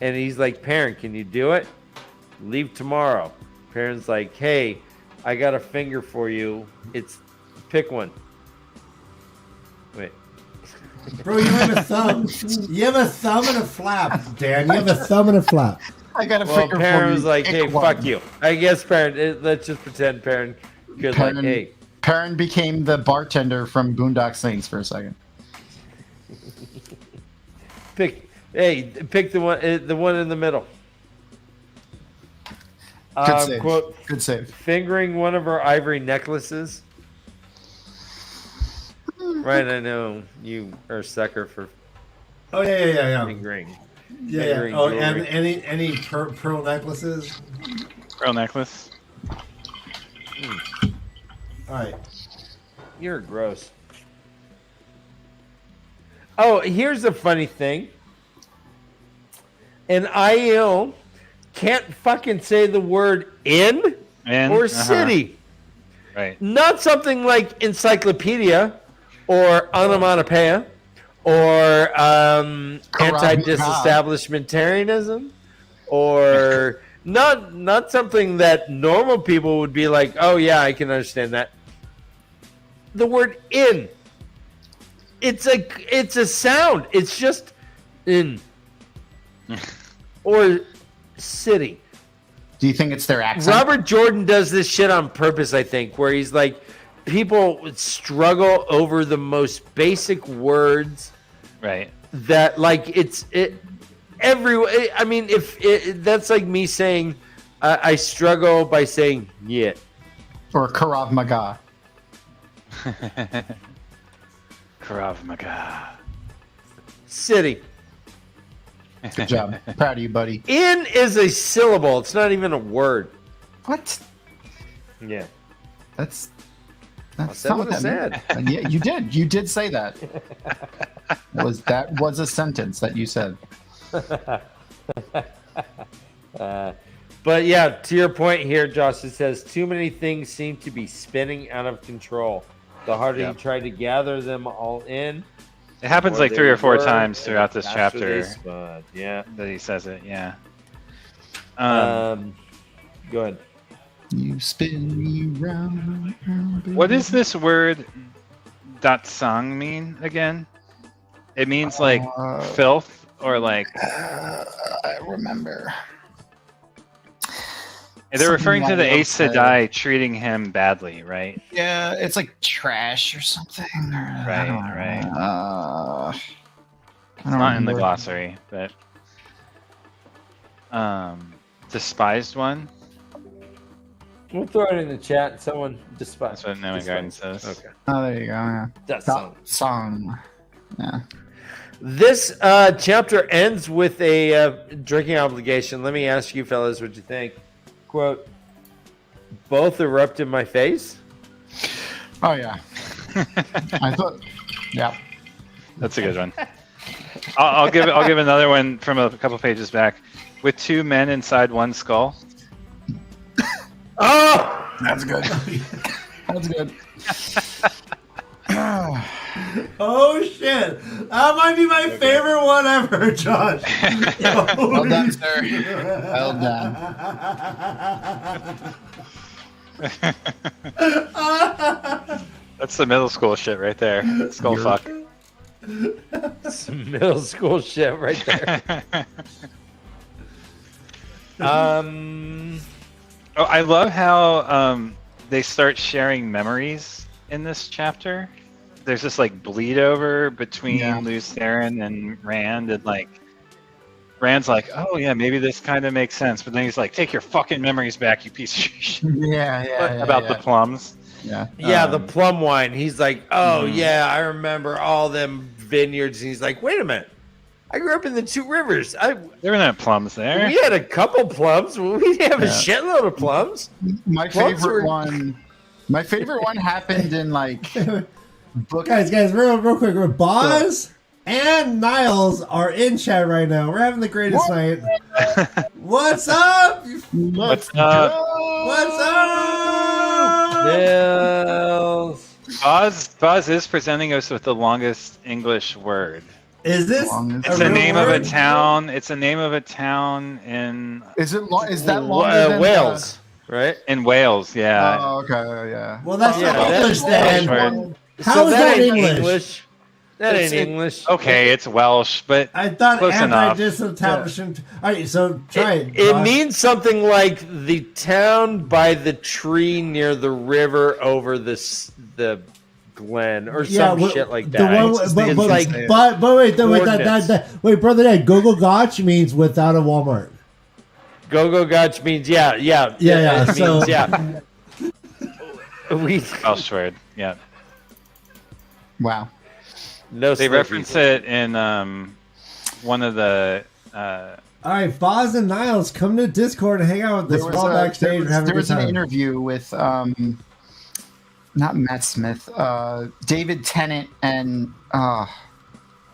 And he's like, "Perrin, can you do it? Leave tomorrow." Perrin's like, "Hey, I got a finger for you. Pick one." Wait. Bro, you have a thumb. You have a thumb and a flap, Dan. You have a thumb and a flap. I got a Well, figure for Perrin you. was like, Pick "Hey, one." fuck you." I guess Perrin, let's just pretend Perrin goes like, Perrin- "Hey, Perrin became the bartender from Boondock Saints for a second. pick the one in the middle." Good save. Quote, Good save. "Fingering one of her ivory necklaces." Right, I know you are a sucker for Oh yeah. fingering. Yeah. Fingering Oh, jewelry. and any pearl necklaces. Pearl necklace. All right. You're gross. Oh, here's a funny thing. An IL can't fucking say the word in And or city. Right. Not something like encyclopedia or onomatopoeia or anti-disestablishmentarianism or not something that normal people would be like, "Oh yeah, I can understand that." The word "in," it's a sound. It's just in or city. Do you think it's their accent? Robert Jordan does this shit on purpose, I think, where he's like, people struggle over the most basic words Right. that, like, I mean, that's like me saying, I struggle by saying "yeah." Or Krav Maga? Krav Maga. City. Good job. Proud of you, buddy. In is a syllable. It's not even a word. What? Yeah. That's said not what I that said. meant. Yeah, you did. You did say that. That was a sentence that you said. But yeah, to your point here, Josh, it says too many things seem to be spinning out of control. The harder you try to gather them all in, It happens more like they 3 or 4 work, times and throughout this faster they chapter spun. Yeah. that he says it. Yeah. Go ahead. You spin me round. What does this word "datsang" mean again? It means like filth or like I remember. they're referring to the Something Aes like Sedai treating him badly, right? Yeah, it's like trash or something. Right. It's not in the glossary, but despised one. We'll throw it in the chat. Someone despise. That's what Knowing Garden says. Okay. Oh, there you go. Yeah. That's Song. Yeah. This chapter ends with a drinking obligation. Let me ask you fellas what you think. Quote, both erupt in my face. Oh yeah. I thought. Yeah. That's a good one. I'll give another one from a couple pages back. With two men inside one skull. Oh, That's good. That's good. Oh shit! That might be my favorite one ever, Josh. Well done, sir. Well done. That's the middle school shit right there. Skull fuck. some middle school shit right there. Oh, I love how they start sharing memories in this chapter. There's this like bleed over between Lews Theron and Rand, and like Rand's like, oh yeah, maybe this kind of makes sense, but then he's like, take your fucking memories back, you piece of shit. About the plums. Yeah, the plum wine. He's like, oh yeah, I remember all them vineyards. And he's like, wait a minute, I grew up in the Two Rivers. There were no plums there. We had a couple plums. We didn't have a shitload of plums. My favorite one happened in like book. Guys, real quick. Boz and Niles are in chat right now. We're having the greatest night. What's up? What's up? What's up? Nils. Buzz is presenting us with the longest English word. Is this? It's the name of a town. It's the name of a town in. Is it? Is that longer than Wales? Right? In Wales, yeah. Oh, okay, yeah. Well, that's not English Welsh then. word. How is that English? That ain't English. Okay, it's Welsh, but I thought close enough. anti-disestablishment. All right, so try it. It means something like the town by the tree near the river over the glen or some shit like that. Wait, brother, that Gogo Gotch means without a Walmart. Gogo Gotch means yeah. It So means, yeah. Welsh word, yeah. Wow. No, they reference it in one of the. All right, Boz and Niles, come to Discord and hang out with us. We're all backstage. There was an interview with not Matt Smith, David Tennant, and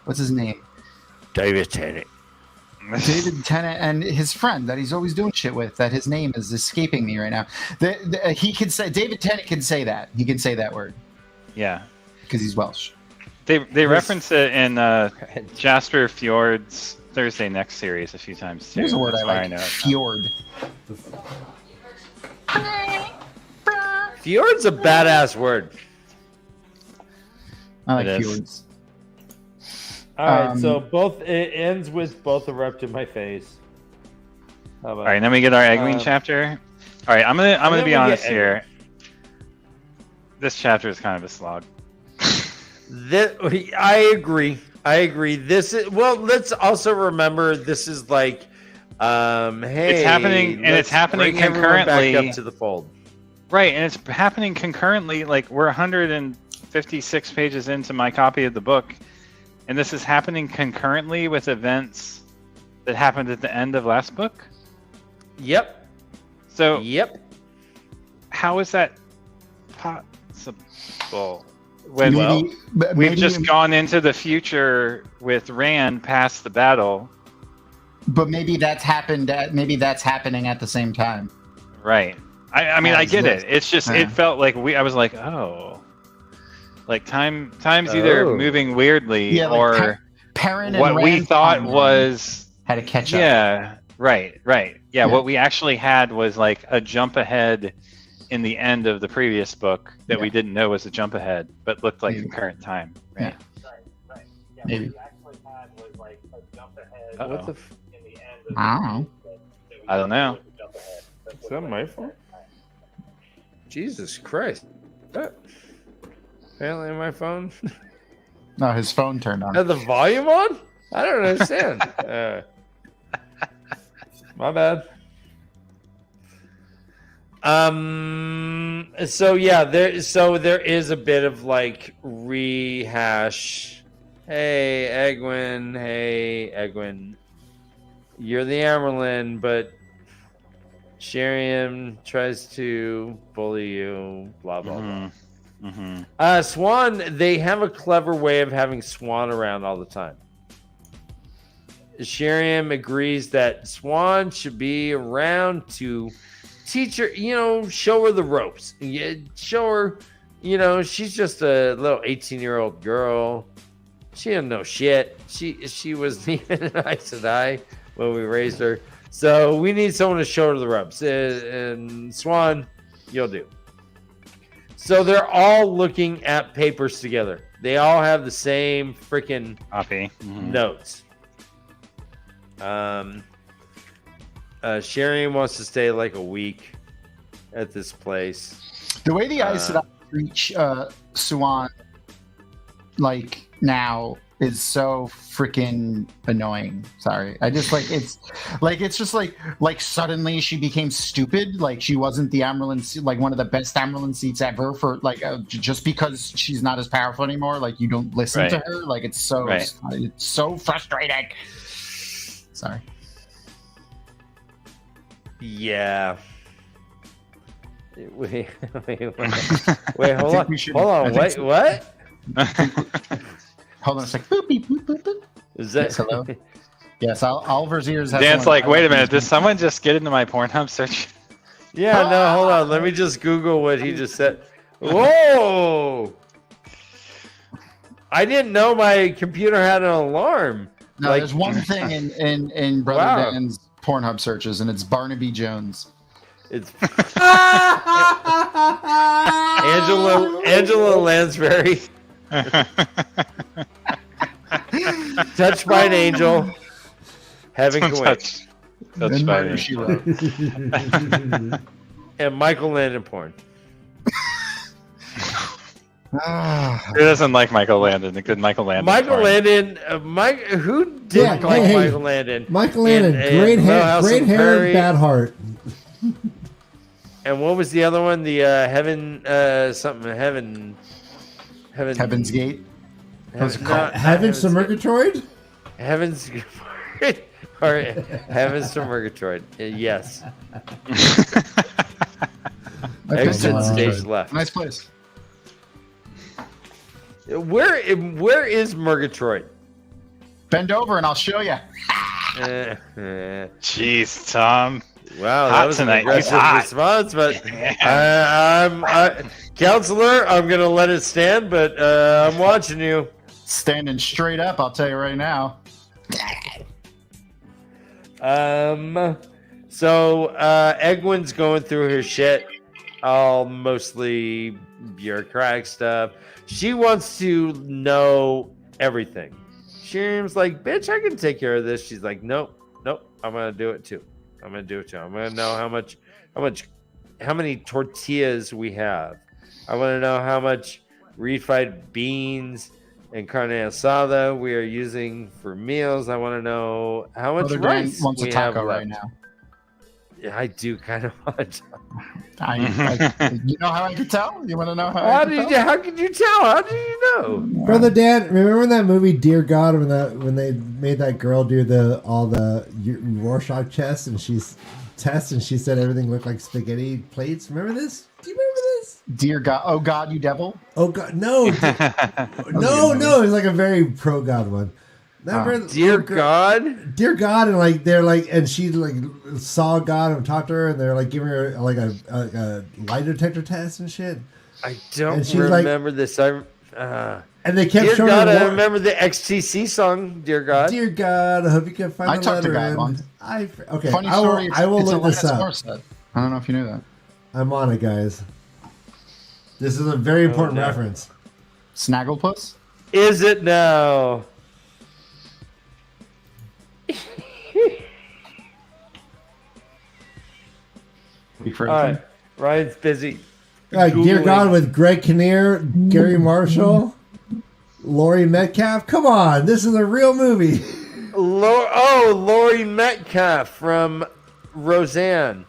what's his name? David Tennant. David Tennant and his friend that he's always doing shit with. That his name is escaping me right now. He can say David Tennant can say that. He can say that word. Yeah, because he's Welsh. They reference it in Jasper Fjord's Thursday Next series a few times too. Here's a word I like. Fjord. Fjord's a badass word. I like fjords. All right, so it ends with both erupt in my face. All right, then we get our Egwene chapter. All right, I'm gonna be honest here. This chapter is kind of a slog. I agree. This is let's also remember this is like, hey, it's happening and it's happening concurrently. Back up to the fold. Right, and it's happening concurrently. Like we're 156 pages into my copy of the book, and this is happening concurrently with events that happened at the end of last book. Yep. So. Yep. How is that possible? When we've just gone into the future with Rand past the battle. But maybe that's happened. Maybe that's happening at the same time. Right. I mean, I get it. It's just it felt like I was like, oh, like time's either moving weirdly or Perrin and what we Rand thought was had to catch up. Yeah. Right. Yeah. What we actually had was like a jump ahead in the end of the previous book that we didn't know was a jump ahead, but looked like concurrent time. Right. Right. Yeah, maybe. what we actually had was like a jump ahead in the end of I don't know. Is that my phone? Jesus Christ. Apparently my phone. No, his phone turned on. Had the volume on? I don't understand. My bad. So yeah, there is a bit of like rehash. Hey Egwin, you're the Amerlin, but Sheriam tries to bully you. Blah blah blah. Mm-hmm. Swan, they have a clever way of having Swan around all the time. Sheriam agrees that Swan should be around to teach her, show her the ropes. Show her, she's just a little 18-year-old girl. She didn't know shit. She wasn't even an Aes Sedai when we raised her. So we need someone to show her the ropes. And Swan, you'll do. So they're all looking at papers together. They all have the same freaking copy notes. Sheriam wants to stay like a week at this place. The way the Aes Sedai reach Swan, like now, is so freaking annoying. Sorry, I just it's just like suddenly she became stupid. Like she wasn't the Amerlin, like one of the best Amerlin seats ever for like just because she's not as powerful anymore. Like you don't listen to her. Like it's so frustrating. Sorry. Yeah. Wait, hold on. What? Hold on a sec. Boop, beep, boop, boop, boop. Is that hello? Yes, Oliver's ears. Dan's like, wait a minute. Did someone just get into my Pornhub search? Yeah, no, hold on. Let me just Google what he just said. Whoa! I didn't know my computer had an alarm. No, there's one thing in Brother Dan's Pornhub searches, and it's Barnaby Jones. It's Angela Lansbury. Touched by an angel. Having to wait. Touched by an She angel. wrote. And Michael Landon porn. Who doesn't like Michael Landon? The good Michael Landon. Michael Landon. Who didn't like Michael Landon? Michael Landon, great hair, and bad heart. And what was the other one? The Heaven's Gate. Heavens to Murgatroyd? Heavens or Heavens to Murgatroyd. Yes. Exit stage left. Nice place. Where is Murgatroyd? Bend over and I'll show you. Jeez, Tom. Wow, that was an aggressive response, but Counselor, I'm going to let it stand, but I'm watching you. Standing straight up, I'll tell you right now. So Egwin's going through her shit, all mostly bureaucratic stuff. She wants to know everything. Sheriam's like, bitch, I can take care of this. She's like, nope, I'm going to do it too. I'm going to know how many tortillas we have. I want to know how much refried beans and carne asada we are using for meals. I want to know how much rice wants we a taco have left. right now. Yeah, I do kind of want. You know how I could tell? You want to know how? How could you tell? How do you know? Brother Dan, remember in that movie Dear God when they made that girl do all the Rorschach tests and she said everything looked like spaghetti plates? Remember this? Do you remember this? Dear God, oh God, you devil! Oh God, no, no! It's like a very pro God one. Dear God, and and she saw God and talked to her, and they're like giving her like a lie detector test and shit. I don't remember this. And they kept Dear showing God, her. I remember the XTC song. Dear God, I hope you can find. I talked to God once. Okay, funny story. I will look this up. I don't know if you knew that. I'm on it, guys. This is a very important reference. Snagglepuss? Is it now? All right, Ryan's busy. Dear God with Greg Kinnear, Gary Marshall, Laurie Metcalf. Come on, this is a real movie. Laurie Metcalf from Roseanne.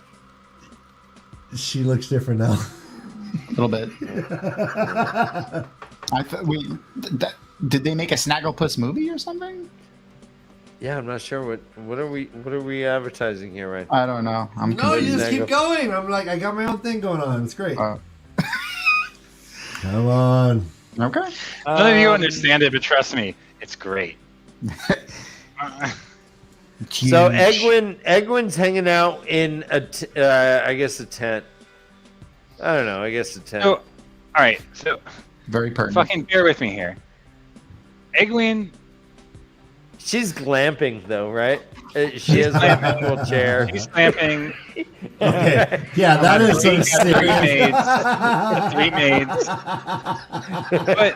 She looks different now. A little bit. Did they make a Snagglepuss movie or something? Yeah, I'm not sure what are we advertising here, right? I don't know. I'm No, you confused. just keep going. I'm like, I got my own thing going on. It's great. Oh. Come on. Okay. None of you understand it, but trust me, it's great. So Egwin's hanging out in I guess a tent. I don't know. I guess a tent. So, all right. So, Very pertinent. fucking bear with me here. Egwin, She's glamping though, right? She has a actual chair. she's glamping. Okay. Yeah, that is some Three serious. maids. But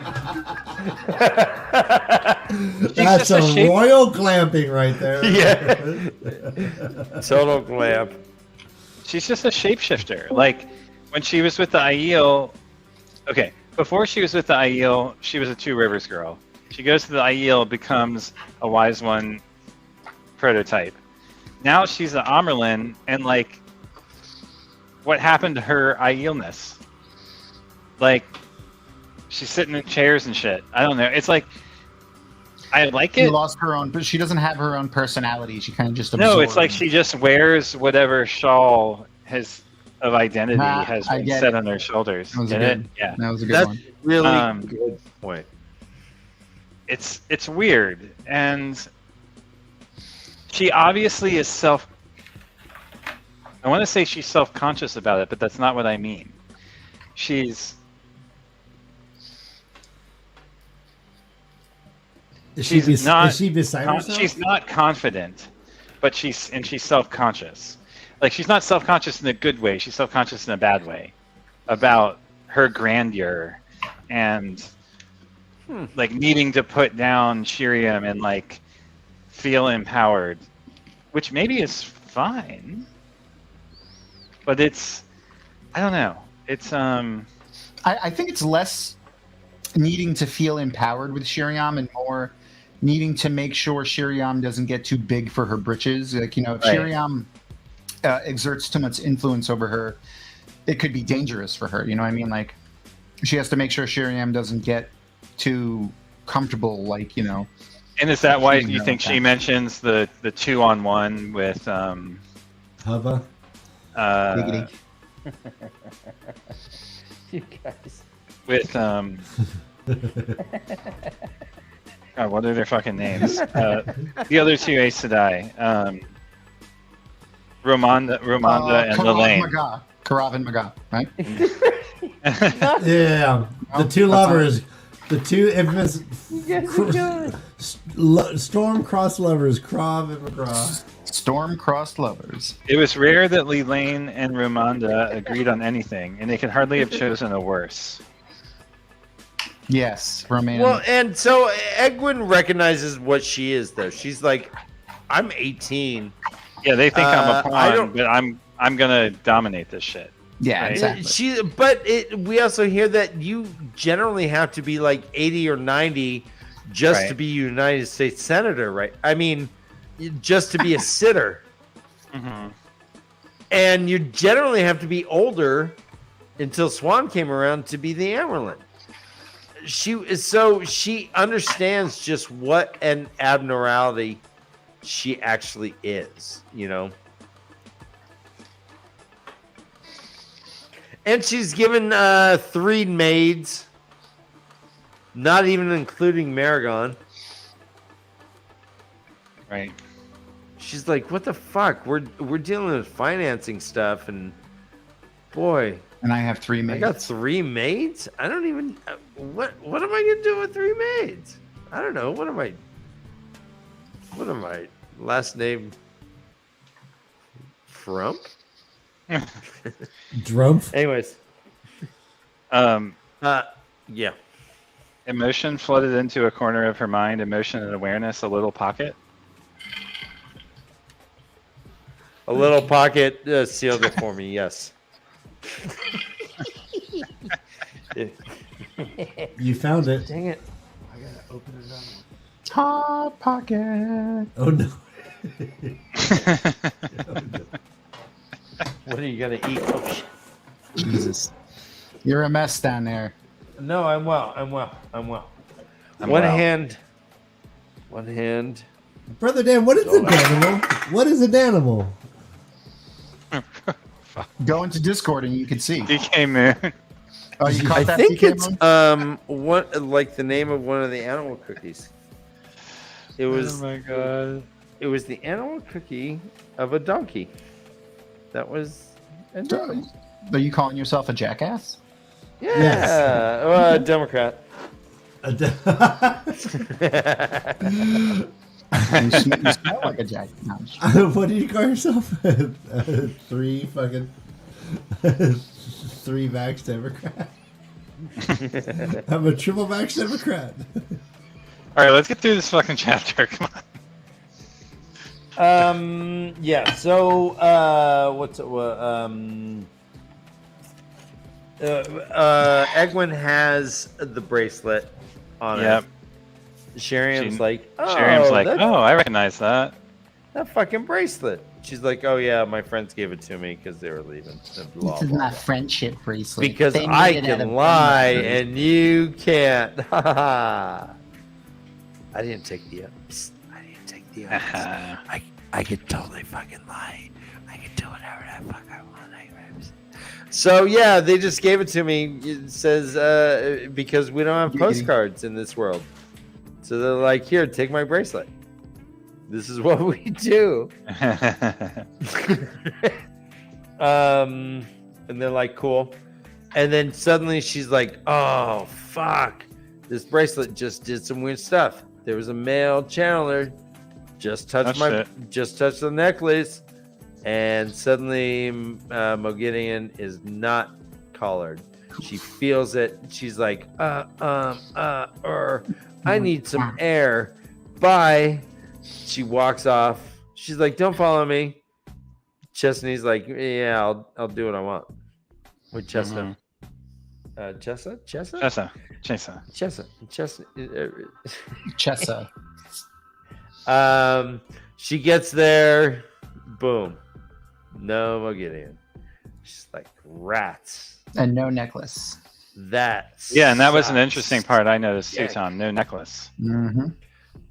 That's just a some shape- royal glamping right there. Yeah. Total glamp. she's just a shapeshifter. Like when she was with the Aiel. Okay, before she was with the Aiel, she was a Two Rivers girl. She goes to the Aiel, becomes a Wise One prototype. Now she's an Amerlin, and like, what happened to her Aielness? Like, she's sitting in chairs and shit. I don't know. It's like, I like She it. lost her own, but she doesn't have her own personality. She kind of just No, it's like absorbed. she just wears whatever shawl of identity has I been get set it. on her shoulders. That was a Get it? good- Yeah. That was a good That's one. really good point. It's weird, and she obviously is I want to say she's self-conscious about it, but that's not what I mean. She's Is she She's not is she beside herself? she's not confident, but she's self-conscious. Like, she's not self-conscious in a good way. She's self-conscious in a bad way about her grandeur and like needing to put down Shiriam and like feel empowered, which maybe is fine, but it's, I don't know. It's I think it's less needing to feel empowered with Shiriam and more needing to make sure Shiriam doesn't get too big for her britches. Like, if Right. Shiriam exerts too much influence over her, it could be dangerous for her. You know what I mean? Like, she has to make sure Shiriam doesn't get too comfortable. Like, and is that why Shooting you her think like she that. mentions the 2-on-1 with Hubba. Giggity. You guys. with God, what are their fucking names? The other two Aes Sedai, Romanda and Lelaine. Karav and Maga, right? Yeah, the two lovers, the two infamous storm-crossed lovers, Krav and McGraw. Storm-crossed lovers. It was rare that Lelaine and Romanda agreed on anything, and they could hardly have chosen a worse. Yes, Romain. Well, and so Egwin recognizes what she is, though. She's like, I'm 18. Yeah, they think I'm a I pawn, don't- but I'm gonna dominate this shit. yeah, right. exactly. We also hear that you generally have to be like 80 or 90 just Right. to be United States Senator, right? I mean, just to be a sitter. Mm-hmm. And you generally have to be older until Swan came around to be the Amerlin. She understands just what an abnormality she actually is, And she's given 3 maids, not even including Maragon. Right. She's like, "What the fuck? We're dealing with financing stuff, and boy, And I have 3 I maids. got 3 maids. I don't even what am I gonna do with 3 maids? I don't know. What am I? Last name? Frump? Drumpf. Anyways, yeah. Emotion flooded into a corner of her mind. Emotion and awareness, a little pocket. A little pocket sealed it for me. Yes. You found it. Dang it. Hot pocket. Oh no. What are you gonna eat? Oh, shit. Jesus. You're a mess down there. No, I'm well. I'm I'm One well. hand. One hand. Brother Dan, what is an animal? What is an animal? Go into Discord and you can see. DKmoon. Oh, you caught I that? think it's DKmoon? what like the name of one of the animal cookies. It was Oh my god. it was the animal cookie of a donkey. That was adorable. Are you calling yourself a jackass? Yeah, Yes. Democrat. You smell like a jackass. No, What do you call yourself? Three vax Democrat. I'm a triple vax Democrat. All right, let's get through this fucking chapter. Come on. Yeah. So, Egwin has the bracelet on Yep. it. Shariam's like, oh, Shariam's like, that's oh, I recognize that. that fucking bracelet. She's like, oh yeah, my friends gave it to me because they were leaving. Blah, this is blah, my blah. friendship bracelet. Because They I made it out can of lie bamboo. and you can't. I didn't take the ups. I didn't take the ups. I could totally fucking lie. I could do whatever the fuck I want. So yeah, they just gave it to me. It says because we don't have postcards in this world. So they're like, here, take my bracelet. This is what we do. And they're like, cool. And then suddenly she's like, oh fuck, this bracelet just did some weird stuff. There was a male channeler, just touched the necklace, and suddenly Mogideon is not collared. She feels it. She's like, I need some air. Bye. She walks off. She's like, don't follow me. Chestney's like, yeah, I'll do what I want with Chestnut. Chessa? Chessa. She gets there. Boom. No Mogideon. She's like, rats. And no necklace. Yeah, and that was an sucks. interesting part I noticed too, Yeah. Tom. No necklace. Mm-hmm.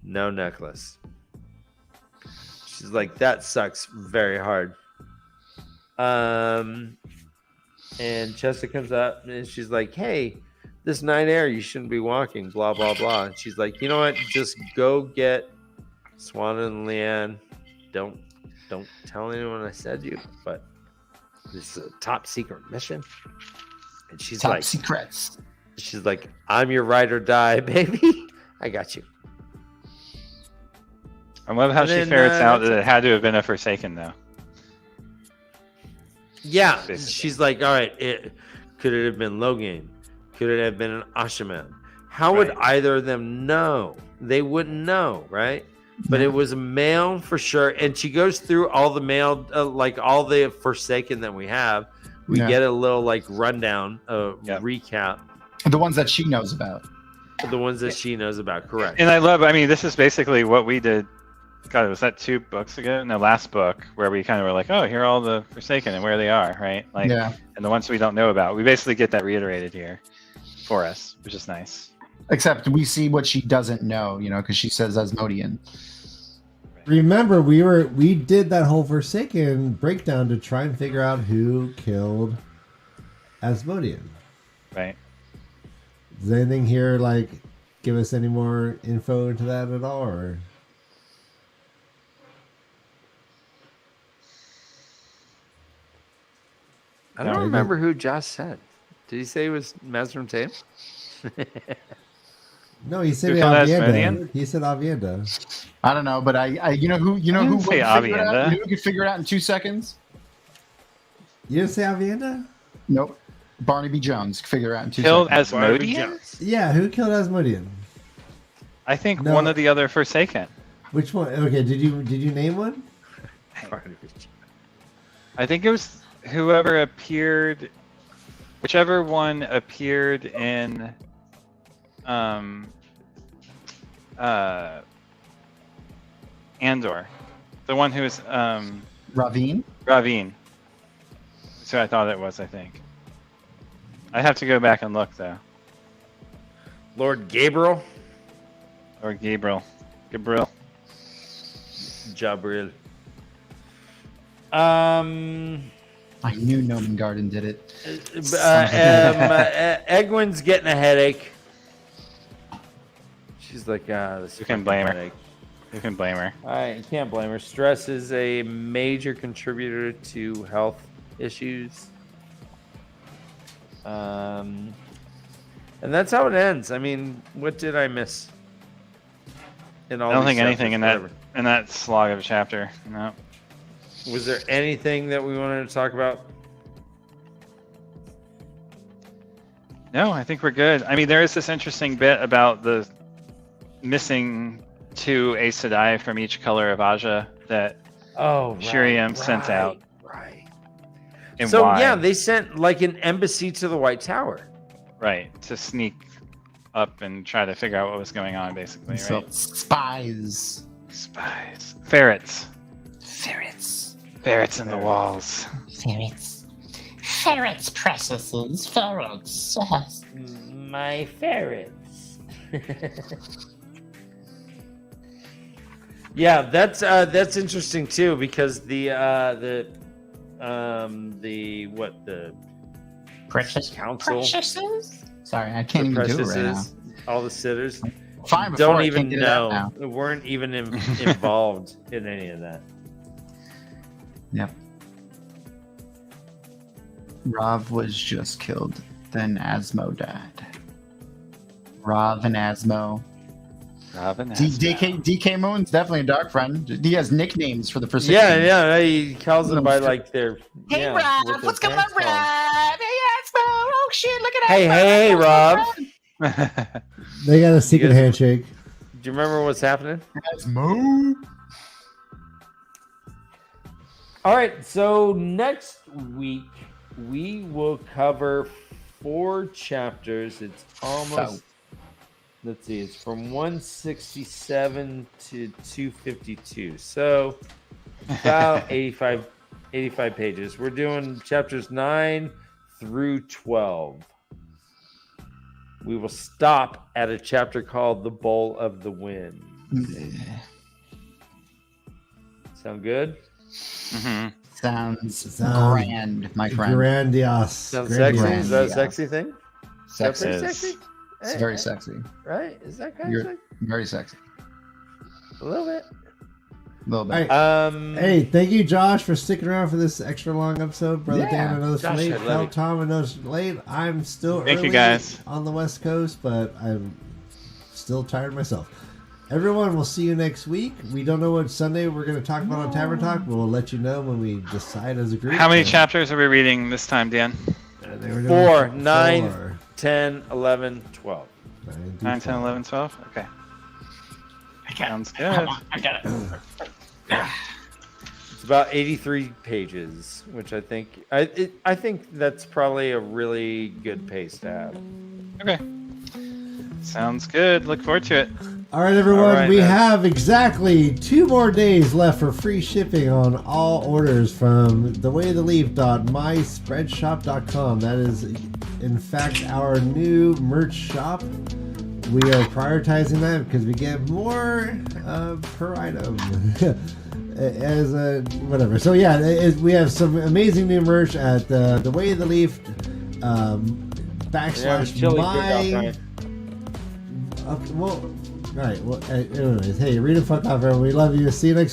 No necklace. She's like, that sucks very hard. And Chessa comes up and she's like, hey, this night air, you shouldn't be walking, blah, blah, blah. And she's like, you know what? Just go get Swan and Leanne. Don't tell anyone I said you, but this is a top secret mission. And she's Top like, secrets. she's like, I'm your ride or die, baby. I got you. I love how And she then, ferrets out that it had to have been a Forsaken, though. Yeah, Basically. she's like, all right, could it have been Logain? Could it have been an Ashaman? How would Right. either of them know? They wouldn't know, right? But it was a male for sure. And she goes through all the male, like all the Forsaken that we have. We Yeah. get a little like rundown, recap The ones that she knows about. of the ones that she knows about. Correct. And I mean, this is basically what we did. God, was that 2 books ago? In the last book, where we kind of were like, oh, here are all the Forsaken and where they are, right? Like, Yeah. and the ones we don't know about. We basically get that reiterated here for us, which is nice. Except we see what she doesn't know, because she says Asmodean. Remember, we did that whole Forsaken breakdown to try and figure out who killed Asmodean. Right. Does anything here like give us any more info into that at all, or? I don't remember who Josh said. Did he say it was Mazrim Tape? No, he said Who killed Avienda. Asmodean? He said Avienda. I don't know, but I you know who didn't say Avienda. Who could figure it out in 2 seconds? You didn't say Avienda? Nope. Barnaby Jones could figure it out in 2 Killed seconds. Asmodean? Yeah, who killed Asmodean? I think No. one of the other Forsaken. Which one? Okay, did you name one? I think it was whoever appeared, whichever one appeared in, Andor, the one who was Ravine? Ravine. So I thought it was. I think. I have to go back and look though. Lord Gabriel. Or Gabriel. Gabriel. Jabril. I knew Noman Garden did it. Egwin's getting a headache. She's like, this You can blame her. headache. You can blame her. You can't blame her. Stress is a major contributor to health issues. And that's how it ends. I mean, what did I miss? In all I don't these think anything chapters? in that slog of a chapter. No. Was there anything that we wanted to talk about? No, I think we're good. I mean, there is this interesting bit about the missing 2 Aes Sedai from each color of Aja that Shiriam sent out. Right. And So why. yeah, they sent like an embassy to the White Tower. Right, to sneak up and try to figure out what was going on, basically, So right? spies. Spies. Ferrets. Ferrets. Ferrets in the walls. Ferrets. Ferrets, princesses. Ferrets. My ferrets. Yeah, that's interesting too, because the Precious council, princesses. Sorry, I can't the even do it right now. princesses, all the sitters Fine, before don't I even can't get it out know. now. Weren't even involved in any of that. Yep. Rav was just killed. Then Asmo died. Rav and Asmo. Robin DKmoon's definitely a dark friend. He has nicknames for the Forsaken. Yeah, he calls them by like their. Hey, yeah, Rob, what their what's going on, parents call them. Rob? Hey, Asmo. Oh, shit, look at Hey, Asmo. hey, Rob. They got a secret guys- handshake. Do you remember what's happening? Asmo. All right, so next week we will cover 4 chapters. It's almost, let's see, it's from 167 to 252. So about 85 pages. We're doing chapters 9 through 12. We will stop at a chapter called The Bowl of the Wind. Sound good? Mm-hmm. Sounds grand, my friend. Grandiose. Sounds sexy? Grandiose. Is that a sexy thing? Is that Sexy. pretty Yes. sexy? It's very sexy. Right? Is that kind You're of sexy? very sexy. A little bit. A little bit. Hey, hey, thank you, Josh, for sticking around for this extra long episode. Brother Yeah. Dan, I know it's Josh, late. I love Tell you. Tom, I know it's late. I'm still Thank you, early guys. on the West Coast, but I'm still tired myself. Everyone, we'll see you next week. We don't know what Sunday we're going to talk about on Tavern Talk, but we'll let you know when we decide as a group. How many And, chapters are we reading this time, Dan? they were doing 4, 4, 9, 10, 11, 12. 9, 10, 11, 12? Okay. Sounds good. I got it. It's about 83 pages, which I think I think that's probably a really good pace to have. Okay. Sounds good. Look forward to it. All right, everyone. All right, we man. have exactly 2 more days left for free shipping on all orders from thewaytheleaf.myspreadshop.com. That is, in fact, our new merch shop. We are prioritizing that because we get more per item. As a whatever. So yeah, we have some amazing new merch at the Way of the Leaf /my. Well, all right. Well, anyways, hey, read the fuck off, everyone. We love you. See you next week.